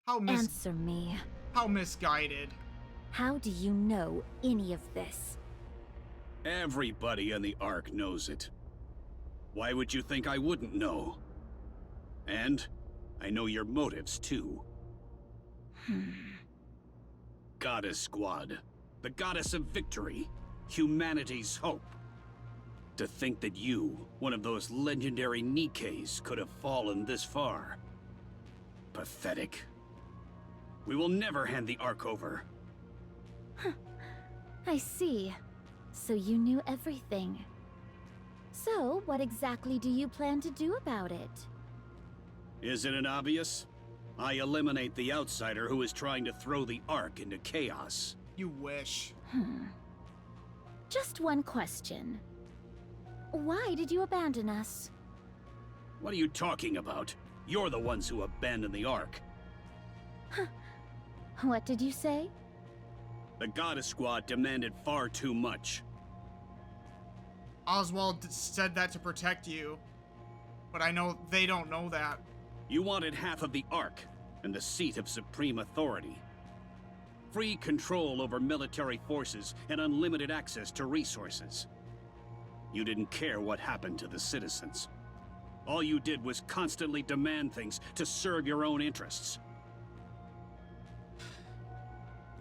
Answer me. How misguided. How do you know any of this? Everybody in the Ark knows it. Why would you think I wouldn't know? And I know your motives, too. Goddess Squad. The goddess of victory. Humanity's hope. To think that you, one of those legendary NIKKEs, could have fallen this far. Pathetic. We will never hand the Ark over. I see. So you knew everything. So, what exactly do you plan to do about it? Isn't it obvious? I eliminate the outsider who is trying to throw the Ark into chaos. You wish. Just one question. Why did you abandon us? What are you talking about? You're the ones who abandoned the Ark. What did you say? The Goddess Squad demanded far too much. Oswald said that to protect you, but I know they don't know that. You wanted half of the Ark and the seat of supreme authority. Free control over military forces and unlimited access to resources. You didn't care what happened to the citizens. All you did was constantly demand things to serve your own interests.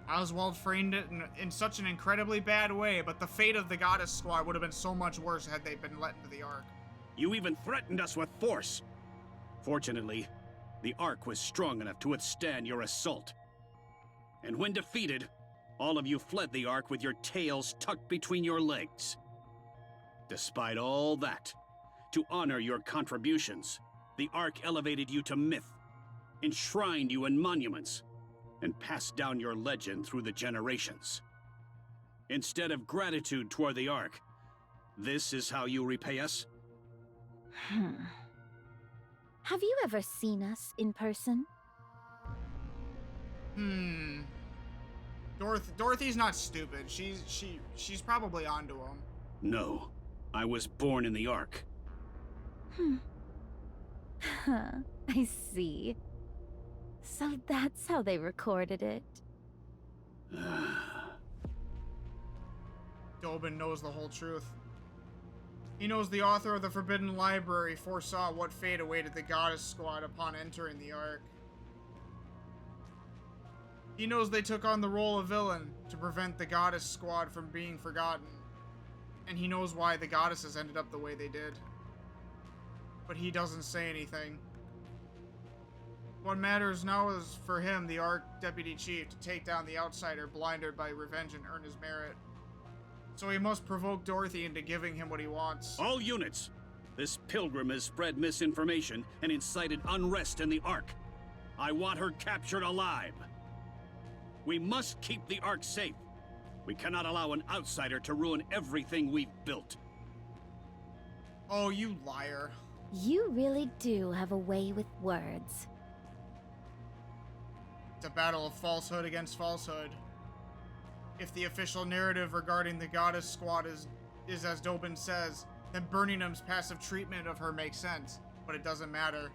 Oswald framed it in such an incredibly bad way, but the fate of the Goddess Squad would have been so much worse had they been let into the Ark. You even threatened us with force. Fortunately, the Ark was strong enough to withstand your assault. And when defeated, all of you fled the Ark with your tails tucked between your legs. Despite all that, to honor your contributions, the Ark elevated you to myth, enshrined you in monuments, and passed down your legend through the generations. Instead of gratitude toward the Ark, this is how you repay us? Have you ever seen us in person? Dorothy's not stupid. She's probably onto him. No. I was born in the Ark. I see. So that's how they recorded it. Dobin knows the whole truth. He knows the author of the Forbidden Library foresaw what fate awaited the Goddess Squad upon entering the Ark. He knows they took on the role of villain to prevent the Goddess Squad from being forgotten. And he knows why the goddesses ended up the way they did. But he doesn't say anything. What matters now is for him, the Ark Deputy Chief, to take down the outsider blinded by revenge and earn his merit. So he must provoke Dorothy into giving him what he wants. All units! This pilgrim has spread misinformation and incited unrest in the Ark. I want her captured alive. We must keep the Ark safe. We cannot allow an outsider to ruin everything we've built. Oh, you liar. You really do have a way with words. It's a battle of falsehood against falsehood. If the official narrative regarding the Goddess Squad is as Dobin says, then Birmingham's passive treatment of her makes sense, but it doesn't matter.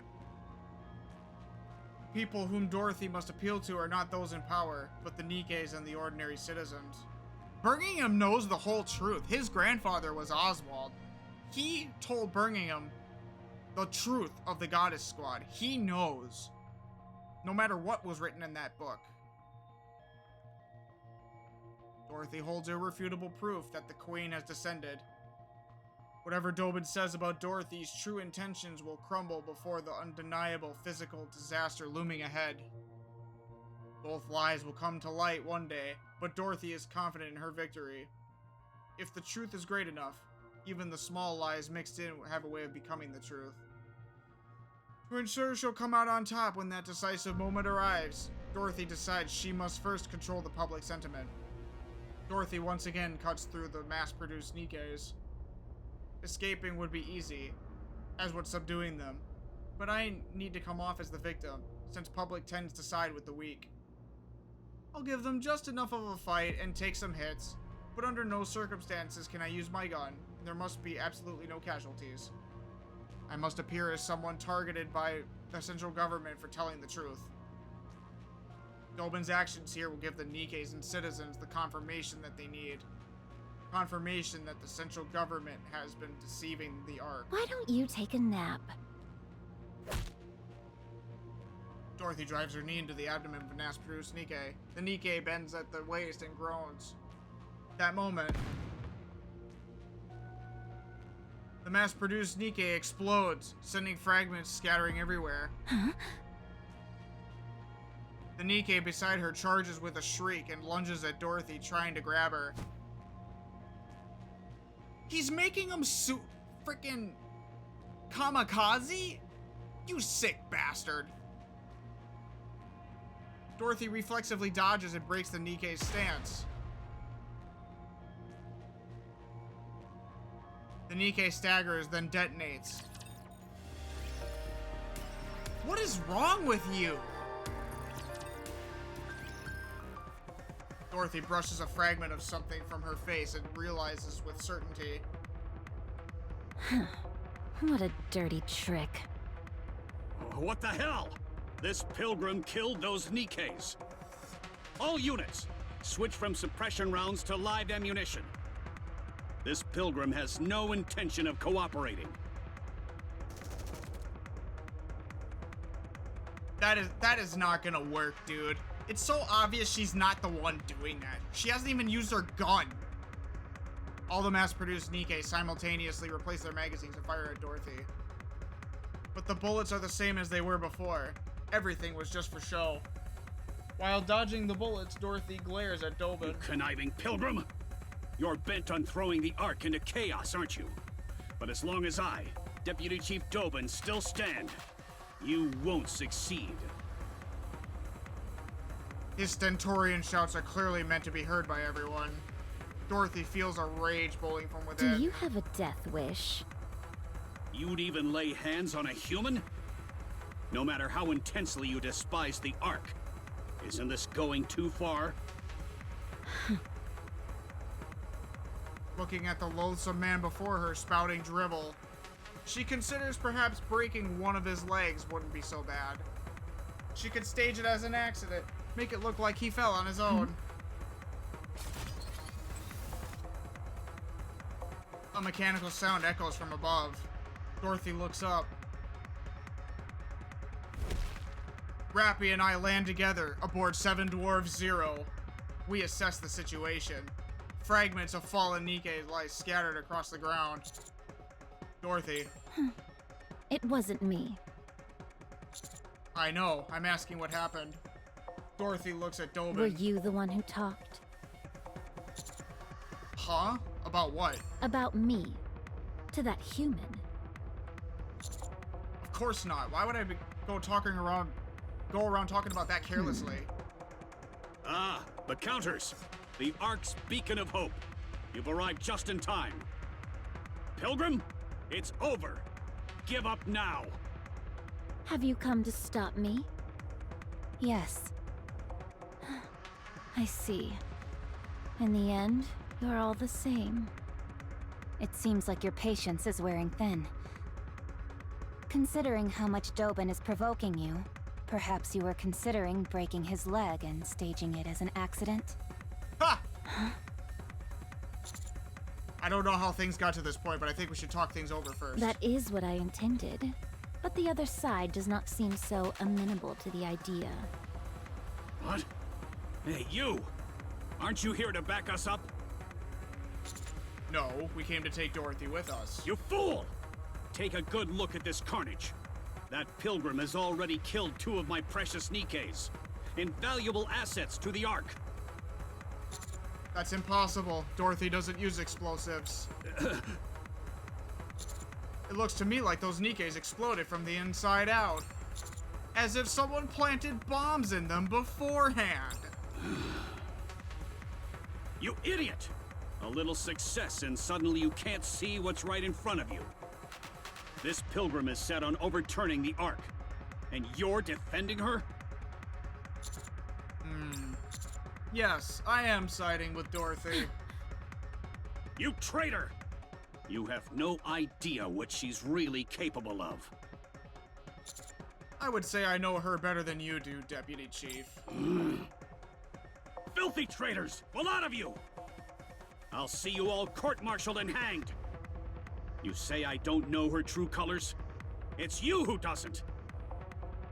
People whom Dorothy must appeal to are not those in power, but the Nikkes and the ordinary citizens. Birmingham knows the whole truth. His grandfather was Oswald. He told Birmingham the truth of the Goddess Squad. He knows. No matter what was written in that book. Dorothy holds irrefutable proof that the Queen has descended. Whatever Dobin says about Dorothy's true intentions will crumble before the undeniable physical disaster looming ahead. Both lies will come to light one day, but Dorothy is confident in her victory. If the truth is great enough, even the small lies mixed in have a way of becoming the truth. To ensure she'll come out on top when that decisive moment arrives, Dorothy decides she must first control the public sentiment. Dorothy once again cuts through the mass-produced Nikkes. Escaping would be easy, as would subduing them, but I need to come off as the victim, since public tends to side with the weak. I'll give them just enough of a fight and take some hits, but under no circumstances can I use my gun, and there must be absolutely no casualties. I must appear as someone targeted by the central government for telling the truth. Dobin's actions here will give the Nikkes and citizens the confirmation that they need. Confirmation that the central government has been deceiving the Ark. Why don't you take a nap? Dorothy drives her knee into the abdomen of a mass-produced Nikke. The Nikke bends at the waist and groans. That moment, the mass-produced Nikke explodes, sending fragments scattering everywhere. Huh? The Nikke beside her charges with a shriek and lunges at Dorothy, trying to grab her. He's making him frickin' kamikaze? You sick bastard. Dorothy reflexively dodges and breaks the Nikke's stance. The Nikke staggers, then detonates. What is wrong with you? Dorothy brushes a fragment of something from her face and realizes with certainty. What a dirty trick. What the hell? This pilgrim killed those Nikkes. All units, switch from suppression rounds to live ammunition. This pilgrim has no intention of cooperating. That is not gonna work, dude. It's so obvious she's not the one doing that. She hasn't even used her gun. All the mass-produced Nikke simultaneously replace their magazines and fire at Dorothy. But the bullets are the same as they were before. Everything was just for show. While dodging the bullets, Dorothy glares at Dobin. You conniving pilgrim! You're bent on throwing the Ark into chaos, aren't you? But as long as I, Deputy Chief Dobin, still stand, you won't succeed. His stentorian shouts are clearly meant to be heard by everyone. Dorothy feels a rage boiling from within. Do you have a death wish? You'd even lay hands on a human? No matter how intensely you despise the Ark, isn't this going too far? Looking at the loathsome man before her spouting drivel, she considers perhaps breaking one of his legs wouldn't be so bad. She could stage it as an accident, make it look like he fell on his own. A mechanical sound echoes from above. Dorothy looks up. Rappy and I land together aboard 7 Dwarves 0. We assess the situation. Fragments of fallen Nikke lie scattered across the ground. Dorothy. It wasn't me. I know. I'm asking what happened. Dorothy looks at Dobin. Were you the one who talked? Huh? About what? About me. To that human. Of course not. Why would I go around talking about that carelessly? Ah, the counters. The Ark's beacon of hope. You've arrived just in time. Pilgrim, it's over. Give up now. Have you come to stop me? Yes. I see. In the end, you're all the same. It seems like your patience is wearing thin. Considering how much Dobin is provoking you, perhaps you were considering breaking his leg and staging it as an accident? Ha! Huh? I don't know how things got to this point, but I think we should talk things over first. That is what I intended. But the other side does not seem so amenable to the idea. What? Hey, you! Aren't you here to back us up? No, we came to take Dorothy with us. You fool! Take a good look at this carnage. That pilgrim has already killed 2 of my precious Nikkes. Invaluable assets to the Ark. That's impossible. Dorothy doesn't use explosives. It looks to me like those Nikkes exploded from the inside out. As if someone planted bombs in them beforehand. You idiot! A little success and suddenly you can't see what's right in front of you. This pilgrim is set on overturning the Ark. And you're defending her? Yes, I am siding with Dorothy. You traitor! You have no idea what she's really capable of. I would say I know her better than you do, Deputy Chief. Filthy traitors! A lot of you! I'll see you all court-martialed and hanged! You say I don't know her true colors? It's you who doesn't!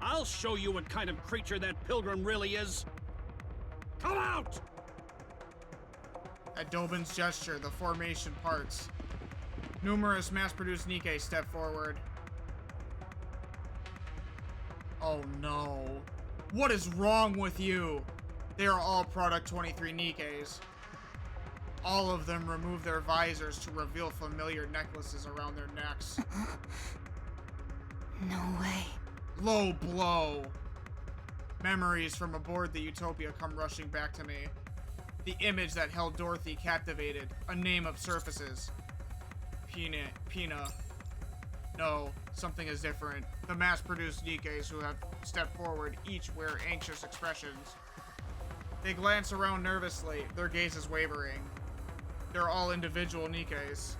I'll show you what kind of creature that pilgrim really is! Come out! At Dobin's gesture, the formation parts. Numerous mass-produced Nikke step forward. Oh no. What is wrong with you? They are all Product 23 Nikkes. All of them remove their visors to reveal familiar necklaces around their necks. No way. Low blow. Memories from aboard the Utopia come rushing back to me. The image that held Dorothy captivated, a name of surfaces. Pina. No, something is different. The mass-produced NIKKEs who have stepped forward each wear anxious expressions. They glance around nervously, their gazes wavering. They're all individual NIKKEs.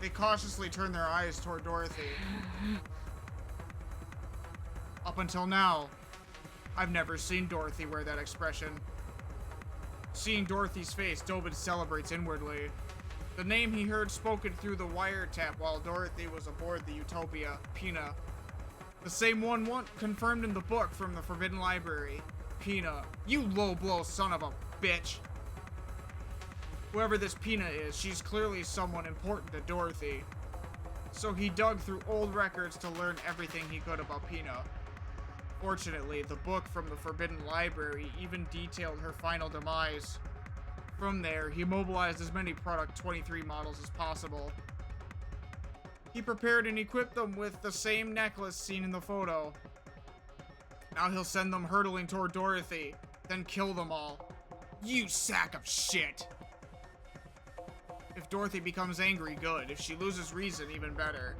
They cautiously turn their eyes toward Dorothy. Up until now, I've never seen Dorothy wear that expression. Seeing Dorothy's face, Dobin celebrates inwardly. The name he heard spoken through the wiretap while Dorothy was aboard the Utopia, Pina. The same one confirmed in the book from the Forbidden Library. Pina, you low-blow son of a bitch. Whoever this Pina is, she's clearly someone important to Dorothy. So he dug through old records to learn everything he could about Pina. Fortunately, the book from the Forbidden Library even detailed her final demise. From there, he mobilized as many Product 23 models as possible. He prepared and equipped them with the same necklace seen in the photo. Now he'll send them hurtling toward Dorothy, then kill them all. You sack of shit! If Dorothy becomes angry, good. If she loses reason, even better.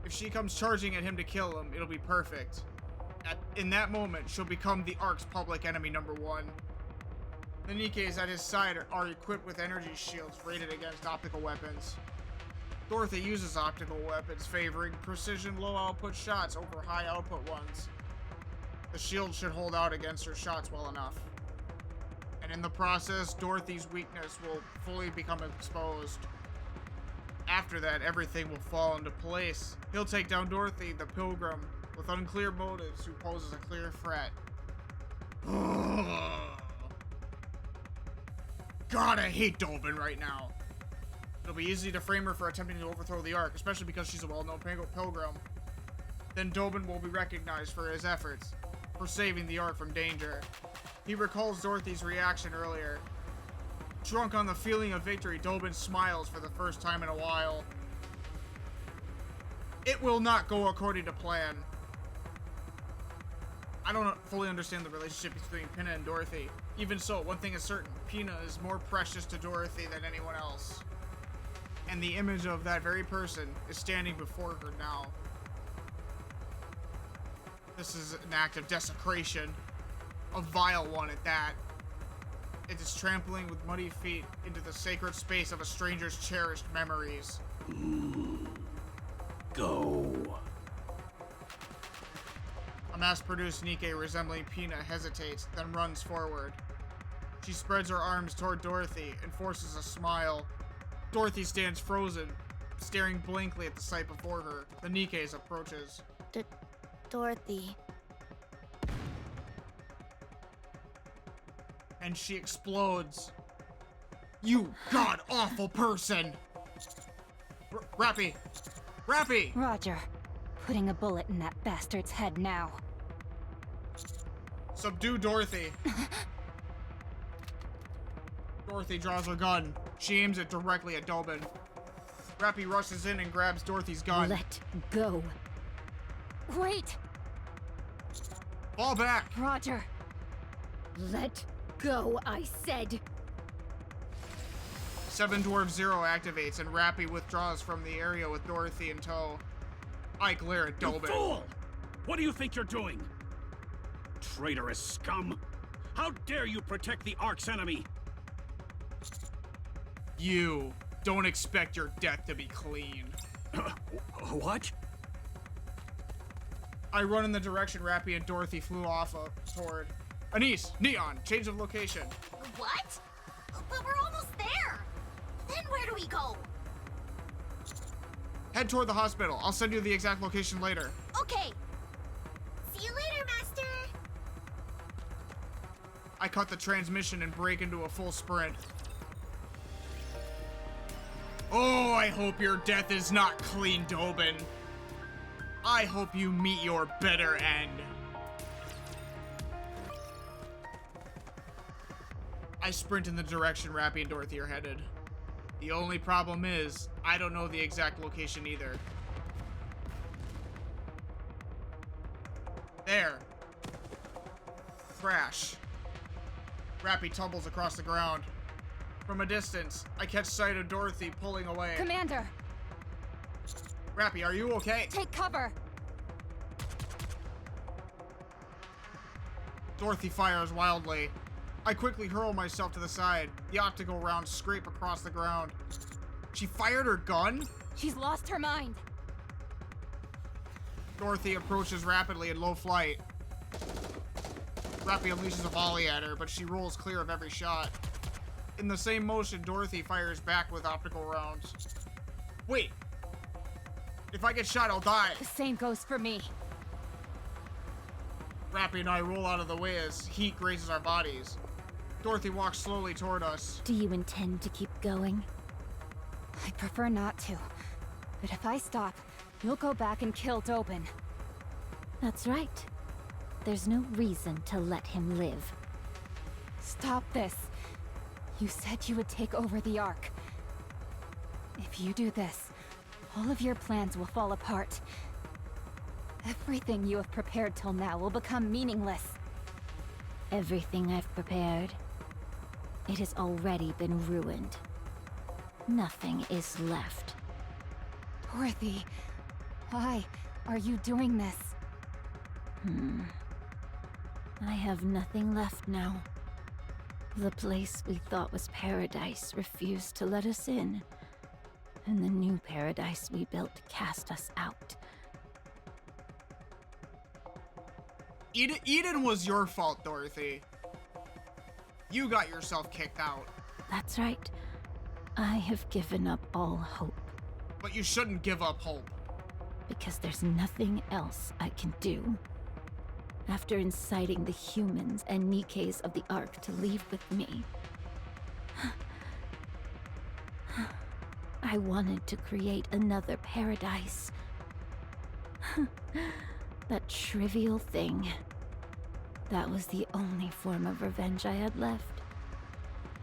If she comes charging at him to kill him, it'll be perfect. In that moment, she'll become the Ark's public enemy #1. The NIKKEs at his side are equipped with energy shields rated against optical weapons. Dorothy uses optical weapons, favoring precision low-output shots over high-output ones. The shield should hold out against her shots well enough. And in the process, Dorothy's weakness will fully become exposed. After that, everything will fall into place. He'll take down Dorothy, the Pilgrim, with unclear motives who poses a clear threat. God, I hate Dobin right now. It'll be easy to frame her for attempting to overthrow the Ark, especially because she's a well-known Pilgrim. Then Dobin will be recognized for his efforts, for saving the Ark from danger. He recalls Dorothy's reaction earlier. Drunk on the feeling of victory, Dobin smiles for the first time in a while. It will not go according to plan. I don't fully understand the relationship between Pina and Dorothy. Even so, one thing is certain. Pina is more precious to Dorothy than anyone else. And the image of that very person is standing before her now. This is an act of desecration. A vile one at that. It is trampling with muddy feet into the sacred space of a stranger's cherished memories. Go. A mass-produced NIKKE resembling Pina hesitates, then runs forward. She spreads her arms toward Dorothy and forces a smile. Dorothy stands frozen, staring blankly at the sight before her. The NIKKE approaches. Dorothy. And she explodes. You god-awful person! Rappy! Rappy! Roger. Putting a bullet in that bastard's head now. Subdue Dorothy. Dorothy draws her gun. She aims it directly at Dobin. Rappy rushes in and grabs Dorothy's gun. Let go. Wait! Fall back! Roger. Let go, I said. 7 Dwarf Zero activates and Rappy withdraws from the area with Dorothy in tow. I glare at Dobin. You fool! What do you think you're doing? Traitorous scum! How dare you protect the Ark's enemy? You don't expect your death to be clean. What? I run in the direction Rappy and Dorothy flew off of toward. Anise, Neon, change of location. What? But we're almost there. Then where do we go? Head toward the hospital. I'll send you the exact location later. Okay. See you later, Master. I cut the transmission and break into a full sprint. Oh, I hope your death is not clean, Dobin. I hope you meet your better end. I sprint in the direction Rappy and Dorothy are headed. The only problem is, I don't know the exact location either. There. Crash. Rappy tumbles across the ground. From a distance, I catch sight of Dorothy pulling away. Commander! Rappy, are you okay? Take cover! Dorothy fires wildly. I quickly hurl myself to the side. The optical rounds scrape across the ground. She fired her gun? She's lost her mind. Dorothy approaches rapidly in low flight. Rappy unleashes a volley at her, but she rolls clear of every shot. In the same motion, Dorothy fires back with optical rounds. Wait! If I get shot, I'll die! The same goes for me. Rappy and I roll out of the way as heat grazes our bodies. Dorothy walks slowly toward us. Do you intend to keep going? I prefer not to. But if I stop, you'll go back and kill Dobin. That's right. There's no reason to let him live. Stop this. You said you would take over the Ark. If you do this, all of your plans will fall apart. Everything you have prepared till now will become meaningless. Everything I've prepared, it has already been ruined. Nothing is left. Dorothy, why are you doing this? I have nothing left now. The place we thought was paradise refused to let us in. And the new paradise we built cast us out. Eden was your fault, Dorothy. You got yourself kicked out. That's right. I have given up all hope. But you shouldn't give up hope. Because there's nothing else I can do. After inciting the humans and NIKKEs of the Ark to leave with me, I wanted to create another paradise. That trivial thing. That was the only form of revenge I had left.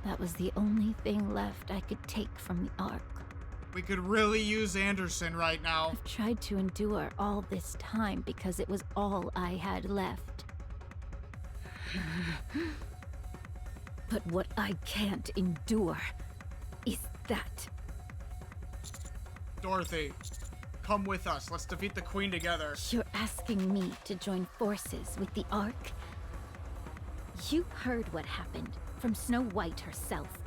That was the only thing left I could take from the Ark. We could really use Anderson right now. I've tried to endure all this time because it was all I had left. But what I can't endure is that. Dorothy, come with us. Let's defeat the Queen together. You're asking me to join forces with the Ark? You heard what happened from Snow White herself.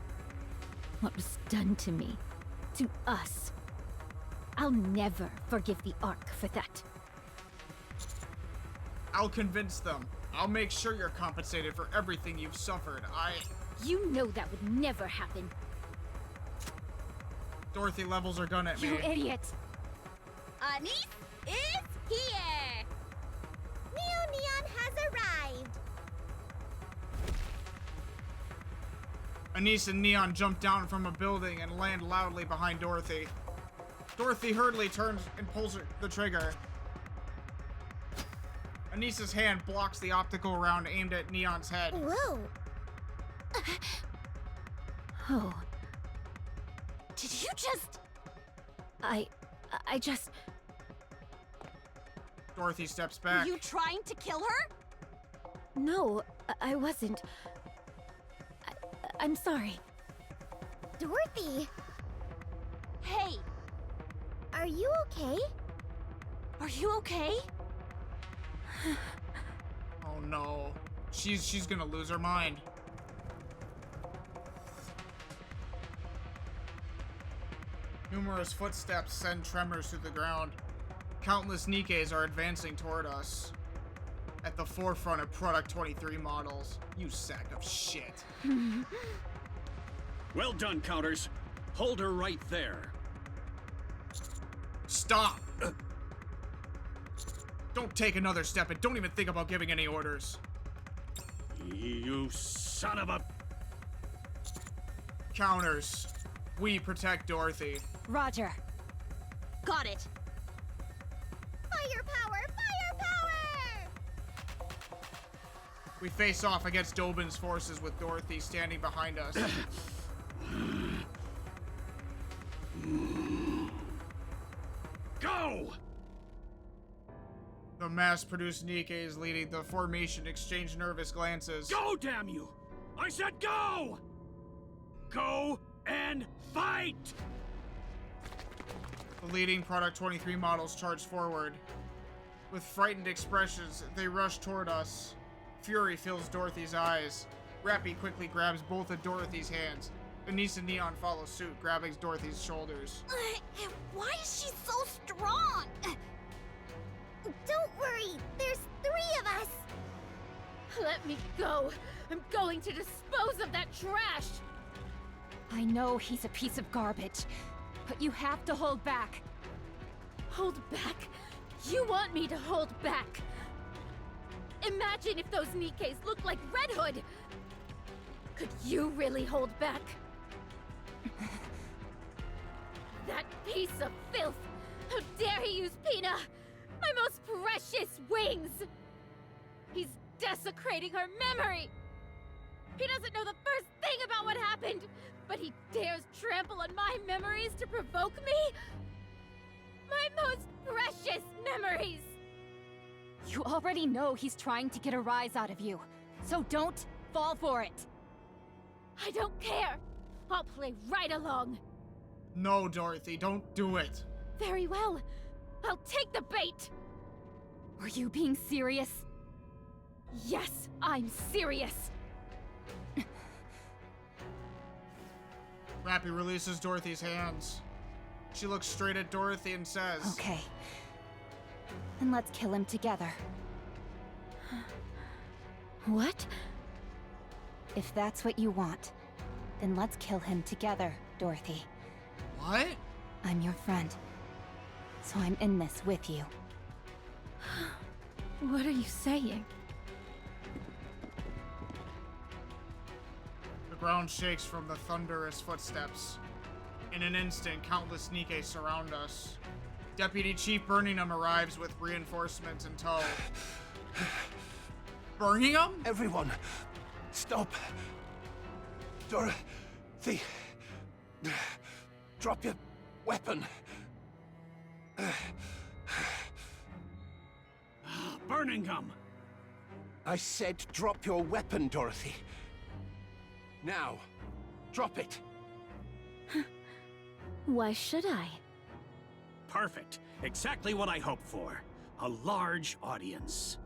What was done to me. To us. I'll never forgive the Ark for that. I'll convince them. I'll make sure you're compensated for everything you've suffered. You know that would never happen. Dorothy levels her gun at me. You idiot! Anise is here! Neo Neon has arrived! Anise and Neon jump down from a building and land loudly behind Dorothy. Dorothy hurriedly turns and pulls the trigger. Anise's hand blocks the optical round aimed at Neon's head. Whoa! Oh. Did you just... I just... Dorothy steps back. Were you trying to kill her? No, I wasn't. I'm sorry. Dorothy! Hey! Are you okay? Are you okay? Oh no. She's gonna lose her mind. Numerous footsteps send tremors through the ground. Countless NIKKEs are advancing toward us. At the forefront of Product 23 models. You sack of shit. Well done, Counters. Hold her right there. Stop! Don't take another step and don't even think about giving any orders. You son of a... Counters. We protect Dorothy. Roger. Got it! Firepower! Firepower! We face off against Dobin's forces with Dorothy standing behind us. Go! The mass-produced Nikke's leading the formation exchange nervous glances. Go, damn you! I said go! Go and fight! The leading Product 23 models charge forward. With frightened expressions, they rush toward us. Fury fills Dorothy's eyes. Rappy quickly grabs both of Dorothy's hands. Anissa Neon follows suit, grabbing Dorothy's shoulders. Why is she so strong? Don't worry, there's 3 of us. Let me go. I'm going to dispose of that trash. I know he's a piece of garbage, but you have to hold back. Hold back? You want me to hold back? Imagine if those Nikke's looked like Red Hood. Could you really hold back? That piece of filth! How dare he use Pina! My most precious wings! He's desecrating her memory! He doesn't know the first thing about what happened, but he dares trample on my memories to provoke me? My most precious memories! You already know he's trying to get a rise out of you, so don't fall for it. I don't care! I'll play right along! No, Dorothy, don't do it. Very well. I'll take the bait! Were you being serious? Yes, I'm serious! Rappy releases Dorothy's hands. She looks straight at Dorothy and says, Okay. Then let's kill him together. What? If that's what you want, then let's kill him together, Dorothy. What? I'm your friend, so I'm in this with you. What are you saying? The ground shakes from the thunderous footsteps. In an instant, countless Nikke surround us. Deputy Chief Birmingham arrives with reinforcements in tow. Birmingham? Everyone, stop. Dorothy, drop your weapon. Birmingham! I said drop your weapon, Dorothy. Now, drop it. Why should I? Perfect. Exactly what I hoped for. A large audience.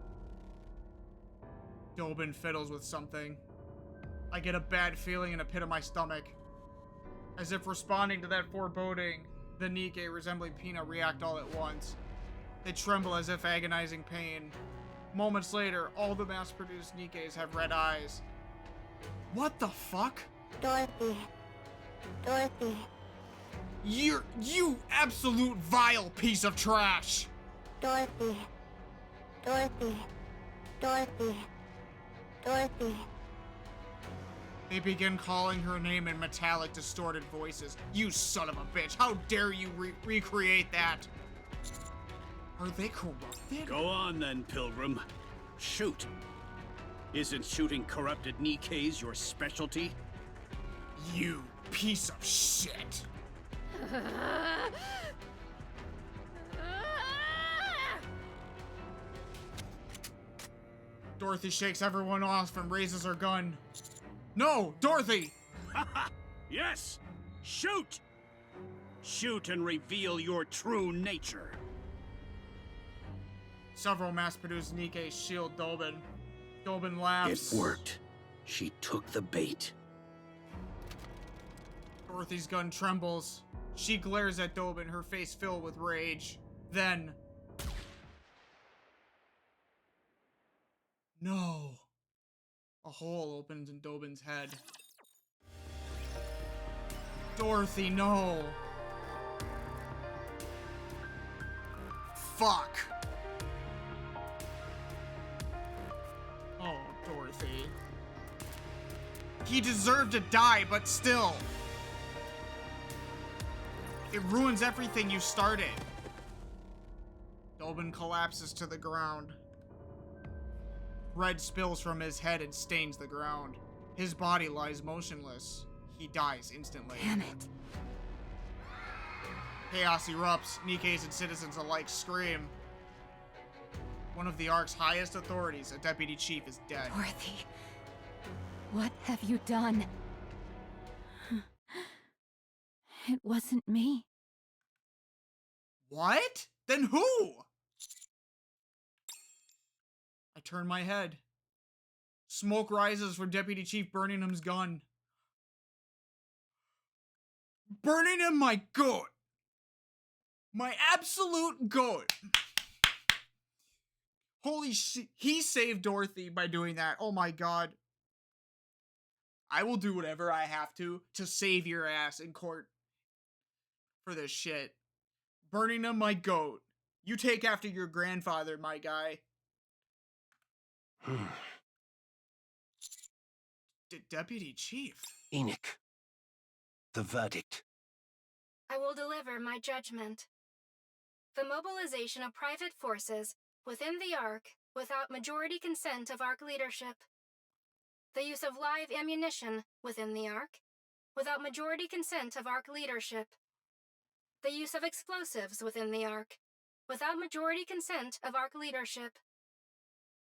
Dobin fiddles with something. I get a bad feeling in a pit of my stomach. As if responding to that foreboding, the Nikke resembling Pina react all at once. They tremble as if agonizing pain. Moments later, all the mass-produced Nikkes have red eyes. What the fuck? Dorothy. Dorothy. You absolute vile piece of trash! Dorothy. Dorothy. Dorothy. Dorothy. They begin calling her name in metallic, distorted voices. You son of a bitch, how dare you recreate that? Are they corrupted? Go on then, Pilgrim. Shoot. Isn't shooting corrupted Nikkes your specialty? You piece of shit. Dorothy shakes everyone off and raises her gun. No, Dorothy! Yes! Shoot! Shoot and reveal your true nature. Several mass-produced Nikkes shield Dobin. Dobin laughs. It worked. She took the bait. Dorothy's gun trembles. She glares at Dobin, her face filled with rage. Then... No. A hole opens in Dobin's head. Dorothy, no. Fuck. Oh, Dorothy. He deserved to die, but still. It ruins everything you started. Dobin collapses to the ground. Red spills from his head and stains the ground. His body lies motionless. He dies instantly. Damn it. Chaos erupts. Nikkes and citizens alike scream. One of the Ark's highest authorities, a deputy chief, is dead. Dorothy, what have you done? It wasn't me. What? Then who? I turn my head. Smoke rises from Deputy Chief Burningham's gun. Burningham, my goat. My absolute goat. Holy shit. He saved Dorothy by doing that. Oh my god. I will do whatever I have to save your ass in court for this shit. Burningham, my goat. You take after your grandfather, my guy. Deputy Chief. Enoch. The verdict. I will deliver my judgment. The mobilization of private forces within the Ark without majority consent of Ark leadership. The use of live ammunition within the Ark without majority consent of Ark leadership. The use of explosives within the Ark without majority consent of Ark leadership.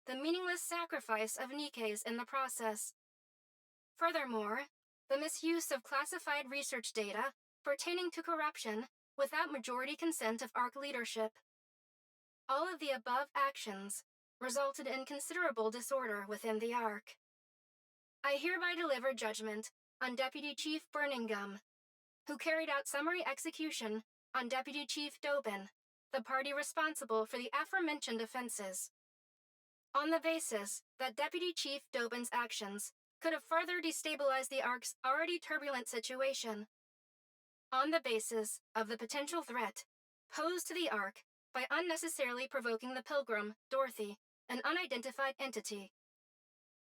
The meaningless sacrifice of NIKKEs in the process. Furthermore, the misuse of classified research data pertaining to corruption without majority consent of Ark leadership. All of the above actions resulted in considerable disorder within the Ark. I hereby deliver judgment on Deputy Chief Burningham, who carried out summary execution on Deputy Chief Dobin, the party responsible for the aforementioned offenses. On the basis that Deputy Chief Dobin's actions could have further destabilized the Ark's already turbulent situation. On the basis of the potential threat posed to the Ark by unnecessarily provoking the pilgrim, Dorothy, an unidentified entity.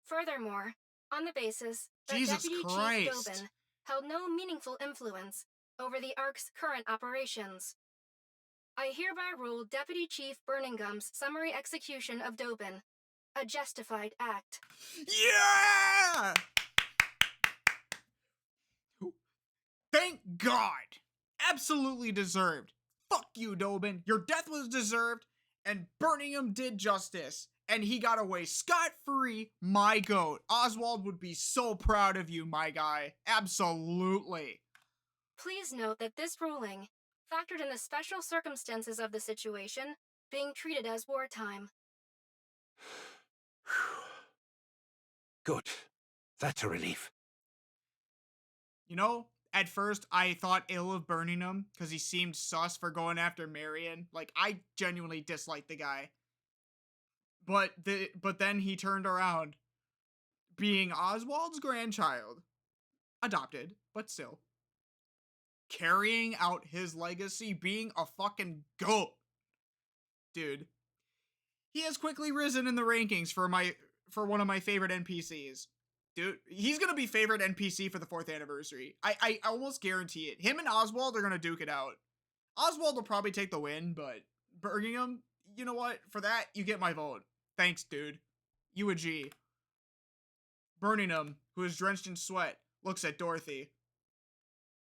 Furthermore, on the basis that Deputy Chief Dobin held no meaningful influence over the Ark's current operations. I hereby rule Deputy Chief Burningham's summary execution of Dobin a justified act. Yeah! Thank God! Absolutely deserved. Fuck you, Dobin. Your death was deserved, and Burningham did justice. And he got away scot-free, my goat. Oswald would be so proud of you, my guy. Absolutely. Please note that this ruling factored in the special circumstances of the situation being treated as wartime. Good. That's a relief. You know, at first I thought ill of Burningham because he seemed sus for going after Marion. Like, I genuinely disliked the guy. But then he turned around, being Oswald's grandchild, adopted, but still, carrying out his legacy, being a fucking goat. Dude, he has quickly risen in the rankings for one of my favorite NPCs. Dude, he's gonna be favorite NPC for the 4th anniversary. I almost guarantee it. Him and Oswald are gonna duke it out. Oswald will probably take the win, but Burningham, you know what? For that, you get my vote. Thanks, dude. You a G. Burningham, who is drenched in sweat, looks at Dorothy.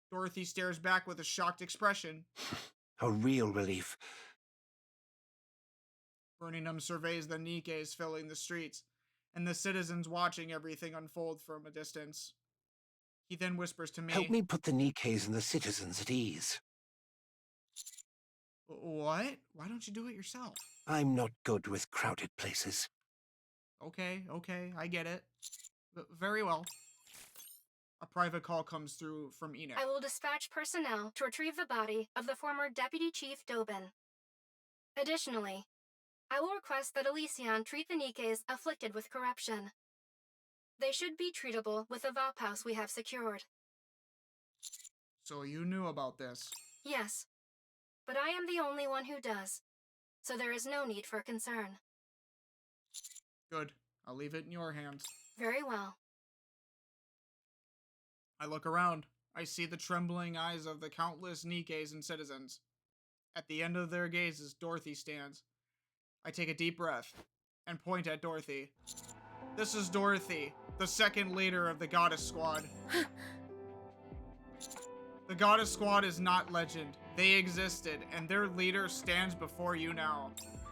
Dorothy stares back with a shocked expression. A real relief. Burningham surveys the NIKKEs filling the streets, and the citizens watching everything unfold from a distance. He then whispers to me, Help me put the NIKKEs and the citizens at ease. What? Why don't you do it yourself? I'm not good with crowded places. Okay, I get it. Very well. A private call comes through from Enoch. I will dispatch personnel to retrieve the body of the former Deputy Chief Dobin. Additionally, I will request that Elysion treat the NIKKEs afflicted with corruption. They should be treatable with the Vaup we have secured. So you knew about this? Yes, but I am the only one who does, so there is no need for concern. Good. I'll leave it in your hands. Very well. I look around. I see the trembling eyes of the countless NIKKEs and citizens. At the end of their gazes, Dorothy stands. I take a deep breath and point at Dorothy. This is Dorothy, the second leader of the Goddess Squad. The Goddess Squad is not legend. They existed, and their leader stands before you now.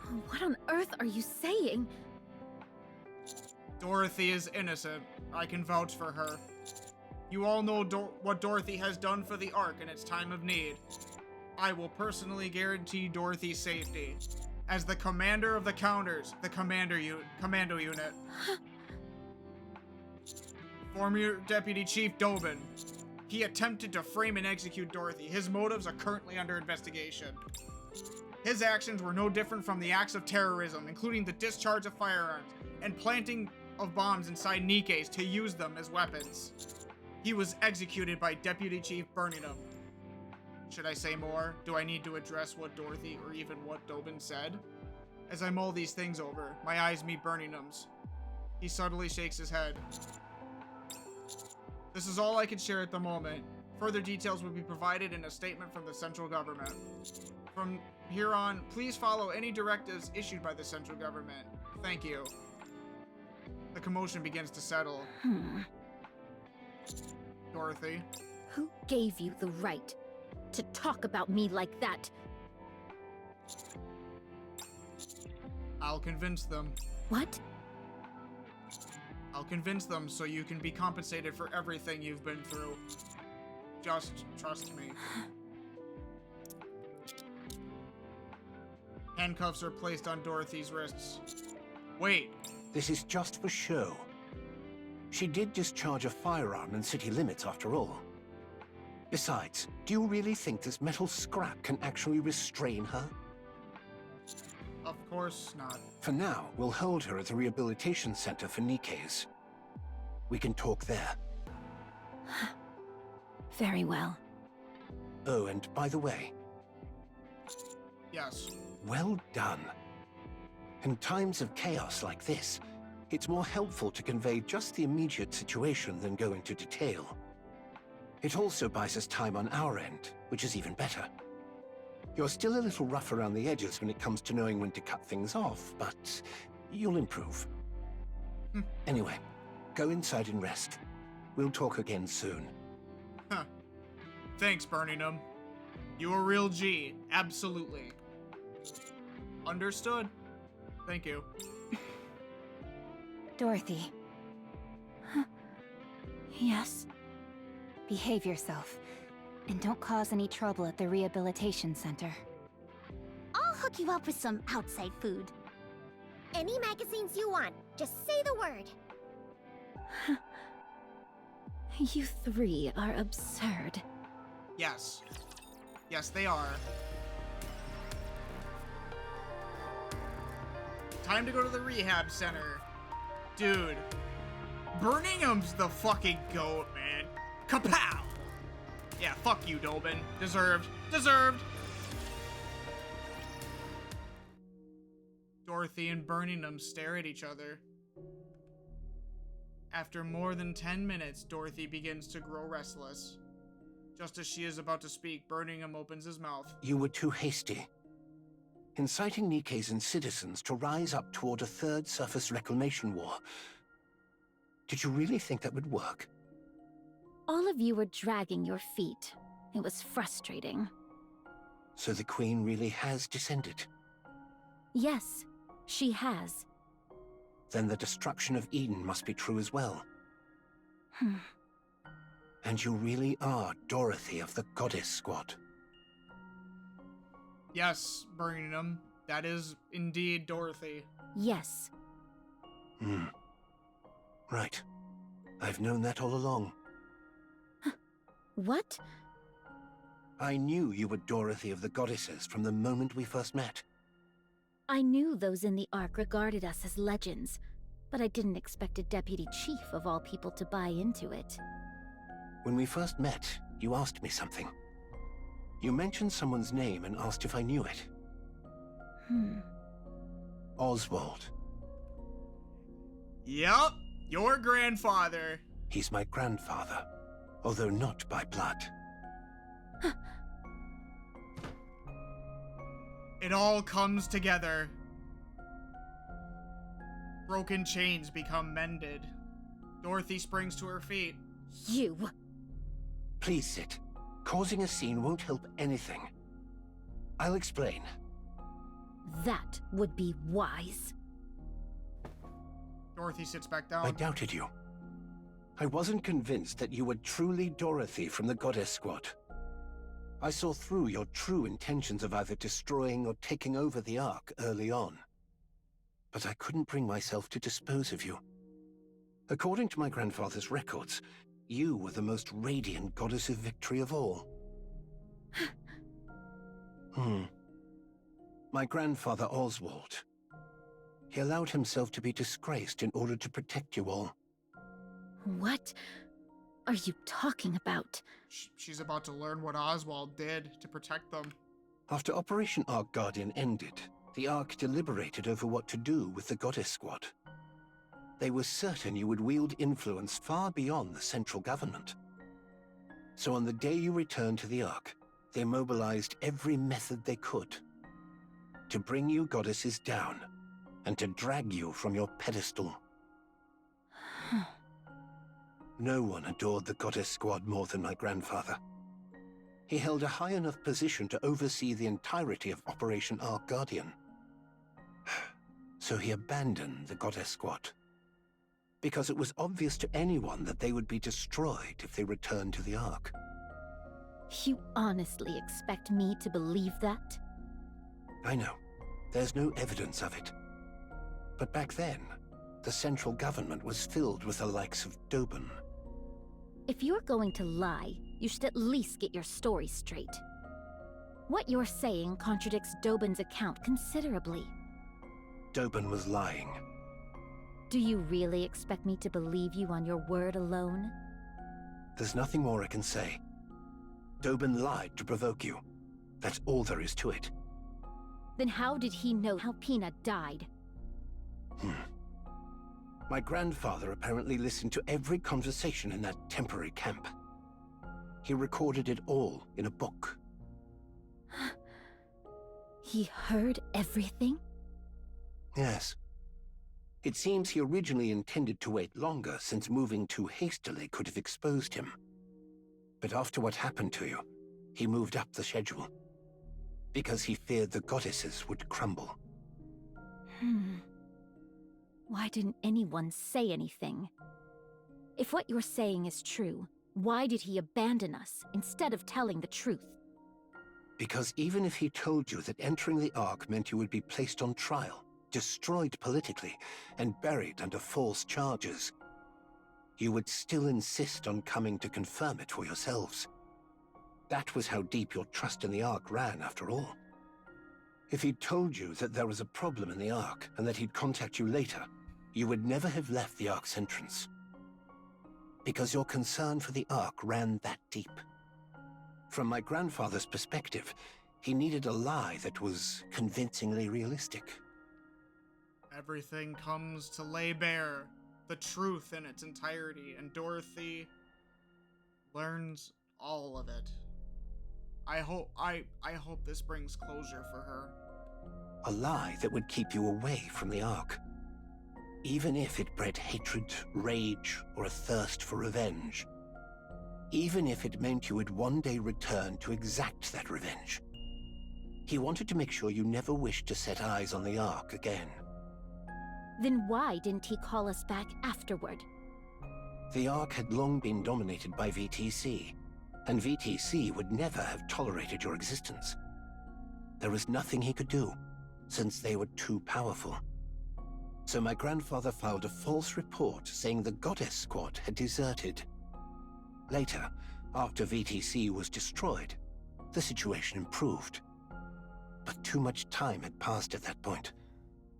What on earth are you saying? Dorothy is innocent. I can vouch for her. You all know what Dorothy has done for the Ark in its time of need. I will personally guarantee Dorothy's safety. As the commander of the Counters, the commando unit. Former Deputy Chief Dobin. He attempted to frame and execute Dorothy. His motives are currently under investigation. His actions were no different from the acts of terrorism, including the discharge of firearms and planting of bombs inside NIKKEs to use them as weapons. He was executed by Deputy Chief Birmingham. Should I say more? Do I need to address what Dorothy or even what Dobin said? As I mull these things over, my eyes meet Birmingham's. He subtly shakes his head. This is all I can share at the moment. Further details will be provided in a statement from the central government. From here on, please follow any directives issued by the central government. Thank you. The commotion begins to settle. Dorothy. Who gave you the right to talk about me like that? I'll convince them. What? I'll convince them so you can be compensated for everything you've been through. Just trust me. Handcuffs are placed on Dorothy's wrists. Wait. This is just for show. She did discharge a firearm in city limits after all. Besides, do you really think this metal scrap can actually restrain her? Of course not. For now, we'll hold her at the rehabilitation center for NIKKEs. We can talk there. Very well. Oh, and by the way... Yes. Well done. In times of chaos like this, it's more helpful to convey just the immediate situation than go into detail. It also buys us time on our end, which is even better. You're still a little rough around the edges when it comes to knowing when to cut things off, but you'll improve. Anyway, go inside and rest. We'll talk again soon. Huh. Thanks, Birmingham. You a real G, absolutely. Understood. Thank you. Dorothy. Yes? Behave yourself, and don't cause any trouble at the rehabilitation center. I'll hook you up with some outside food. Any magazines you want, just say the word. You three are absurd. Yes. Yes, they are. Time to go to the rehab center. Dude. Birmingham's the fucking goat, man. Kapow! Yeah, fuck you, Dobin. Deserved. Deserved! Dorothy and Birmingham stare at each other. After more than 10 minutes, Dorothy begins to grow restless. Just as she is about to speak, Birmingham opens his mouth. You were too hasty. Inciting NIKKEs and citizens to rise up toward a third surface reclamation war. Did you really think that would work? All of you were dragging your feet. It was frustrating. So the Queen really has descended? Yes, she has. Then the destruction of Eden must be true as well. And you really are Dorothy of the Goddess Squad. Yes, Birmingham. That is indeed Dorothy. Yes. Right. I've known that all along. What? I knew you were Dorothy of the Goddesses from the moment we first met. I knew those in the Ark regarded us as legends, but I didn't expect a deputy chief of all people to buy into it. When we first met, you asked me something. You mentioned someone's name and asked if I knew it. Oswald. Yup, your grandfather. He's my grandfather, although not by blood. It all comes together. Broken chains become mended. Dorothy springs to her feet. You! Please sit. Causing a scene won't help anything. I'll explain. That would be wise. Dorothy sits back down. I doubted you. I wasn't convinced that you were truly Dorothy from the Goddess Squad. I saw through your true intentions of either destroying or taking over the Ark early on. But I couldn't bring myself to dispose of you. According to my grandfather's records, you were the most radiant goddess of victory of all. My grandfather Oswald. He allowed himself to be disgraced in order to protect you all. What are you talking about? She's about to learn what Oswald did to protect them. After Operation Ark Guardian ended, the Ark deliberated over what to do with the Goddess Squad. They were certain you would wield influence far beyond the central government. So on the day you returned to the Ark, they mobilized every method they could to bring you goddesses down and to drag you from your pedestal. No one adored the Goddess Squad more than my grandfather. He held a high enough position to oversee the entirety of Operation Ark Guardian. So he abandoned the Goddess Squad, because it was obvious to anyone that they would be destroyed if they returned to the Ark. You honestly expect me to believe that? I know. There's no evidence of it. But back then, the central government was filled with the likes of Dobin. If you're going to lie, you should at least get your story straight. What you're saying contradicts Dobin's account considerably. Dobin was lying. Do you really expect me to believe you on your word alone? There's nothing more I can say. Dobin lied to provoke you. That's all there is to it. Then how did he know how Peanut died? My grandfather apparently listened to every conversation in that temporary camp. He recorded it all in a book. He heard everything? Yes. It seems he originally intended to wait longer, since moving too hastily could have exposed him. But after what happened to you, he moved up the schedule. Because he feared the goddesses would crumble. Why didn't anyone say anything? If what you're saying is true, why did he abandon us instead of telling the truth? Because even if he told you that entering the Ark meant you would be placed on trial, destroyed politically, and buried under false charges, you would still insist on coming to confirm it for yourselves. That was how deep your trust in the Ark ran, after all. If he'd told you that there was a problem in the Ark and that he'd contact you later, you would never have left the Ark's entrance. Because your concern for the Ark ran that deep. From my grandfather's perspective, he needed a lie that was convincingly realistic. Everything comes to lay bare the truth in its entirety, and Dorothy learns all of it. I hope this brings closure for her. A lie that would keep you away from the Ark. Even if it bred hatred, rage, or a thirst for revenge. Even if it meant you would one day return to exact that revenge. He wanted to make sure you never wished to set eyes on the Ark again. Then why didn't he call us back afterward? The Ark had long been dominated by VTC, and VTC would never have tolerated your existence. There was nothing he could do, since they were too powerful. So my grandfather filed a false report saying the Goddess Squad had deserted. Later, after VTC was destroyed, the situation improved. But too much time had passed at that point.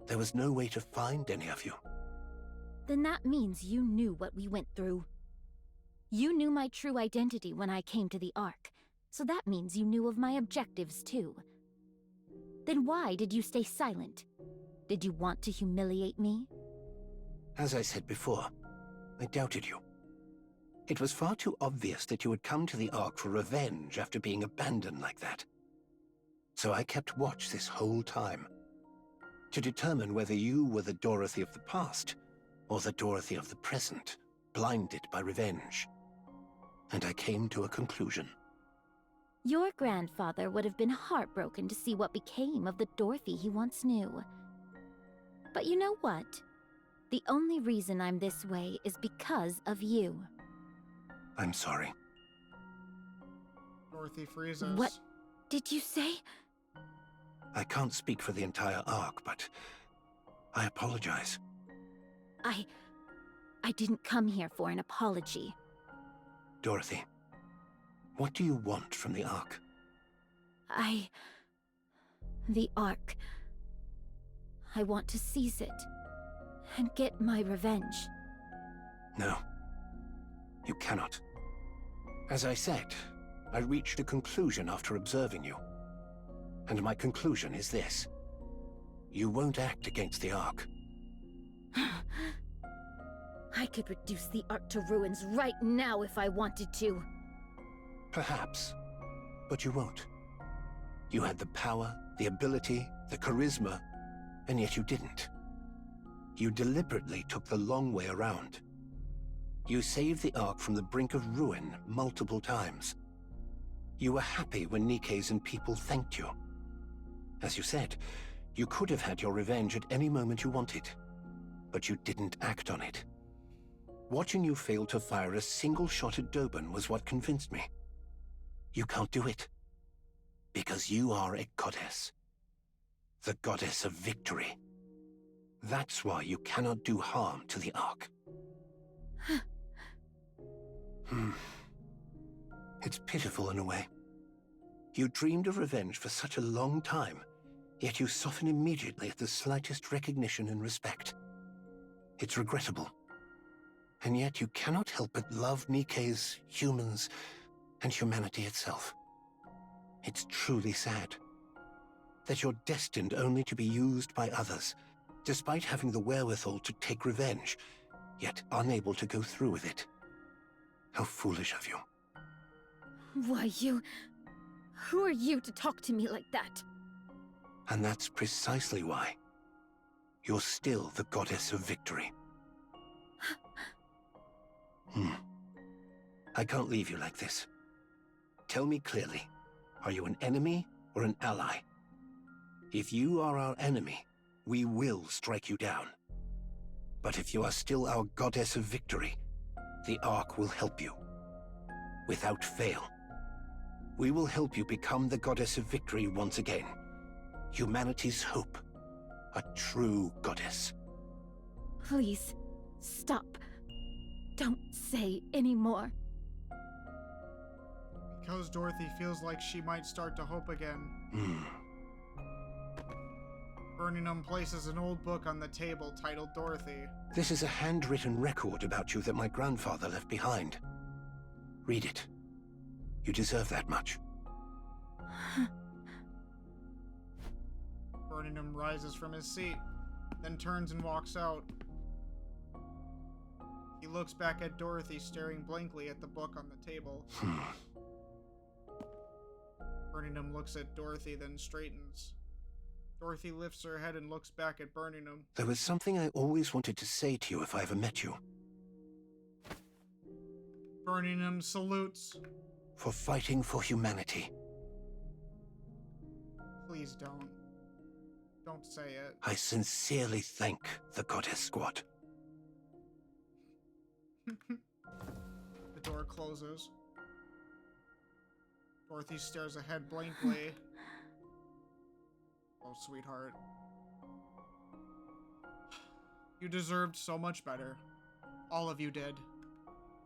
There was no way to find any of you. Then that means you knew what we went through. You knew my true identity when I came to the Ark, so that means you knew of my objectives too. Then why did you stay silent? Did you want to humiliate me? As I said before, I doubted you. It was far too obvious that you would come to the Ark for revenge after being abandoned like that. So I kept watch this whole time, to determine whether you were the Dorothy of the past, or the Dorothy of the present, blinded by revenge. And I came to a conclusion. Your grandfather would have been heartbroken to see what became of the Dorothy he once knew. But you know what? The only reason I'm this way is because of you. I'm sorry. Dorothy freezes. What did you say? I can't speak for the entire Ark, but I apologize. I didn't come here for an apology. Dorothy, what do you want from the Ark? The Ark. I want to seize it and get my revenge. No. You cannot. As I said, I reached a conclusion after observing you. And my conclusion is this. You won't act against the Ark. I could reduce the Ark to ruins right now if I wanted to. Perhaps. But you won't. You had the power, the ability, the charisma, and yet you didn't. You deliberately took the long way around. You saved the Ark from the brink of ruin multiple times. You were happy when NIKKE's and people thanked you. As you said, you could have had your revenge at any moment you wanted, but you didn't act on it. Watching you fail to fire a single shot at Doban was what convinced me. You can't do it. Because you are a goddess. The goddess of victory. That's why you cannot do harm to the Ark. It's pitiful in a way. You dreamed of revenge for such a long time, yet you soften immediately at the slightest recognition and respect. It's regrettable. And yet you cannot help but love NIKKE's, humans, and humanity itself. It's truly sad. That you're destined only to be used by others, despite having the wherewithal to take revenge, yet unable to go through with it. How foolish of you. Why, who are you to talk to me like that? And that's precisely why. You're still the goddess of victory. I can't leave you like this. Tell me clearly, are you an enemy or an ally? If you are our enemy, we will strike you down. But if you are still our goddess of victory, the Ark will help you. Without fail. We will help you become the goddess of victory once again. Humanity's hope. A true goddess. Please, stop. Don't say any more. Because Dorothy feels like she might start to hope again. Birmingham places an old book on the table titled Dorothy. This is a handwritten record about you that my grandfather left behind. Read it. You deserve that much. Birmingham rises from his seat, then turns and walks out. He looks back at Dorothy, staring blankly at the book on the table. Birmingham looks at Dorothy, then straightens. Dorothy lifts her head and looks back at Birmingham. There was something I always wanted to say to you if I ever met you. Birmingham salutes. For fighting for humanity. Please don't. Don't say it. I sincerely thank the Goddess Squad. The door closes. Dorothy stares ahead blankly. Oh, sweetheart. You deserved so much better. All of you did.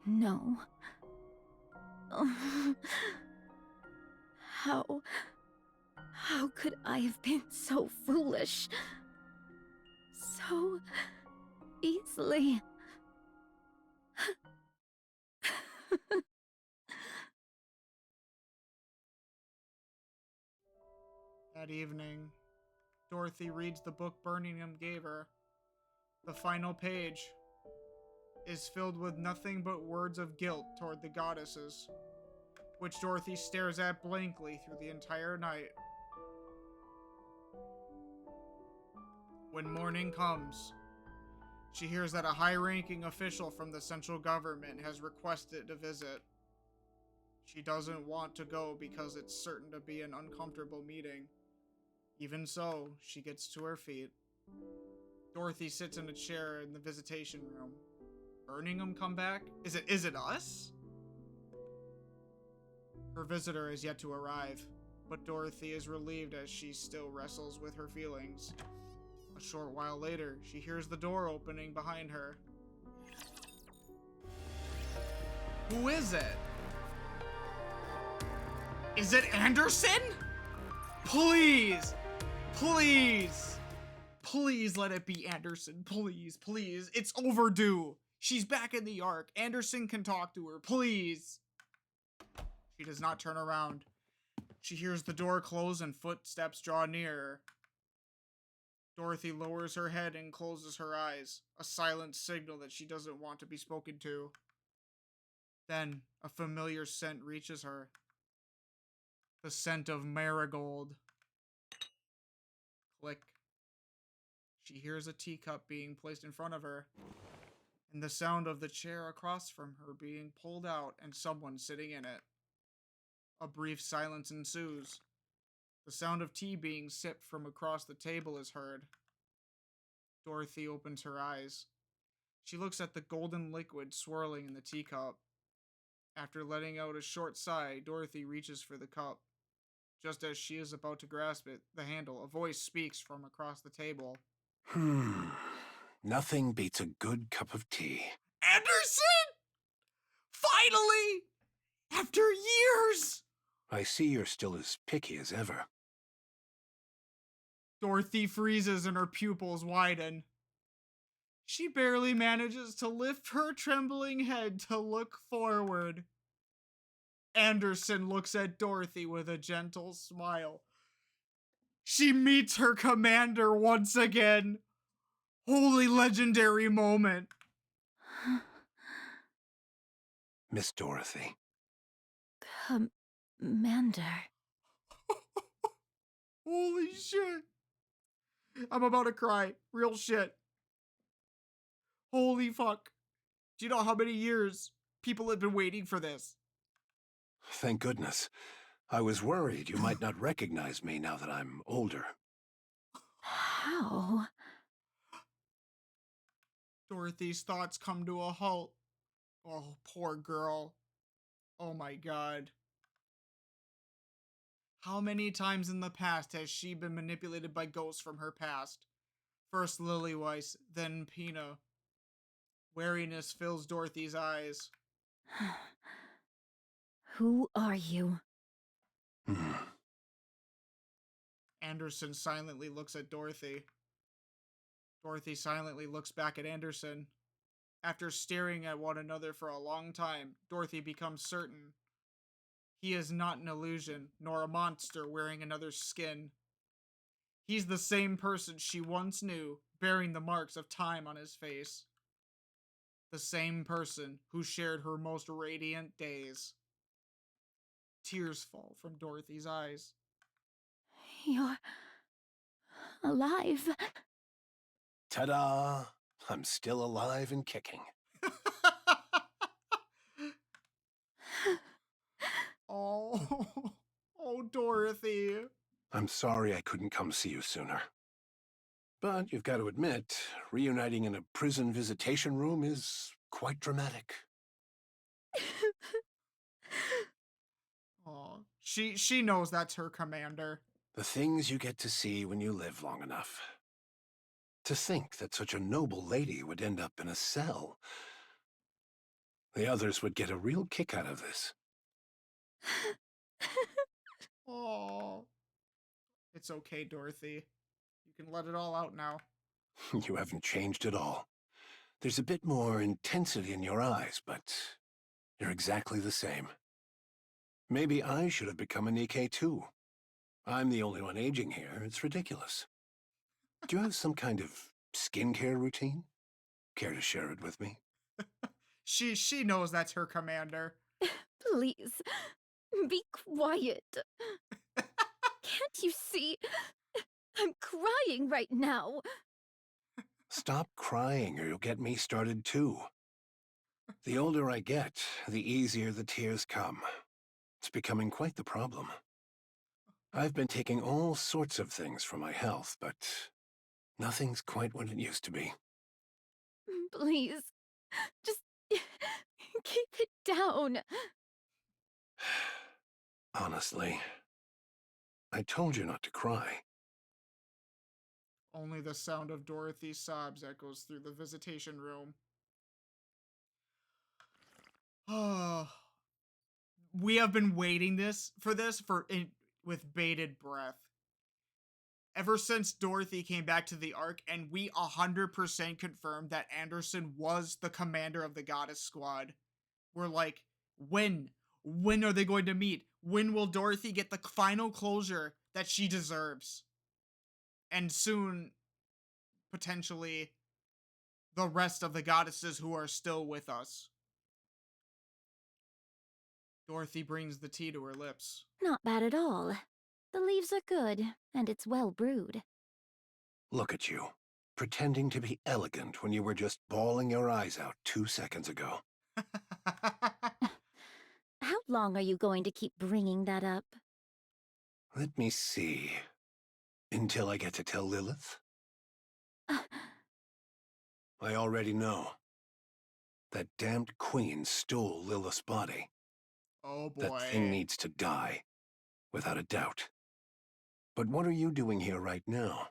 No. How could I have been so foolish? So easily. That evening, Dorothy reads the book Birmingham gave her. The final page is filled with nothing but words of guilt toward the goddesses, which Dorothy stares at blankly through the entire night. When morning comes, she hears that a high-ranking official from the central government has requested a visit. She doesn't want to go because it's certain to be an uncomfortable meeting. Even so, she gets to her feet. Dorothy sits in a chair in the visitation room. Birmingham come back? Is it us? Her visitor is yet to arrive, but Dorothy is relieved as she still wrestles with her feelings. A short while later, she hears the door opening behind her. Who is it? Is it Anderson? Please! Please! Please let it be Anderson. Please, please. It's overdue. She's back in the Ark. Anderson can talk to her. Please. She does not turn around. She hears the door close and footsteps draw nearer. Dorothy lowers her head and closes her eyes, a silent signal that she doesn't want to be spoken to. Then, a familiar scent reaches her. The scent of marigold. Click. She hears a teacup being placed in front of her, and the sound of the chair across from her being pulled out and someone sitting in it. A brief silence ensues. The sound of tea being sipped from across the table is heard. Dorothy opens her eyes. She looks at the golden liquid swirling in the teacup. After letting out a short sigh, Dorothy reaches for the cup. Just as she is about to grasp it, the handle, a voice speaks from across the table. Nothing beats a good cup of tea. Anderson! Finally! After years! I see you're still as picky as ever. Dorothy freezes and her pupils widen. She barely manages to lift her trembling head to look forward. Anderson looks at Dorothy with a gentle smile. She meets her commander once again. Holy legendary moment. Miss Dorothy. Commander. Holy shit. I'm about to cry. Real shit. Holy fuck. Do you know how many years people have been waiting for this? Thank goodness. I was worried you might not recognize me now that I'm older. How? Dorothy's thoughts come to a halt. Oh, poor girl. Oh my god. How many times in the past has she been manipulated by ghosts from her past? First Lilyweiss, then Pina. Wariness fills Dorothy's eyes. Who are you? Anderson silently looks at Dorothy. Dorothy silently looks back at Anderson. After staring at one another for a long time, Dorothy becomes certain. He is not an illusion, nor a monster wearing another's skin. He's the same person she once knew, bearing the marks of time on his face. The same person who shared her most radiant days. Tears fall from Dorothy's eyes. You're alive. Ta-da! I'm still alive and kicking. Oh, oh, Dorothy. I'm sorry I couldn't come see you sooner. But you've got to admit, reuniting in a prison visitation room is quite dramatic. Oh, she knows that's her commander. The things you get to see when you live long enough. To think that such a noble lady would end up in a cell. The others would get a real kick out of this. Oh. It's okay, Dorothy. You can let it all out now. You haven't changed at all. There's a bit more intensity in your eyes, but you're exactly the same. Maybe I should have become a NIKKE too. I'm the only one aging here. It's ridiculous. Do you have some kind of skincare routine? Care to share it with me? She knows that's her commander. Please, be quiet. Can't you see? I'm crying right now. Stop crying or you'll get me started too. The older I get, the easier the tears come. It's becoming quite the problem. I've been taking all sorts of things for my health, but nothing's quite what it used to be. Please, just keep it down. Honestly, I told you not to cry. Only the sound of Dorothy's sobs echoes through the visitation room. Oh, we have been waiting with bated breath. Ever since Dorothy came back to the Ark, and we 100% confirmed that Anderson was the commander of the Goddess Squad. We're like, when? When are they going to meet? When will Dorothy get the final closure that she deserves? And soon, potentially, the rest of the goddesses who are still with us. Dorothy brings the tea to her lips. Not bad at all. The leaves are good, and it's well brewed. Look at you, pretending to be elegant when you were just bawling your eyes out 2 seconds ago. How long are you going to keep bringing that up? Let me see. Until I get to tell Lilith? I already know. That damned queen stole Lilith's body. Oh boy. That thing needs to die, without a doubt. But what are you doing here right now?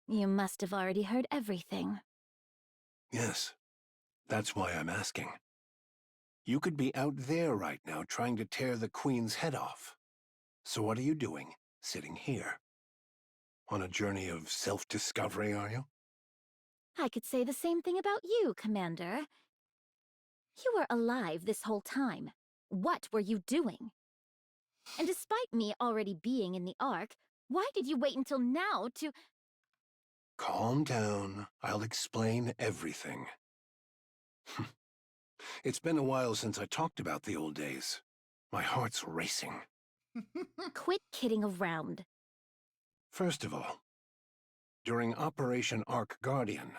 You must have already heard everything. Yes, that's why I'm asking. You could be out there right now trying to tear the queen's head off. So what are you doing, sitting here? On a journey of self-discovery, are you? I could say the same thing about you, Commander. You were alive this whole time. What were you doing? And despite me already being in the Ark, why did you wait until now to— Calm down. I'll explain everything. It's been a while since I talked about the old days. My heart's racing. Quit kidding around. First of all, during Operation Ark Guardian,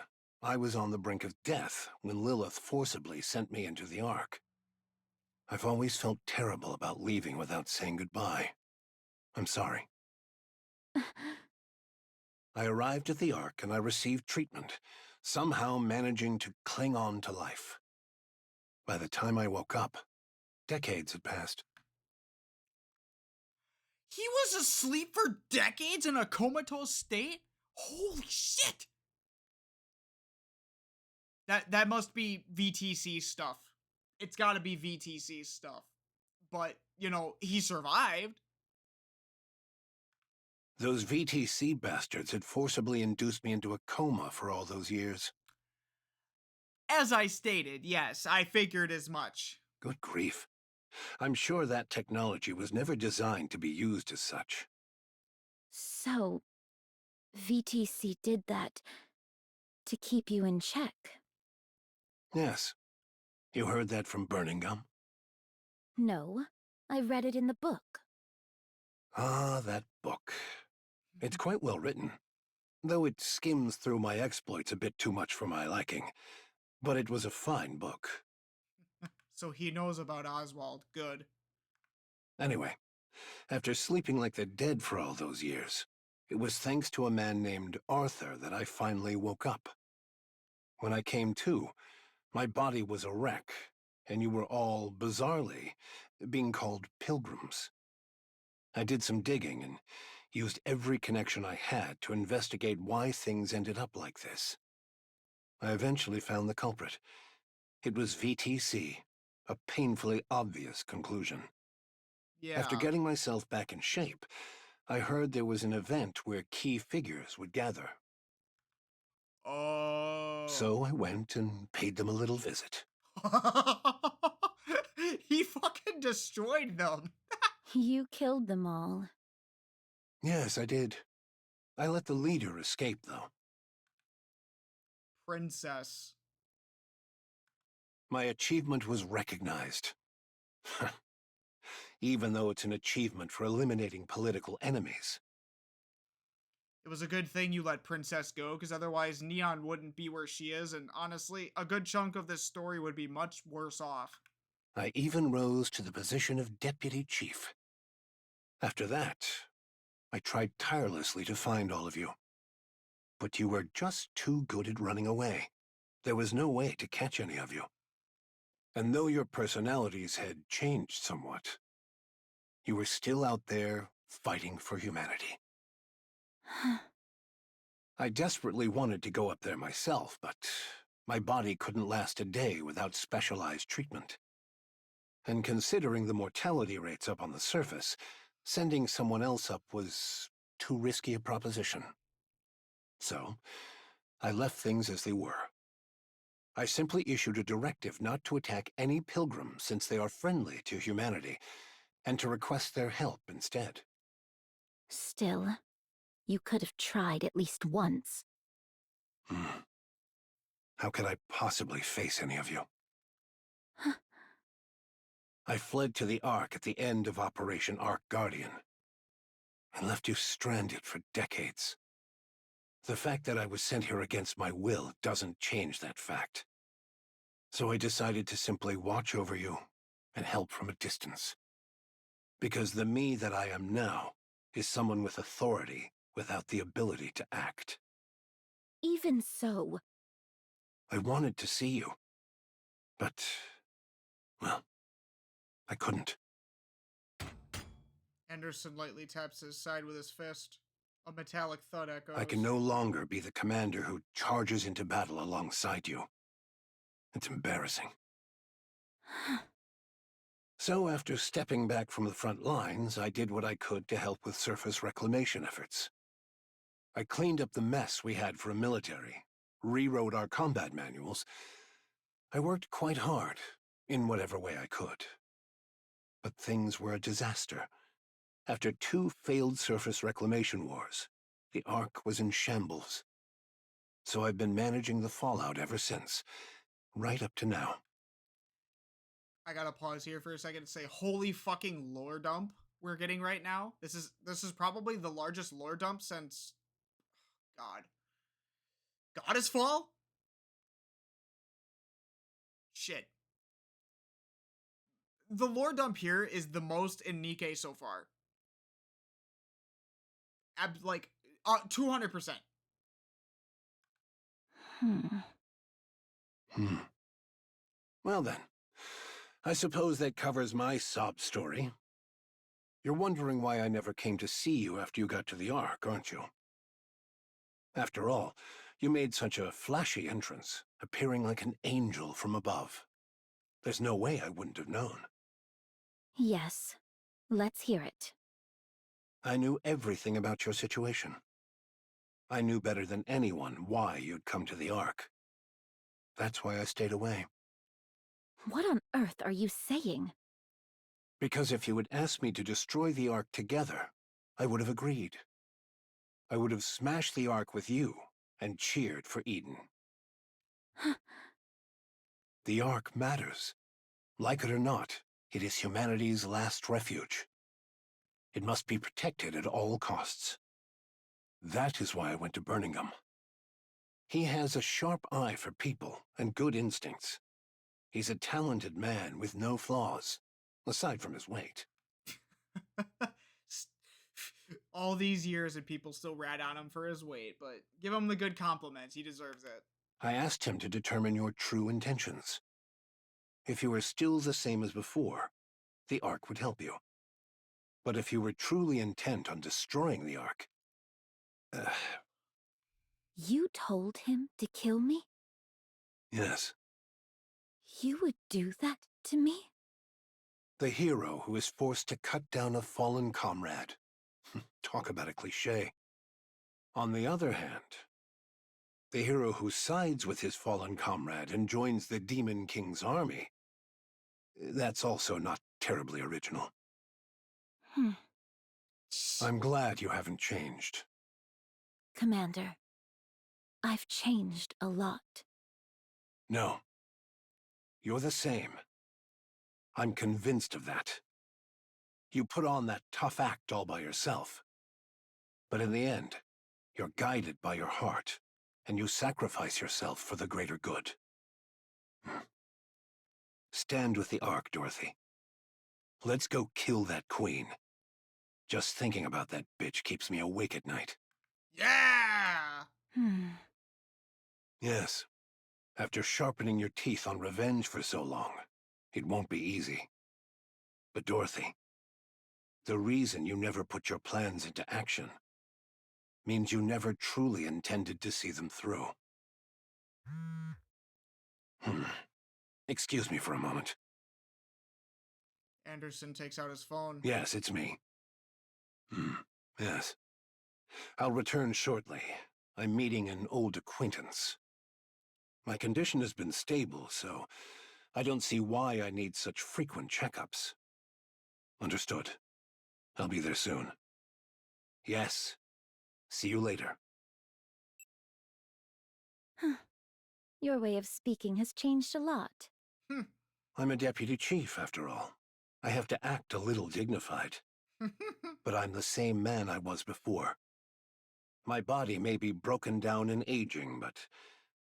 I was on the brink of death when Lilith forcibly sent me into the Ark. I've always felt terrible about leaving without saying goodbye. I'm sorry. I arrived at the Ark and I received treatment, somehow managing to cling on to life. By the time I woke up, decades had passed. He was asleep for decades in a comatose state? Holy shit! That must be VTC stuff. It's gotta be VTC stuff. But, you know, he survived. Those VTC bastards had forcibly induced me into a coma for all those years. As I stated, yes, I figured as much. Good grief. I'm sure that technology was never designed to be used as such. So, VTC did that to keep you in check? Yes. You heard that from Burning Gum? No, I read it in the book. Ah, that book. It's quite well written, though it skims through my exploits a bit too much for my liking. But it was a fine book. So he knows about Oswald. Good. Anyway, after sleeping like the dead for all those years, it was thanks to a man named Arthur that I finally woke up. When I came to, my body was a wreck, and you were all, bizarrely, being called pilgrims. I did some digging and used every connection I had to investigate why things ended up like this. I eventually found the culprit. It was VTC, a painfully obvious conclusion. Yeah. After getting myself back in shape, I heard there was an event where key figures would gather. Oh. So I went and paid them a little visit. He fucking destroyed them. You killed them all. Yes, I did. I let the leader escape, though. Princess. My achievement was recognized. Even though it's an achievement for eliminating political enemies. It was a good thing you let Princess go, because otherwise Neon wouldn't be where she is, and honestly, a good chunk of this story would be much worse off. I even rose to the position of Deputy Chief. After that, I tried tirelessly to find all of you. But you were just too good at running away. There was no way to catch any of you. And though your personalities had changed somewhat, you were still out there fighting for humanity. I desperately wanted to go up there myself, but my body couldn't last a day without specialized treatment. And considering the mortality rates up on the surface, sending someone else up was too risky a proposition. So, I left things as they were. I simply issued a directive not to attack any pilgrims since they are friendly to humanity, and to request their help instead. Still, you could have tried at least once. How could I possibly face any of you? I fled to the Ark at the end of Operation Ark Guardian, and left you stranded for decades. The fact that I was sent here against my will doesn't change that fact. So I decided to simply watch over you and help from a distance. Because the me that I am now is someone with authority without the ability to act. Even so... I wanted to see you, but, well, I couldn't. Anderson lightly taps his side with his fist. A metallic thud echoes. I can no longer be the commander who charges into battle alongside you. It's embarrassing. So after stepping back from the front lines, I did what I could to help with surface reclamation efforts. I cleaned up the mess we had for a military, rewrote our combat manuals. I worked quite hard, in whatever way I could. But things were a disaster. After 2 failed surface reclamation wars, the Ark was in shambles. So I've been managing the fallout ever since, right up to now. I gotta pause here for a second to say, holy fucking lore dump we're getting right now. This is probably the largest lore dump since Goddess Fall? Shit. The lore dump here is the most in NIKKE so far. 200%. Well then, I suppose that covers my sob story. You're wondering why I never came to see you after you got to the Ark, aren't you? After all, you made such a flashy entrance, appearing like an angel from above. There's no way I wouldn't have known. Yes. Let's hear it. I knew everything about your situation. I knew better than anyone why you'd come to the Ark. That's why I stayed away. What on earth are you saying? Because if you had asked me to destroy the Ark together, I would have agreed. I would have smashed the Ark with you and cheered for Eden. The Ark matters. Like it or not, it is humanity's last refuge. It must be protected at all costs. That is why I went to Birmingham. He has a sharp eye for people and good instincts. He's a talented man with no flaws, aside from his weight. All these years and people still rat on him for his weight, but give him the good compliments. He deserves it. I asked him to determine your true intentions. If you were still the same as before, the Ark would help you. But if you were truly intent on destroying the Ark... You told him to kill me? Yes. You would do that to me? The hero who is forced to cut down a fallen comrade. Talk about a cliché. On the other hand, the hero who sides with his fallen comrade and joins the Demon King's army. That's also not terribly original. I'm glad you haven't changed. Commander, I've changed a lot. No. You're the same. I'm convinced of that. You put on that tough act all by yourself. But in the end, you're guided by your heart, and you sacrifice yourself for the greater good. Stand with the Ark, Dorothy. Let's go kill that queen. Just thinking about that bitch keeps me awake at night. Yeah! Yes. After sharpening your teeth on revenge for so long, it won't be easy. But Dorothy, the reason you never put your plans into action means you never truly intended to see them through. Excuse me for a moment. Anderson takes out his phone. Yes, it's me. Yes. I'll return shortly. I'm meeting an old acquaintance. My condition has been stable, so I don't see why I need such frequent checkups. Understood. I'll be there soon. Yes. See you later. Your way of speaking has changed a lot. I'm a deputy chief, after all. I have to act a little dignified. But I'm the same man I was before. My body may be broken down and aging, but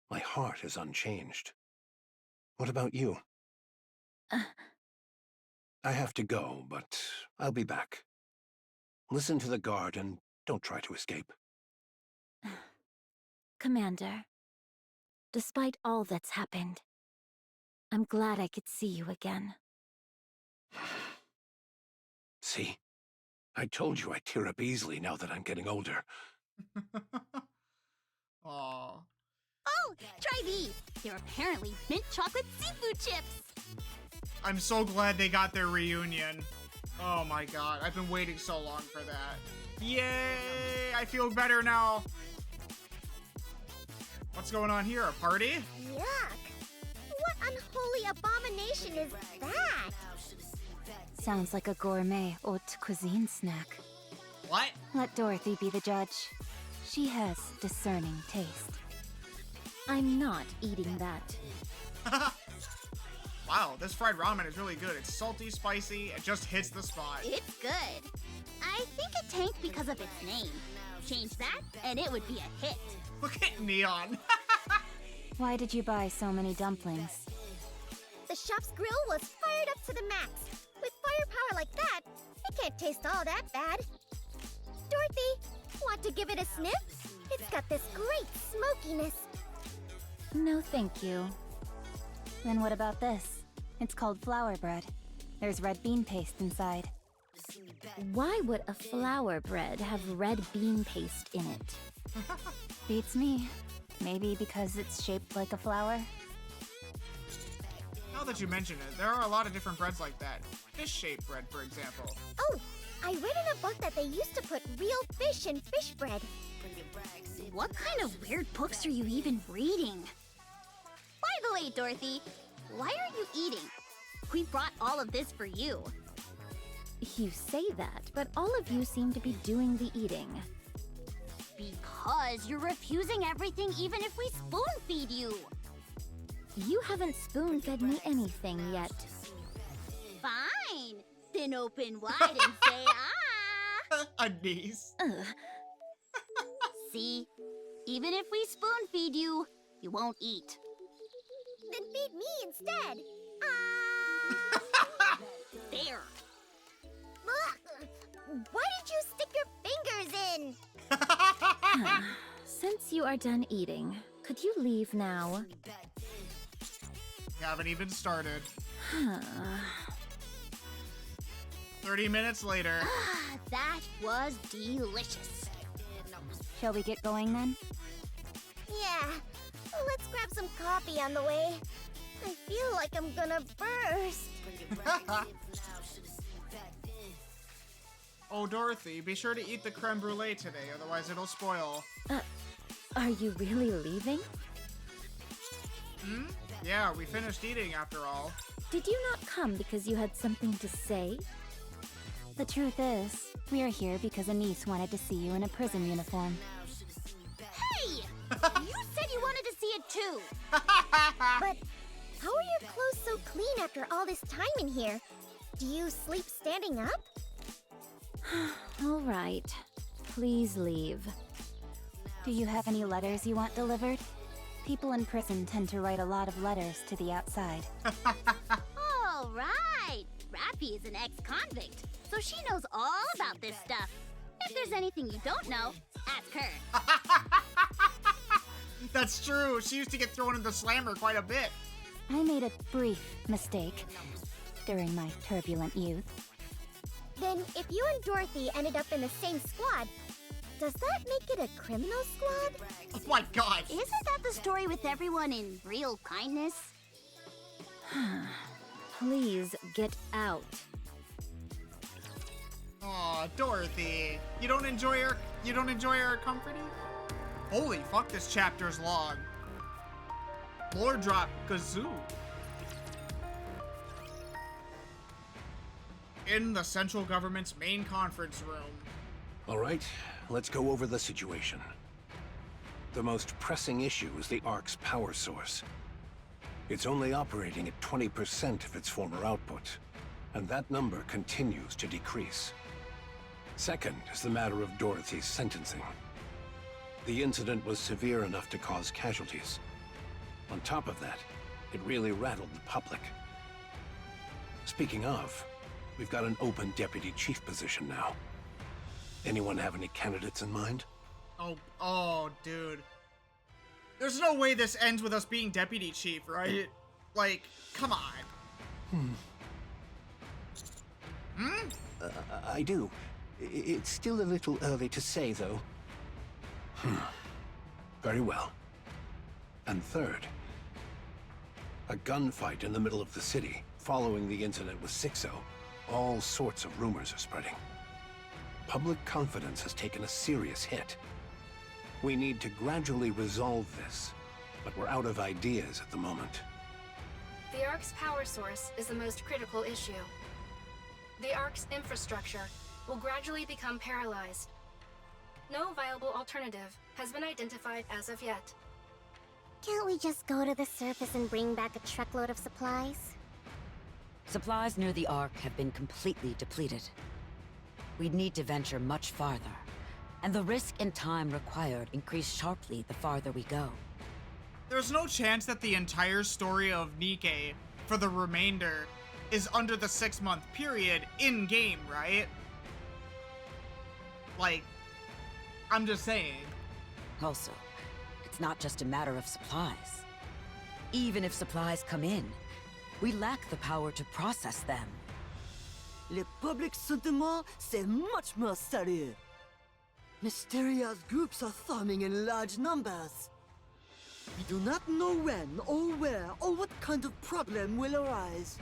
my heart is unchanged. What about you? I have to go, but I'll be back. Listen to the guard and don't try to escape. Commander, despite all that's happened, I'm glad I could see you again. See? I told you I tear up easily now that I'm getting older. Aww. Oh, try these! They're apparently mint chocolate seafood chips! I'm so glad they got their reunion. Oh my god, I've been waiting so long for that. Yay! I feel better now. What's going on here? A party? Yuck! What unholy abomination is that? Sounds like a gourmet haute cuisine snack. What? Let Dorothy be the judge. She has discerning taste. I'm not eating that. Wow, this fried ramen is really good. It's salty, spicy, it just hits the spot. It's good. I think it tanked because of its name. Change that, and it would be a hit. Look at Neon. Why did you buy so many dumplings? The shop's grill was fired up to the max. With firepower like that, it can't taste all that bad. Dorothy, want to give it a sniff? It's got this great smokiness. No, thank you. Then what about this? It's called flour bread. There's red bean paste inside. Why would a flour bread have red bean paste in it? Beats me. Maybe because it's shaped like a flower? Now that you mention it, there are a lot of different breads like that. Fish-shaped bread, for example. Oh, I read in a book that they used to put real fish in fish bread. What kind of weird books are you even reading? By the way, Dorothy, why are you eating? We brought all of this for you. You say that, but all of you seem to be doing the eating. Because you're refusing everything even if we spoon-feed you. You haven't spoon-fed me anything yet. Fine. Then open wide and say ah. A niece. See? Even if we spoon-feed you, you won't eat. Then feed me instead. There. Ugh. Why did you stick your fingers in? Since you are done eating, could you leave now? Haven't even started. 30 minutes later. That was delicious. Shall we get going then? Yeah. Let's grab some coffee on the way. I feel like I'm gonna burst. Oh, Dorothy, be sure to eat the creme brulee today, otherwise it'll spoil. Are you really leaving? Yeah, we finished eating after all. Did you not come because you had something to say? The truth is, we are here because a niece wanted to see you in a prison uniform. Hey! You said you wanted to see it too! But how are your clothes so clean after all this time in here? Do you sleep standing up? All right. Please leave. Do you have any letters you want delivered? People in prison tend to write a lot of letters to the outside. right! Rappy is an ex-convict, so she knows all about this stuff. If there's anything you don't know, ask her. That's true. She used to get thrown in the slammer quite a bit. I made a brief mistake during my turbulent youth. Then, if you and Dorothy ended up in the same squad, does that make it a criminal squad? Oh my god! Isn't that the story with everyone in real kindness? Please get out. Aw, Dorothy. You don't enjoy her comforting? Holy fuck, this chapter's long. Lord drop Kazoo. In the central government's main conference room. All right, let's go over the situation. The most pressing issue is the Ark's power source. It's only operating at 20% of its former output, and that number continues to decrease. Second is the matter of Dorothy's sentencing. The incident was severe enough to cause casualties. On top of that, it really rattled the public. Speaking of, we've got an open deputy chief position now. Anyone have any candidates in mind? Oh, dude. There's no way this ends with us being deputy chief, right? Like, come on. I do. It's still a little early to say, though. Very well. And third, a gunfight in the middle of the city following the incident with Sixo. All sorts of rumors are spreading. Public confidence has taken a serious hit. We need to gradually resolve this, but we're out of ideas at the moment. The Ark's power source is the most critical issue. The Ark's infrastructure will gradually become paralyzed. No viable alternative has been identified as of yet. Can't we just go to the surface and bring back a truckload of supplies? Supplies near the Ark have been completely depleted. We'd need to venture much farther, and the risk and time required increase sharply the farther we go. There's no chance that the entire story of NIKKE for the remainder is under the 6-month period in-game, right? Like, I'm just saying. Also, it's not just a matter of supplies. Even if supplies come in, we lack the power to process them. Le public sentiment, c'est much more sérieux. Mysterious groups are forming in large numbers. We do not know when, or where, or what kind of problem will arise.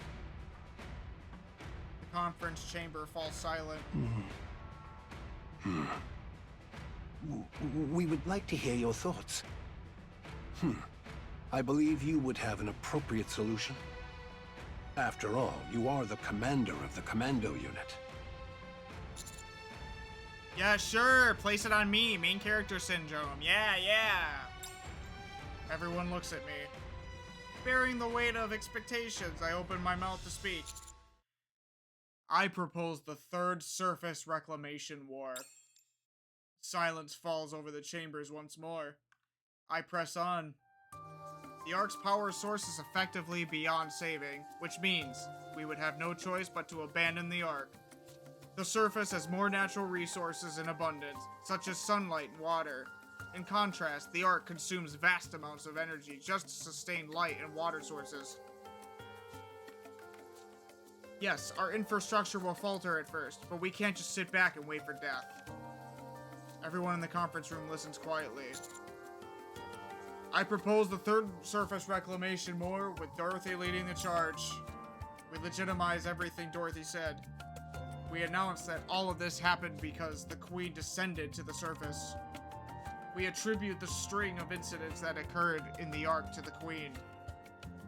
The conference chamber falls silent. We would like to hear your thoughts. I believe you would have an appropriate solution. After all, you are the commander of the commando unit. Yeah, sure. Place it on me. Main character syndrome. Yeah. Everyone looks at me. Bearing the weight of expectations, I open my mouth to speak. I propose the third surface reclamation war. Silence falls over the chambers once more. I press on. The Ark's power source is effectively beyond saving, which means we would have no choice but to abandon the Ark. The surface has more natural resources in abundance, such as sunlight and water. In contrast, the Ark consumes vast amounts of energy just to sustain light and water sources. Yes, our infrastructure will falter at first, but we can't just sit back and wait for death. Everyone in the conference room listens quietly. I propose the third surface reclamation war with Dorothy leading the charge. We legitimize everything Dorothy said. We announce that all of this happened because the Queen descended to the surface. We attribute the string of incidents that occurred in the Ark to the Queen.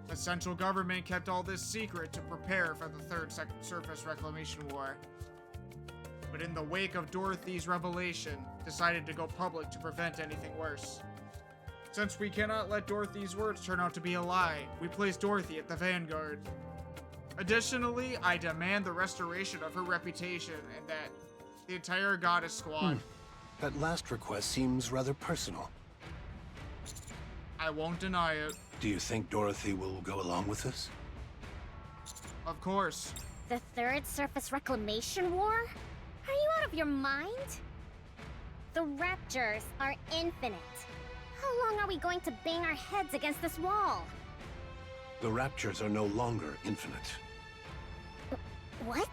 The central government kept all this secret to prepare for the third surface reclamation war. But in the wake of Dorothy's revelation, decided to go public to prevent anything worse. Since we cannot let Dorothy's words turn out to be a lie, we place Dorothy at the vanguard. Additionally, I demand the restoration of her reputation and that the entire Goddess Squad. That last request seems rather personal. I won't deny it. Do you think Dorothy will go along with this? Of course. The Third Surface Reclamation War? Are you out of your mind? The Raptors are infinite. How long are we going to bang our heads against this wall? The Raptures are no longer infinite. What?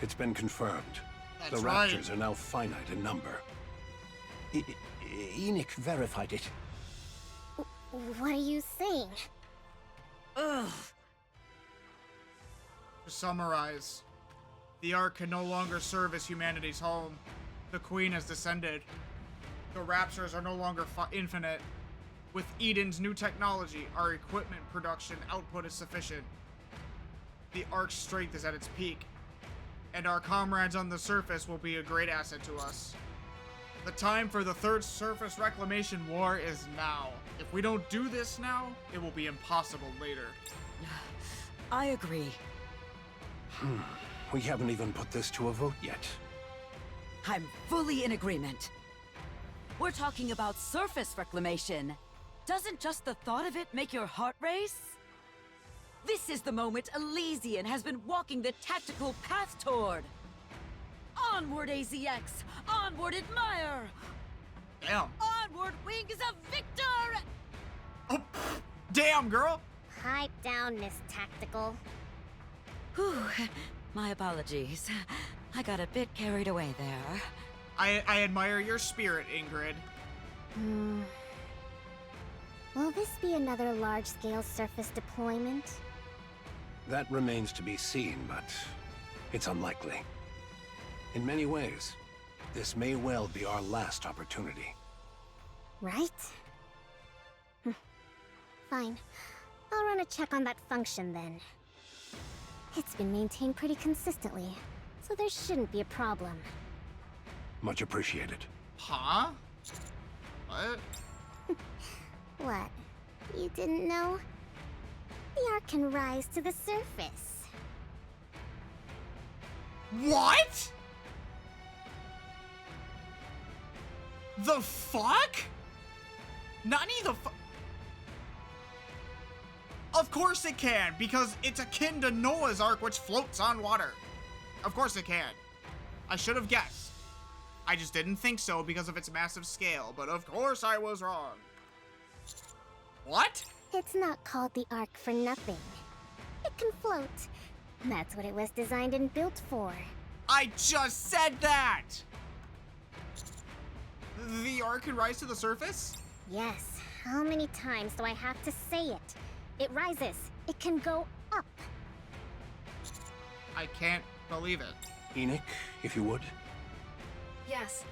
It's been confirmed. That's the right. Raptors are now finite in number. Enoch verified it. What are you saying? Ugh. To summarize, the Ark can no longer serve as humanity's home. The Queen has descended. The Raptors are no longer infinite. With Eden's new technology, our equipment production output is sufficient. The Ark's strength is at its peak, and our comrades on the surface will be a great asset to us. The time for the Third Surface Reclamation War is now. If we don't do this now, it will be impossible later. I agree. We haven't even put this to a vote yet. I'm fully in agreement. We're talking about surface reclamation. Doesn't just the thought of it make your heart race? This is the moment Elysian has been walking the tactical path toward. Onward, AZX! Onward, Admire! Damn. Onward, Wings of Victor! Oh, damn, girl! Pipe down, Miss Tactical. Whew, my apologies. I got a bit carried away there. I admire your spirit, Ingrid. Will this be another large-scale surface deployment? That remains to be seen, but it's unlikely. In many ways, this may well be our last opportunity. Right? Fine. I'll run a check on that function then. It's been maintained pretty consistently, so there shouldn't be a problem. Much appreciated. Huh? What? What? You didn't know? The Ark can rise to the surface. What? The fuck? Nani the fu- Of course it can, because it's akin to Noah's Ark, which floats on water. Of course it can. I should have guessed. I just didn't think so because of its massive scale, but of course I was wrong. What? It's not called the Ark for nothing. It can float. That's what it was designed and built for. I just said that! The Ark can rise to the surface? Yes. How many times do I have to say it? It rises. It can go up. I can't believe it. Enoch, if you would. Yes.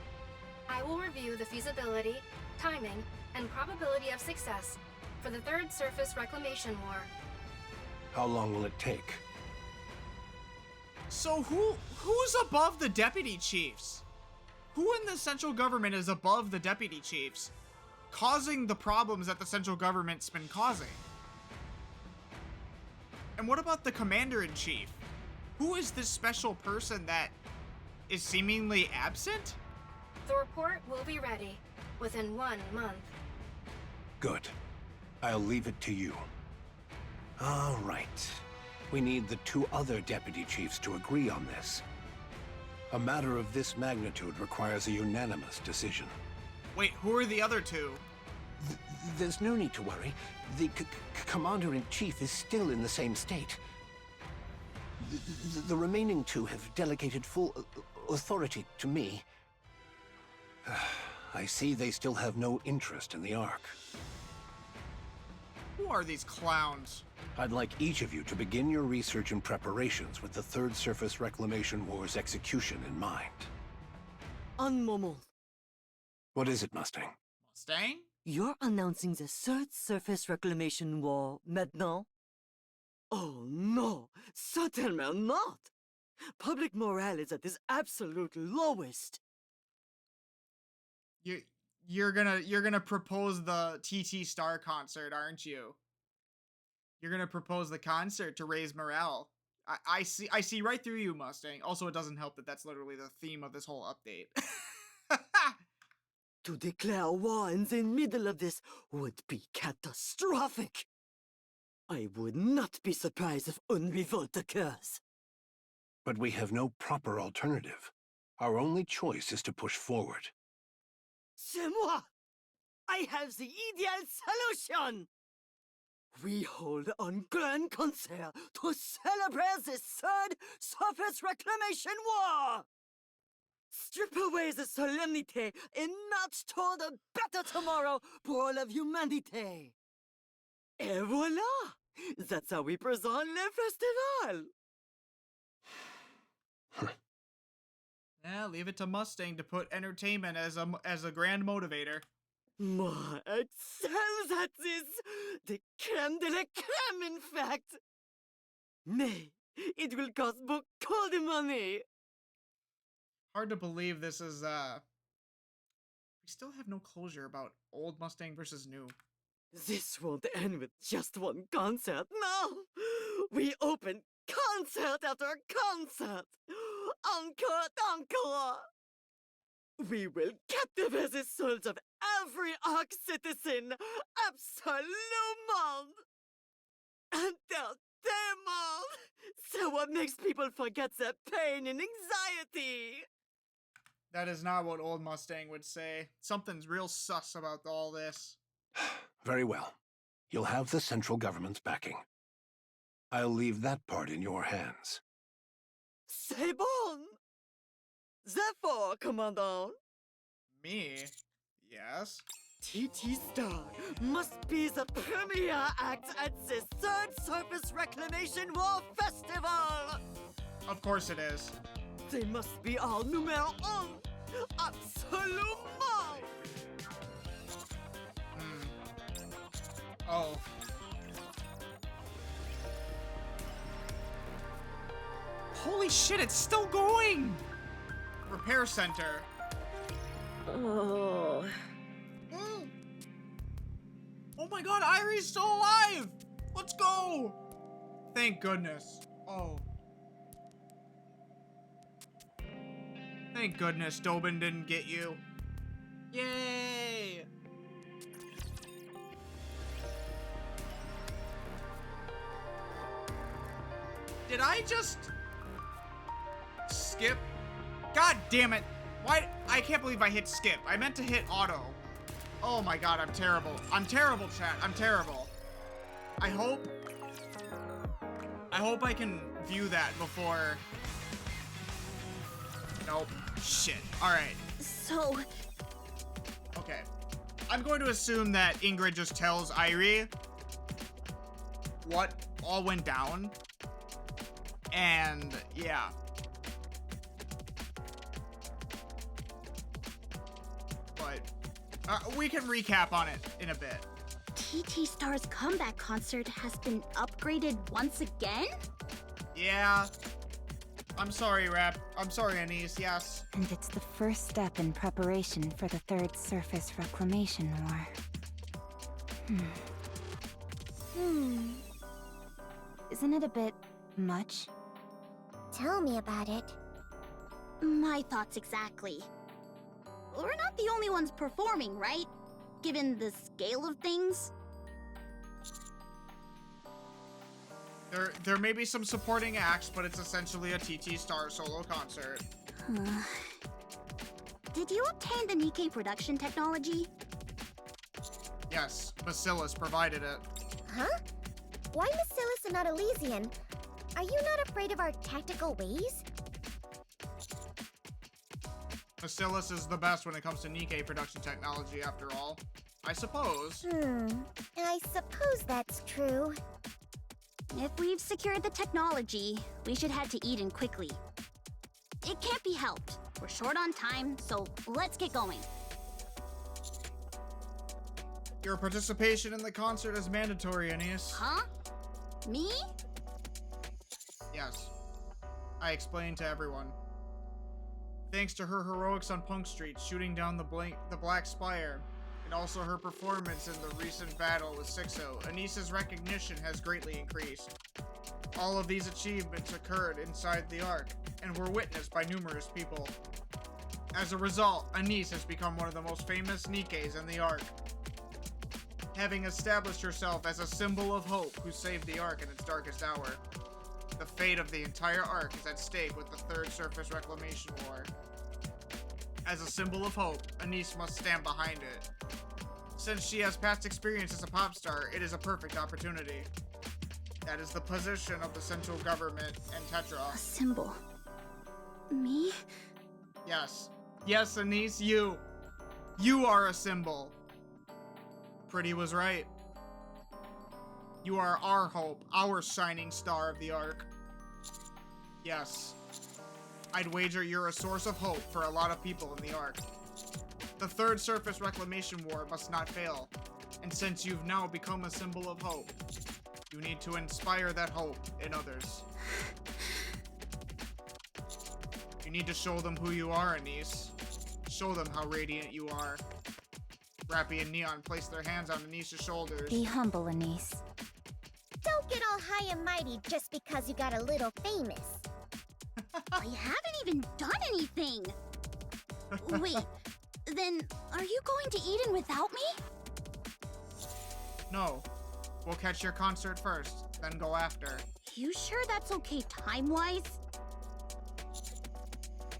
I will review the feasibility, timing, and probability of success for the Third Surface Reclamation War. How long will it take? So who's above the deputy chiefs? Who in the central government is above the deputy chiefs, causing the problems that the central government's been causing? And what about the commander-in-chief? Who is this special person that is seemingly absent? The report will be ready within 1 month. Good. I'll leave it to you. All right. We need the 2 other deputy chiefs to agree on this. A matter of this magnitude requires a unanimous decision. Wait, who are the other 2? There's no need to worry. The commander-in-chief is still in the same state. The remaining 2 have delegated full authority to me. I see they still have no interest in the Ark. Who are these clowns? I'd like each of you to begin your research and preparations with the Third Surface Reclamation War's execution in mind. Un moment. What is it, Mustang? Mustang? You're announcing the Third Surface Reclamation War maintenant? Oh no, certainly not! Public morale is at its absolute lowest. You're gonna propose the TT Star concert, aren't you? You're gonna propose the concert to raise morale. I see right through you, Mustang. Also, it doesn't help that that's literally the theme of this whole update. To declare war in the middle of this would be catastrophic. I would not be surprised if une revolt occurs. But we have no proper alternative. Our only choice is to push forward. C'est moi! I have the ideal solution! We hold un grand concert to celebrate the third Surface Reclamation War! Strip away the solemnity and march toward a better tomorrow for all of humanity! Et voila! That's how we present le festival! Yeah, leave it to Mustang to put entertainment as a grand motivator. Moi excels at this! The crème de la crème, in fact! Mais, it will cost beaucoup de money! Hard to believe this is, we still have no closure about old Mustang versus new. This won't end with just one concert, no! We open concert after concert! Encore, encore! We will captivate the souls of every Ark citizen! Absolument! Entertainment! So what makes people forget their pain and anxiety? That is not what old Mustang would say. Something's real sus about all this. Very well. You'll have the central government's backing. I'll leave that part in your hands. C'est bon! Therefore, Commandant. Me? Yes? TT Star must be the premier act at the third Surface Reclamation War Festival! Of course it is. They must be our numéro un! Absolument! Oh. Holy shit, it's still going! Repair center. Oh. Oh my god, Irie's still alive! Let's go! Thank goodness. Oh. Thank goodness Dobin didn't get you. Yay! Did I just skip? God damn it! Why? I can't believe I hit skip. I meant to hit auto. Oh my god, I'm terrible. I'm terrible, chat. I'm terrible. I hope I can view that before. Nope. Shit. Alright. So... Okay. I'm going to assume that Ingrid just tells Irie what all went down. And, yeah. But, we can recap on it in a bit. TT Star's comeback concert has been upgraded once again? Yeah. I'm sorry, Rap. I'm sorry, Anise, yes. And it's the first step in preparation for the third Surface Reclamation War. Isn't it a bit much? Tell me about it. My thoughts exactly. We're not the only ones performing, right? Given the scale of things? There may be some supporting acts, but it's essentially a TT Star solo concert. Did you obtain the NIKKE production technology? Yes, Bacillus provided it. Huh? Why Bacillus and not Elysian? Are you not afraid of our tactical ways? Bacillus is the best when it comes to NIKKE production technology, after all. I suppose. I suppose that's true. If we've secured the technology, we should head to Eden quickly. It can't be helped. We're short on time, so let's get going. Your participation in the concert is mandatory, Anise. Huh? Me? Yes. I explained to everyone. Thanks to her heroics on Punk Street, shooting down the Black Spire, and also her performance in the recent battle with Sixo, Anise's recognition has greatly increased. All of these achievements occurred inside the Ark, and were witnessed by numerous people. As a result, Anise has become one of the most famous NIKKEs in the Ark. having established herself as a symbol of hope who saved the Ark in its darkest hour. The fate of the entire Ark is at stake with the Third Surface Reclamation War. As a symbol of hope, Anise must stand behind it. Since she has past experience as a pop star, it is a perfect opportunity. That is the position of the central government and Tetra. A symbol. Me? Yes. Yes, Anise, you. You are a symbol. Pretty was right. You are our hope, our shining star of the Ark. Yes. I'd wager you're a source of hope for a lot of people in the Ark. The Third Surface Reclamation War must not fail, and since you've now become a symbol of hope, you need to inspire that hope in others. You need to show them who you are, Anise. Show them how radiant you are. Rappy and Neon place their hands on Anise's shoulders. Be humble, Anise. Don't get all high and mighty just because you got a little famous. I haven't even done anything! Wait, then are you going to Eden without me? No. We'll catch your concert first, then go after. You sure that's okay time-wise?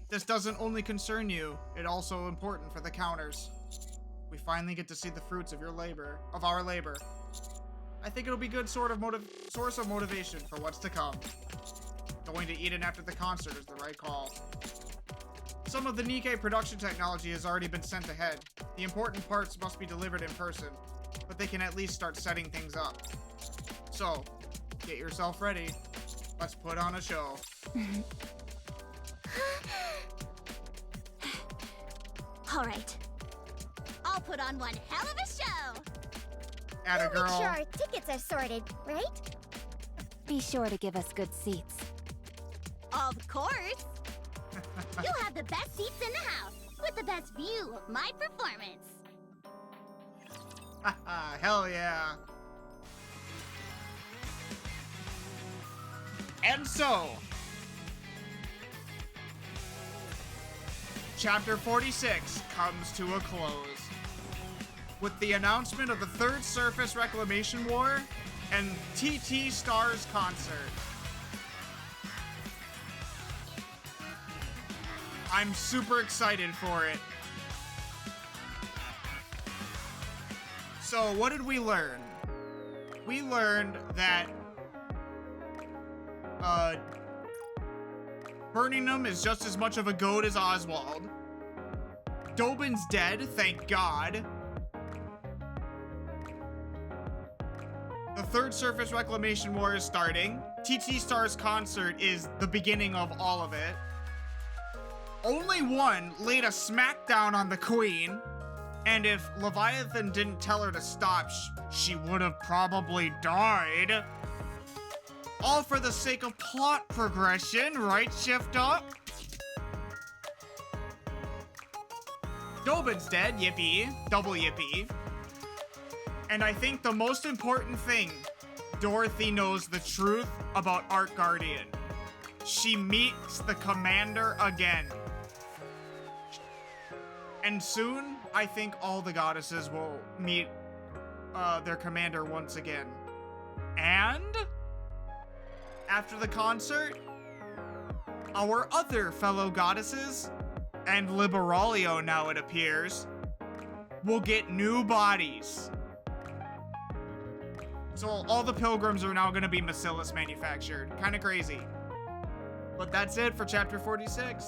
This doesn't only concern you, it's also important for the counters. We finally get to see the fruits of your labor, of our labor. I think it'll be good source of motivation for what's to come. Going to Eden after the concert is the right call. Some of the NIKKE production technology has already been sent ahead. The important parts must be delivered in person, but they can at least start setting things up. So, get yourself ready. Let's put on a show. All right. I'll put on one hell of a show! Atta We'll girl. make sure our tickets are sorted, right? Be sure to give us good seats. Of course! You'll have the best seats in the house, with the best view of my performance. Hell yeah. And so, Chapter 46 comes to a close with the announcement of the Third Surface Reclamation War and TT Stars concert. I'm super excited for it. So, what did we learn? We learned that Birmingham is just as much of a goat as Oswald. Dobin's dead, thank God. The Third Surface Reclamation War is starting. TT Star's concert is the beginning of all of it. Only one laid a smackdown on the Queen, and if Leviathan didn't tell her to stop, she would have probably died. All for the sake of plot progression, right, Shift Up? Dobin's dead, yippee. Double yippee. And I think the most important thing, Dorothy knows the truth about Ark Guardian. She meets the commander again. And soon, I think all the goddesses will meet their commander once again. And after the concert, our other fellow goddesses, and Liberalio now it appears, will get new bodies. So all the pilgrims are now going to be Macilis manufactured. Kind of crazy. But that's it for Chapter 46.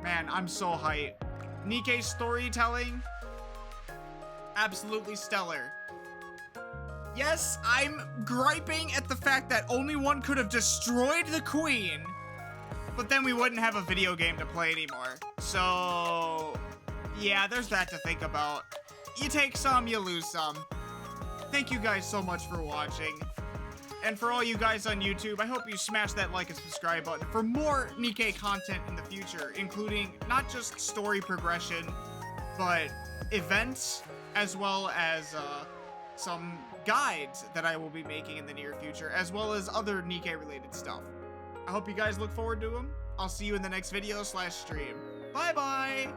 Man, I'm so hyped. NIKKE's storytelling, absolutely stellar. Yes, I'm griping at the fact that only one could have destroyed the Queen, but then we wouldn't have a video game to play anymore. So, yeah, there's that to think about. You take some, you lose some. Thank you guys so much for watching. And for all you guys on YouTube, I hope you smash that like and subscribe button for more NIKKE content in the future, including not just story progression, but events, as well as some guides that I will be making in the near future, as well as other NIKKE related stuff. I hope you guys look forward to them. I'll see you in the next video /stream. Bye bye!